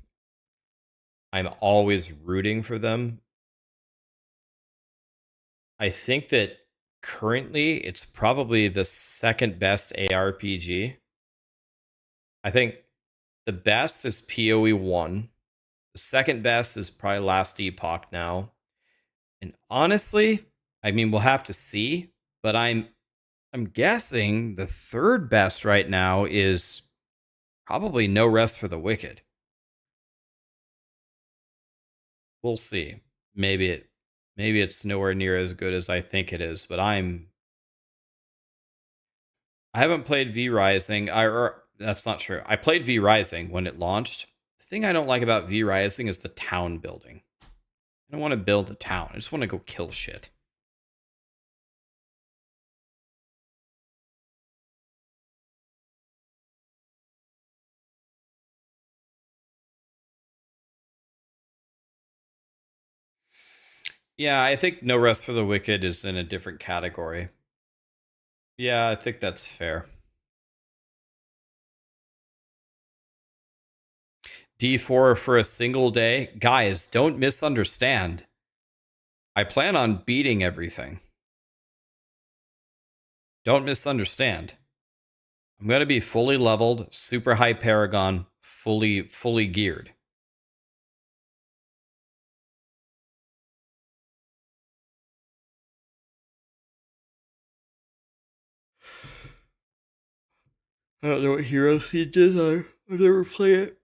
I'm always rooting for them. I think that currently it's probably the second best ARPG. I think the best is PoE1. The second best is probably Last Epoch now. And honestly, I mean, we'll have to see, but I'm guessing the third best right now is probably No Rest for the Wicked. We'll see. Maybe it's nowhere near as good as I think it is, but I haven't played V Rising. That's not true. I played V Rising when it launched. The thing I don't like about V Rising is the town building. I don't want to build a town. I just want to go kill shit. Yeah, I think No Rest for the Wicked is in a different category. Yeah, I think that's fair. D4 for a single day. Guys, don't misunderstand. I plan on beating everything. Don't misunderstand. I'm going to be fully leveled, super high Paragon, fully geared. I don't know what Hero Sieges are. I've never played it.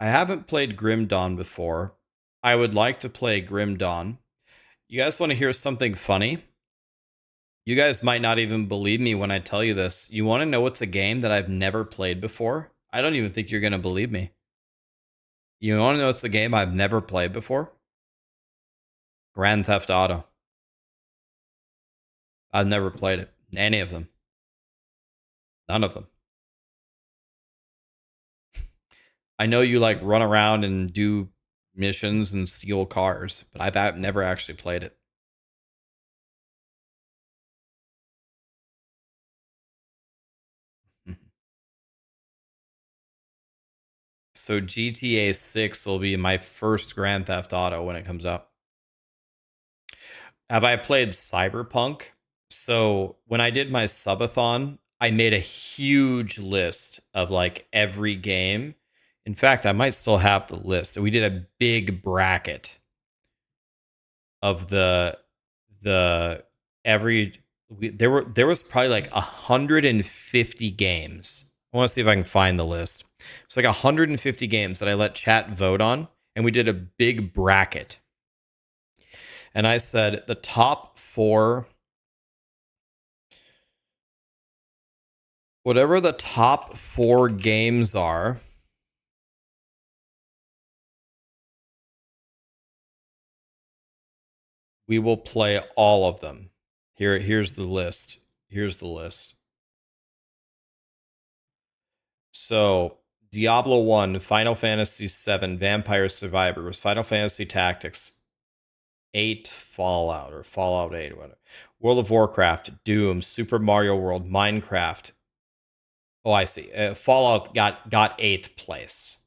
I haven't played Grim Dawn before. I would like to play Grim Dawn. You guys want to hear something funny? You guys might not even believe me when I tell you this. You want to know what's a game that I've never played before? I don't even think you're going to believe me. You want to know what's a game I've never played before? Grand Theft Auto. I've never played it. Any of them. None of them. I know you like run around and do missions and steal cars, but I've never actually played it. So GTA 6 will be my first Grand Theft Auto when it comes out. Have I played Cyberpunk? So when I did my subathon, I made a huge list of like every game. In fact, I might still have the list. We did a big bracket of there was probably like 150 games. I want to see if I can find the list. It's like 150 games that I let chat vote on, and we did a big bracket. And I said the top 4 Whatever the top 4 games are, we will play all of them. Here's the list. Here's the list. So, Diablo 1, Final Fantasy 7, Vampire Survivors, Final Fantasy Tactics, 8 Fallout or Fallout 8, whatever. World of Warcraft, Doom, Super Mario World, Minecraft. Oh, I see. Fallout got 8th place.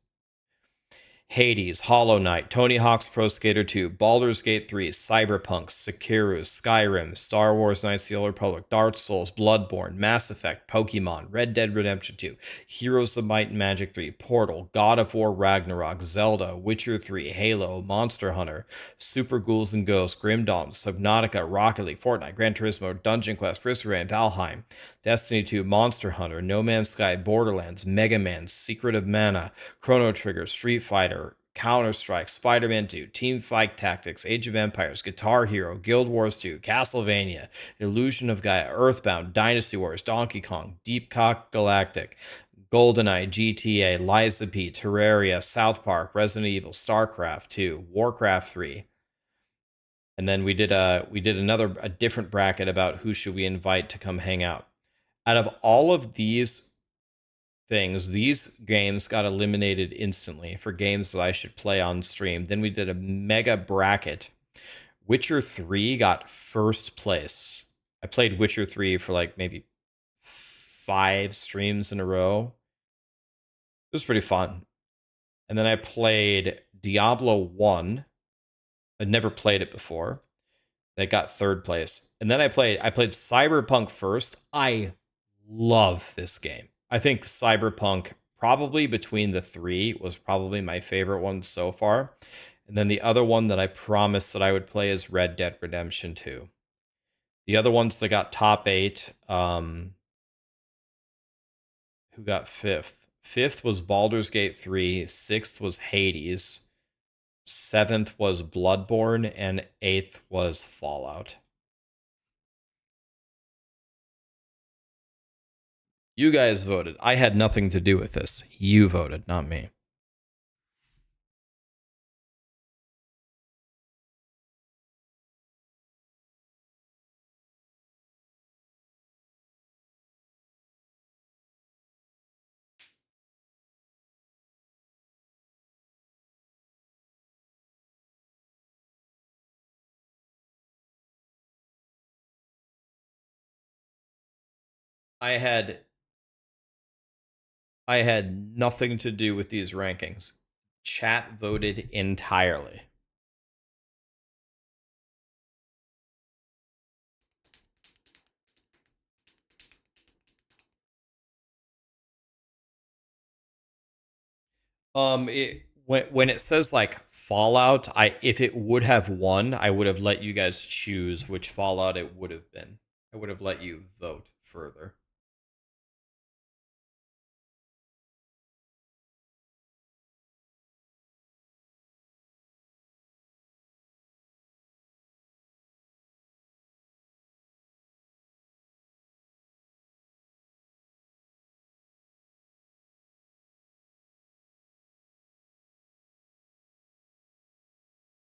Hades, Hollow Knight, Tony Hawk's Pro Skater 2, Baldur's Gate 3, Cyberpunk, Sekiro, Skyrim, Star Wars Knights of the Old Republic, Dark Souls, Bloodborne, Mass Effect, Pokemon, Red Dead Redemption 2, Heroes of Might and Magic 3, Portal, God of War Ragnarok, Zelda, Witcher 3, Halo, Monster Hunter, Super Ghouls and Ghosts, Grim Dawn, Subnautica, Rocket League, Fortnite, Gran Turismo, Dungeon Quest, Risk of Rain, Valheim, Destiny 2, Monster Hunter, No Man's Sky, Borderlands, Mega Man, Secret of Mana, Chrono Trigger, Street Fighter, Counter-Strike, Spider-Man 2, Team Fight Tactics, Age of Empires, Guitar Hero, Guild Wars 2, Castlevania, Illusion of Gaia, Earthbound, Dynasty Wars, Donkey Kong, Deep Cock Galactic, GoldenEye, GTA, Lies of P, Terraria, South Park, Resident Evil, StarCraft 2, Warcraft 3. And then we did a different bracket about who should we invite to come hang out. Out of all of these things, these games got eliminated instantly for games that I should play on stream. Then we did a mega bracket. Witcher 3 got first place. I played Witcher 3 for like maybe 5 streams in a row. It was pretty fun. And then I played Diablo 1. I'd never played it before. That got third place. And then I played Cyberpunk first. I love this game. I think Cyberpunk, probably between the 3, was probably my favorite one so far. And then the other one that I promised that I would play is Red Dead Redemption 2. The other ones that got top 8, who got 5th? 5th was Baldur's Gate 3, 6th was Hades, 7th was Bloodborne, and 8th was Fallout. You guys voted. I had nothing to do with this. You voted, not me. I had nothing to do with these rankings. Chat voted entirely. When it says like Fallout, if it would have won, I would have let you guys choose which Fallout it would have been. I would have let you vote further.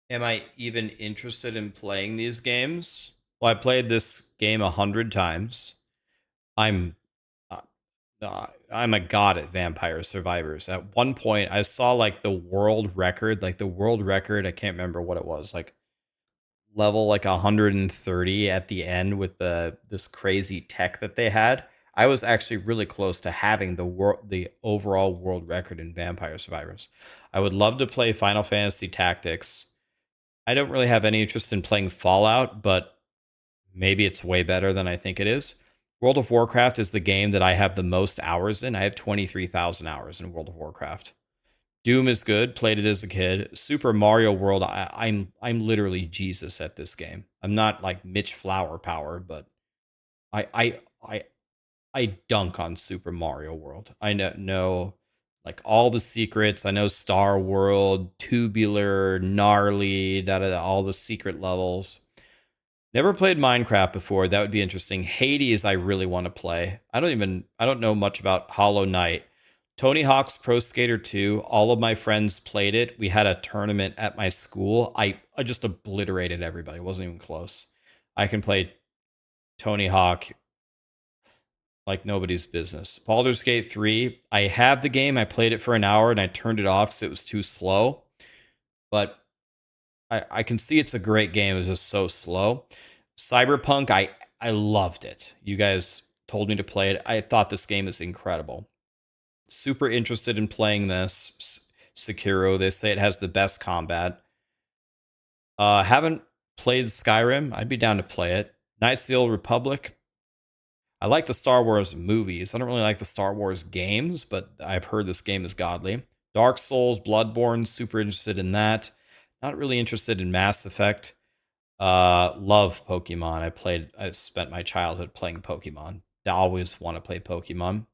Am I even interested in playing these games? Well, I played this game 100 times. I'm a god at Vampire Survivors. At one point, I saw like the world record. I can't remember what it was, like level like 130 at the end with this crazy tech that they had. I was actually really close to having the overall world record in Vampire Survivors. I would love to play Final Fantasy Tactics. I don't really have any interest in playing Fallout, but maybe it's way better than I think it is. World of Warcraft is the game that I have the most hours in. I have 23,000 hours in World of Warcraft. Doom is good. Played it as a kid. Super Mario World. I'm literally Jesus at this game. I'm not like Mitch Flower Power, but I dunk on Super Mario World. I know like all the secrets. I know Star World, Tubular, Gnarly, all the secret levels. Never played Minecraft before. That would be interesting. Hades, I really want to play. I don't know much about Hollow Knight. Tony Hawk's Pro Skater 2, all of my friends played it. We had a tournament at my school. I just obliterated everybody. It wasn't even close. I can play Tony Hawk like nobody's business. Baldur's Gate 3, I have the game. I played it for an hour and I turned it off because it was too slow. But I can see it's a great game. It was just so slow. Cyberpunk, I loved it. You guys told me to play it. I thought this game is incredible. Super interested in playing this. Sekiro, they say it has the best combat. Haven't played Skyrim. I'd be down to play it. Knights of the Old Republic. I like the Star Wars movies. I don't really like the Star Wars games, but I've heard this game is godly. Dark Souls, Bloodborne, super interested in that. Not really interested in Mass Effect. Love Pokemon. I spent my childhood playing Pokemon. I always want to play Pokemon.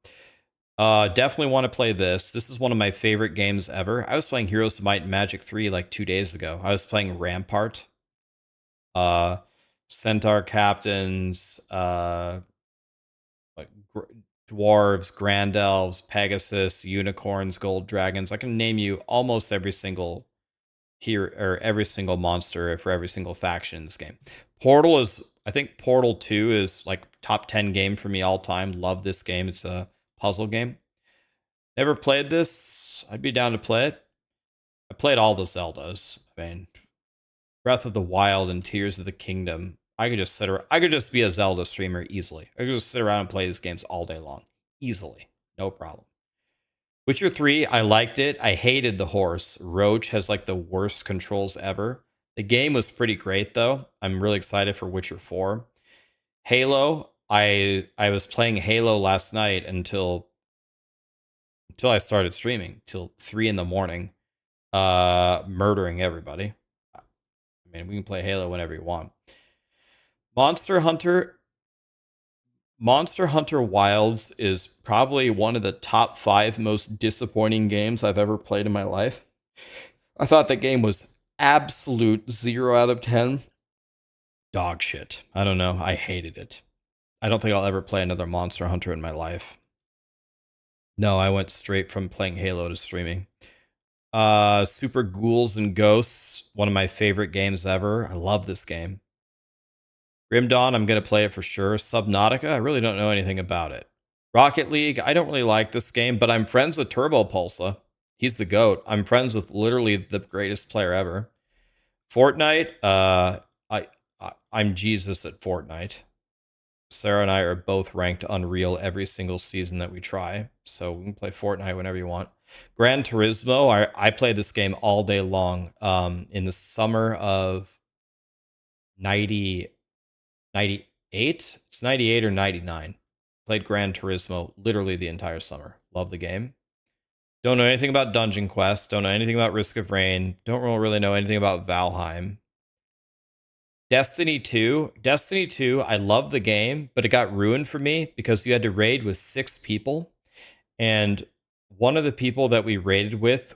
Definitely want to play this. This is one of my favorite games ever. I was playing Heroes of Might and Magic 3 like 2 days ago. I was playing Rampart. Centaur Captains, dwarves, Grand Elves, Pegasus, Unicorns, Gold Dragons. I can name you almost every single every single monster for every single faction in this game. I think Portal 2 is like top 10 game for me all time. Love this game. It's a puzzle game. Never played this. I'd be down to play it. I played all the Zeldas. I mean, Breath of the Wild and Tears of the Kingdom. I could just be a Zelda streamer easily. I could just sit around and play these games all day long. Easily. No problem. Witcher 3, I liked it. I hated the horse. Roach has like the worst controls ever. The game was pretty great though. I'm really excited for Witcher 4. Halo, I was playing Halo last night until I started streaming, till 3 in the morning, murdering everybody. I mean, we can play Halo whenever you want. Monster Hunter Wilds is probably one of the top 5 most disappointing games I've ever played in my life. I thought that game was absolute 0 out of 10. Dog shit. I don't know. I hated it. I don't think I'll ever play another Monster Hunter in my life. No, I went straight from playing Halo to streaming. Super Ghouls and Ghosts, one of my favorite games ever. I love this game. Grim Dawn, I'm going to play it for sure. Subnautica, I really don't know anything about it. Rocket League, I don't really like this game, but I'm friends with Turbo Pulsa. He's the GOAT. I'm friends with literally the greatest player ever. Fortnite, I'm Jesus at Fortnite. Sarah and I are both ranked unreal every single season that we try. So we can play Fortnite whenever you want. Gran Turismo, I played this game all day long. In the summer of 98? It's 98 or 99. Played Gran Turismo literally the entire summer. Love the game. Don't know anything about Dungeon Quest. Don't know anything about Risk of Rain. Don't really know anything about Valheim. Destiny 2. Destiny 2, I love the game, but it got ruined for me because you had to raid with 6 people. And one of the people that we raided with,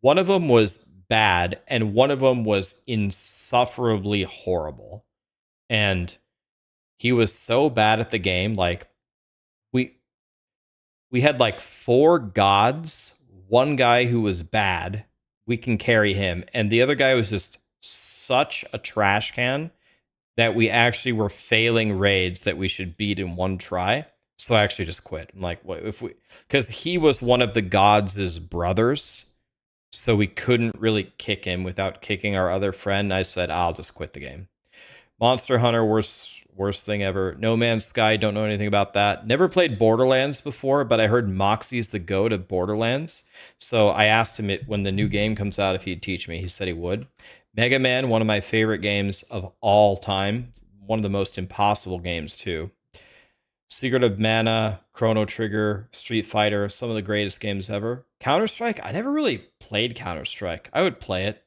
one of them was bad and one of them was insufferably horrible. And he was so bad at the game. Like, we had like 4 gods, one guy who was bad, we can carry him, and the other guy was just such a trash can that we actually were failing raids that we should beat in one try. So I actually just quit. I'm like, what if we, because he was one of the gods' brothers, so we couldn't really kick him without kicking our other friend. I said, I'll just quit the game. Monster Hunter, worst thing ever. No Man's Sky, don't know anything about that. Never played Borderlands before, but I heard Moxie's the GOAT of Borderlands. So I asked him when the new game comes out if he'd teach me. He said he would. Mega Man, one of my favorite games of all time. One of the most impossible games, too. Secret of Mana, Chrono Trigger, Street Fighter, some of the greatest games ever. Counter-Strike, I never really played Counter-Strike. I would play it.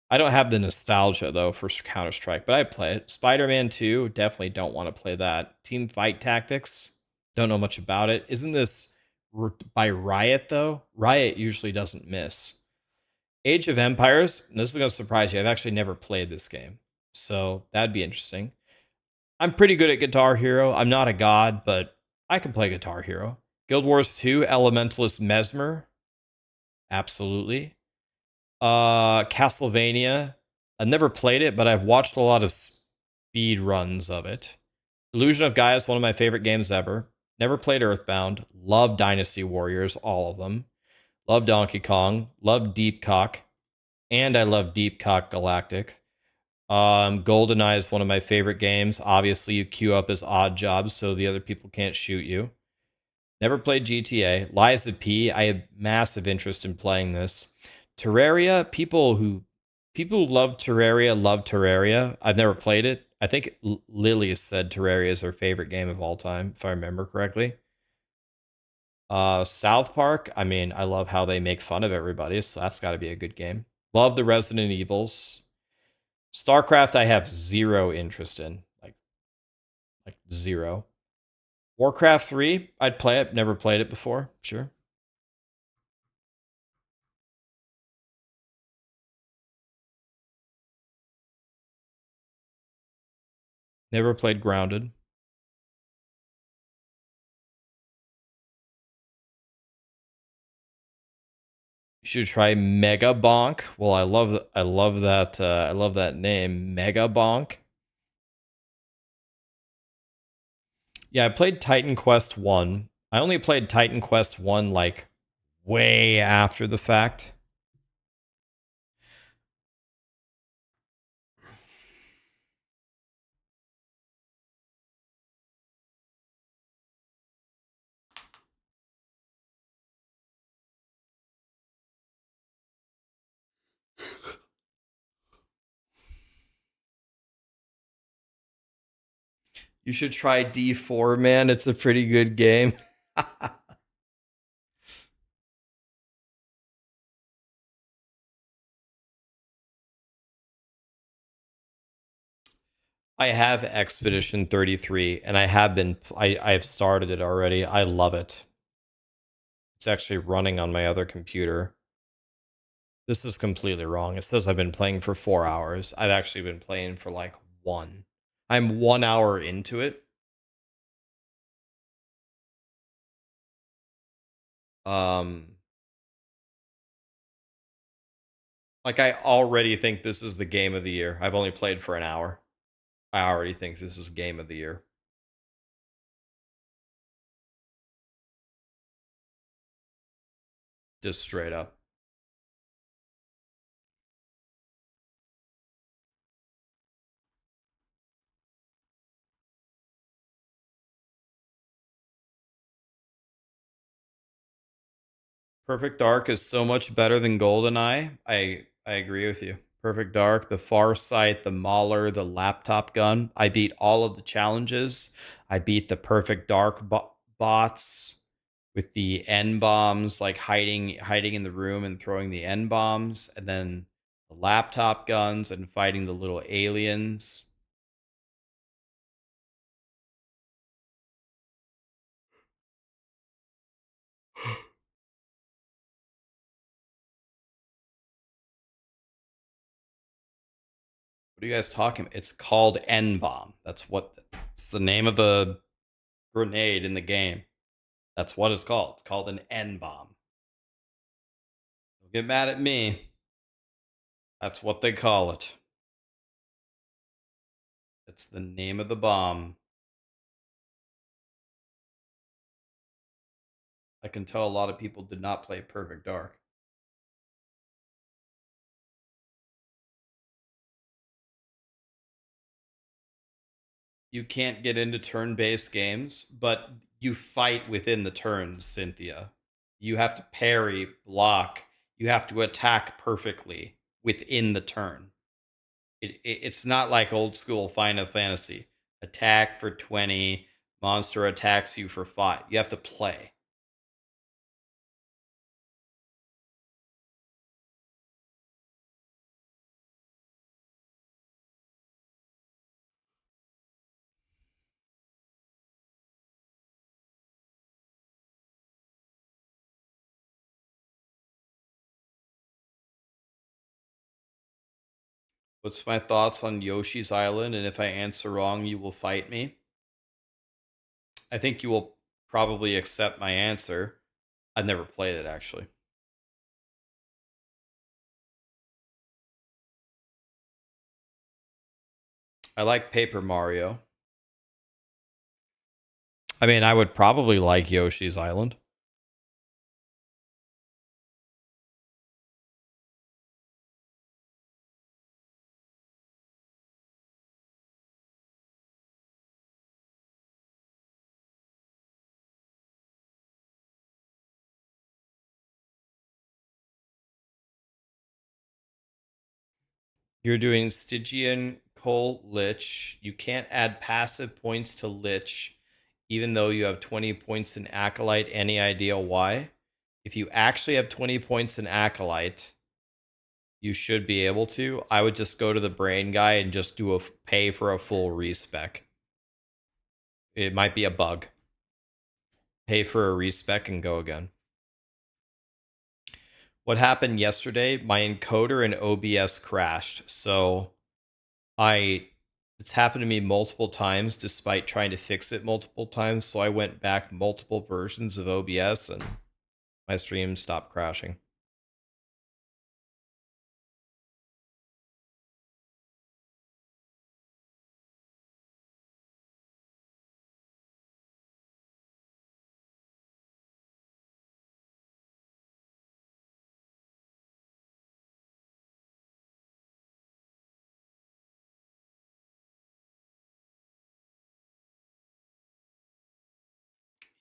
I don't have the nostalgia, though, for Counter-Strike, but I'd play it. Spider-Man 2, definitely don't want to play that. Team Fight Tactics, don't know much about it. Isn't this by Riot, though? Riot usually doesn't miss. Age of Empires, this is going to surprise you. I've actually never played this game. So that'd be interesting. I'm pretty good at Guitar Hero. I'm not a god, but I can play Guitar Hero. Guild Wars 2, Elementalist Mesmer. Absolutely. Castlevania. I've never played it, but I've watched a lot of speed runs of it. Illusion of Gaia is one of my favorite games ever. Never played Earthbound. Love Dynasty Warriors, all of them. Love Donkey Kong. Love Deep Cock. And I love Deep Cock Galactic. GoldenEye is one of my favorite games. Obviously, you queue up as odd jobs so the other people can't shoot you. Never played GTA. Lies of P. I have massive interest in playing this. Terraria. People who love Terraria love Terraria. I've never played it. I think Lily has said Terraria is her favorite game of all time, if I remember correctly. South Park. I mean, I love how they make fun of everybody, so that's got to be a good game. Love the Resident Evils. StarCraft, I have zero interest in, like zero. Warcraft 3, I'd play it. Never played it before. Sure. Never played Grounded. You should try Mega Bonk. Well, I love that name, Mega Bonk. Yeah, I played Titan Quest 1. I only played Titan Quest 1 like way after the fact. You should try D4, man. It's a pretty good game. I have Expedition 33, and I've started it already. I love it. It's actually running on my other computer. This is completely wrong. It says I've been playing for 4 hours. I've actually been playing for like 1. I'm 1 hour into it. Like I already think this is the game of the year. I've only played for an hour. I already think this is game of the year. Just straight up. Perfect Dark is so much better than GoldenEye. I agree with you. Perfect Dark, the Farsight, the Mauler, the laptop gun. I beat all of the challenges. I beat the Perfect Dark bots with the N bombs, like hiding in the room and throwing the N bombs, and then the laptop guns and fighting the little aliens. What are you guys talking about? It's called N bomb. It's the name of the grenade in the game. That's what it's called. It's called an N bomb. Don't get mad at me. That's what they call it. It's the name of the bomb. I can tell a lot of people did not play Perfect Dark. You can't get into turn-based games, but you fight within the turns, Cynthia. You have to parry, block. You have to attack perfectly within the turn. It's not like old school Final Fantasy. Attack for 20, monster attacks you for 5. You have to play. What's my thoughts on Yoshi's Island? And if I answer wrong, you will fight me. I think you will probably accept my answer. I've never played it, actually. I like Paper Mario. I mean, I would probably like Yoshi's Island. You're doing Stygian Coal Lich. You can't add passive points to Lich, even though you have 20 points in Acolyte. Any idea why? If you actually have 20 points in Acolyte, you should be able to. I would just go to the brain guy and just do pay for a full respec. It might be a bug. Pay for a respec and go again. What happened yesterday? My encoder and OBS crashed. So it's happened to me multiple times despite trying to fix it multiple times. So I went back multiple versions of OBS and my stream stopped crashing.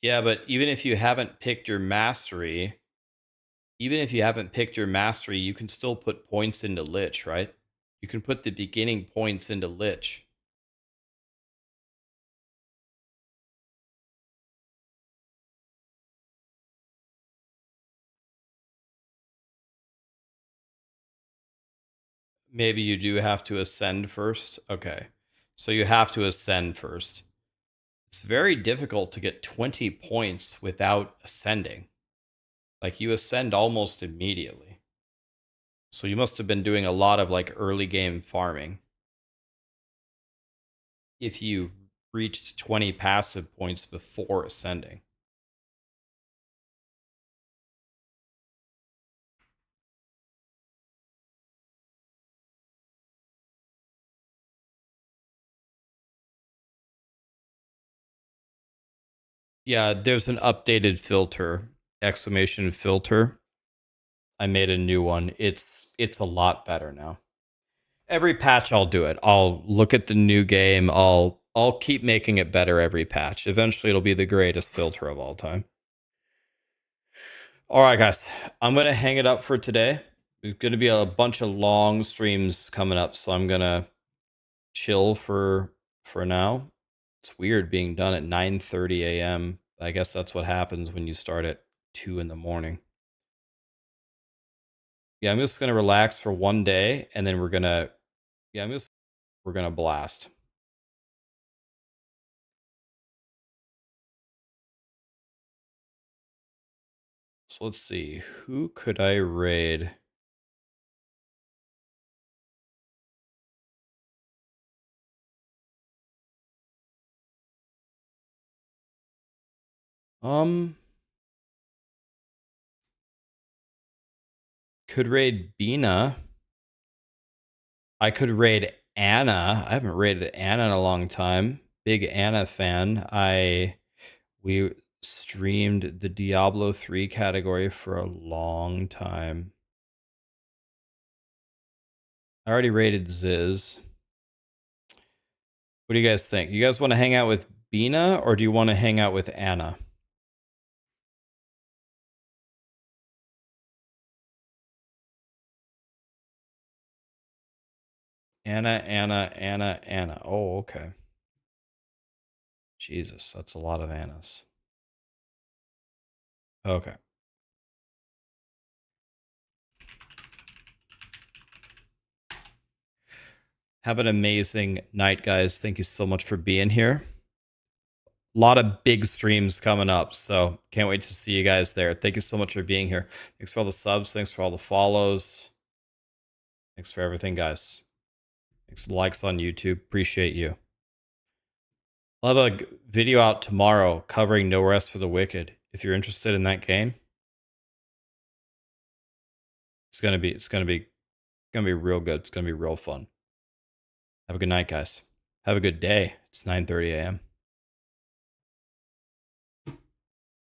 Yeah, but even if you haven't picked your mastery, you can still put points into Lich, right? You can put the beginning points into Lich. Maybe you do have to ascend first. Okay. So you have to ascend first. It's very difficult to get 20 points without ascending. Like, you ascend almost immediately. So you must have been doing a lot of like early game farming if you reached 20 passive points before ascending. Yeah, there's an updated filter, exclamation filter. I made a new one. It's a lot better now. Every patch I'll do it. I'll look at the new game. I'll keep making it better every patch. Eventually it'll be the greatest filter of all time. All right, guys. I'm going to hang it up for today. There's going to be a bunch of long streams coming up, so I'm going to chill for now. It's weird being done at 9:30 a.m. I guess that's what happens when you start at 2 in the morning. Yeah, I'm just going to relax for one day, and then we're going to blast. So let's see, who could I raid? Could raid Bina. I could raid Anna. I haven't raided Anna in a long time. Big Anna fan. We streamed the Diablo 3 category for a long time. I already raided Ziz. What do you guys think? You guys want to hang out with Bina or do you want to hang out with Anna? Anna. Oh, okay. Jesus, that's a lot of Annas. Okay. Have an amazing night, guys. Thank you so much for being here. A lot of big streams coming up, so can't wait to see you guys there. Thank you so much for being here. Thanks for all the subs. Thanks for all the follows. Thanks for everything, guys. Thanks for the likes on YouTube. Appreciate you. I'll have a video out tomorrow covering No Rest for the Wicked. If you're interested in that game, it's gonna be real good. It's gonna be real fun. Have a good night, guys. Have a good day. It's 9:30 a.m.